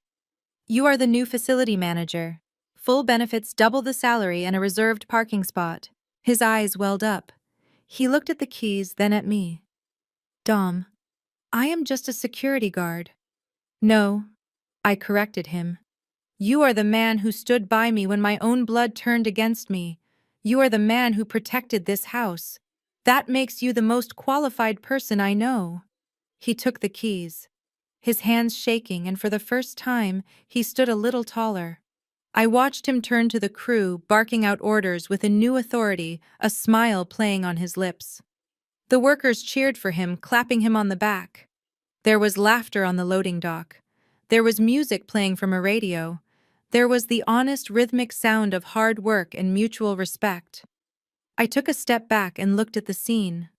"You are the new facility manager. Full benefits, double the salary, and a reserved parking spot." His eyes welled up. He looked at the keys, then at me. "Dom, I am just a security guard." "No," I corrected him. "You are the man who stood by me when my own blood turned against me. You are the man who protected this house. That makes you the most qualified person I know." He took the keys, his hands shaking, and for the first time, he stood a little taller. I watched him turn to the crew, barking out orders with a new authority, a smile playing on his lips. The workers cheered for him, clapping him on the back. There was laughter on the loading dock. There was music playing from a radio. There was the honest, rhythmic sound of hard work and mutual respect. I took a step back and looked at the scene.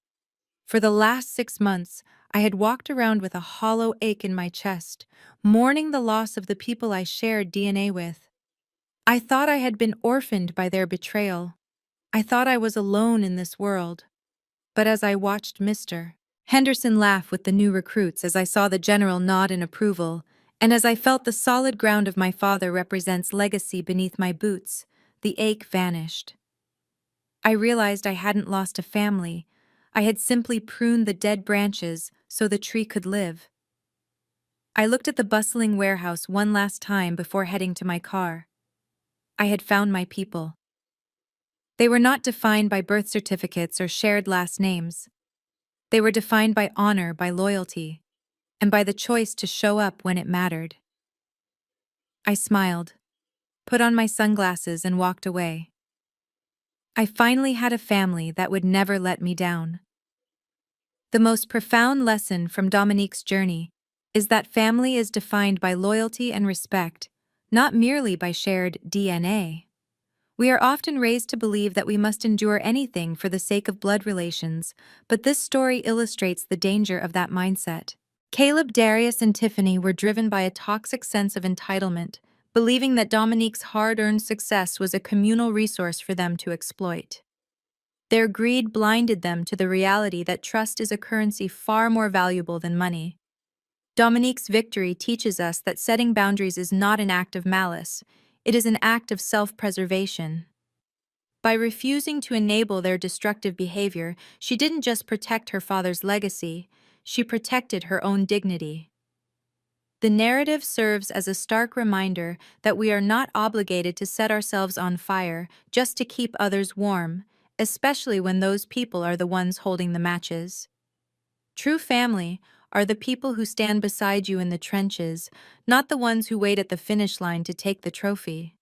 For the last 6 months, I had walked around with a hollow ache in my chest, mourning the loss of the people I shared DNA with. I thought I had been orphaned by their betrayal. I thought I was alone in this world. But as I watched Mr. Henderson laugh with the new recruits, as I saw the general nod in approval, and as I felt the solid ground of my father represents legacy beneath my boots, the ache vanished. I realized I hadn't lost a family. I had simply pruned the dead branches so the tree could live. I looked at the bustling warehouse one last time before heading to my car. I had found my people. They were not defined by birth certificates or shared last names. They were defined by honor, by loyalty, and by the choice to show up when it mattered. I smiled, put on my sunglasses, and walked away. I finally had a family that would never let me down. The most profound lesson from Dominique's journey is that family is defined by loyalty and respect, not merely by shared DNA. We are often raised to believe that we must endure anything for the sake of blood relations, but this story illustrates the danger of that mindset. Caleb, Darius, and Tiffany were driven by a toxic sense of entitlement, believing that Dominique's hard-earned success was a communal resource for them to exploit. Their greed blinded them to the reality that trust is a currency far more valuable than money. Dominique's victory teaches us that setting boundaries is not an act of malice, it is an act of self-preservation. By refusing to enable their destructive behavior, she didn't just protect her father's legacy, she protected her own dignity. The narrative serves as a stark reminder that we are not obligated to set ourselves on fire just to keep others warm, especially when those people are the ones holding the matches. True family are the people who stand beside you in the trenches, not the ones who wait at the finish line to take the trophy.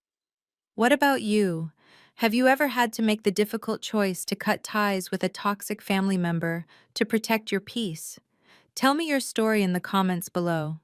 What about you? Have you ever had to make the difficult choice to cut ties with a toxic family member to protect your peace? Tell me your story in the comments below.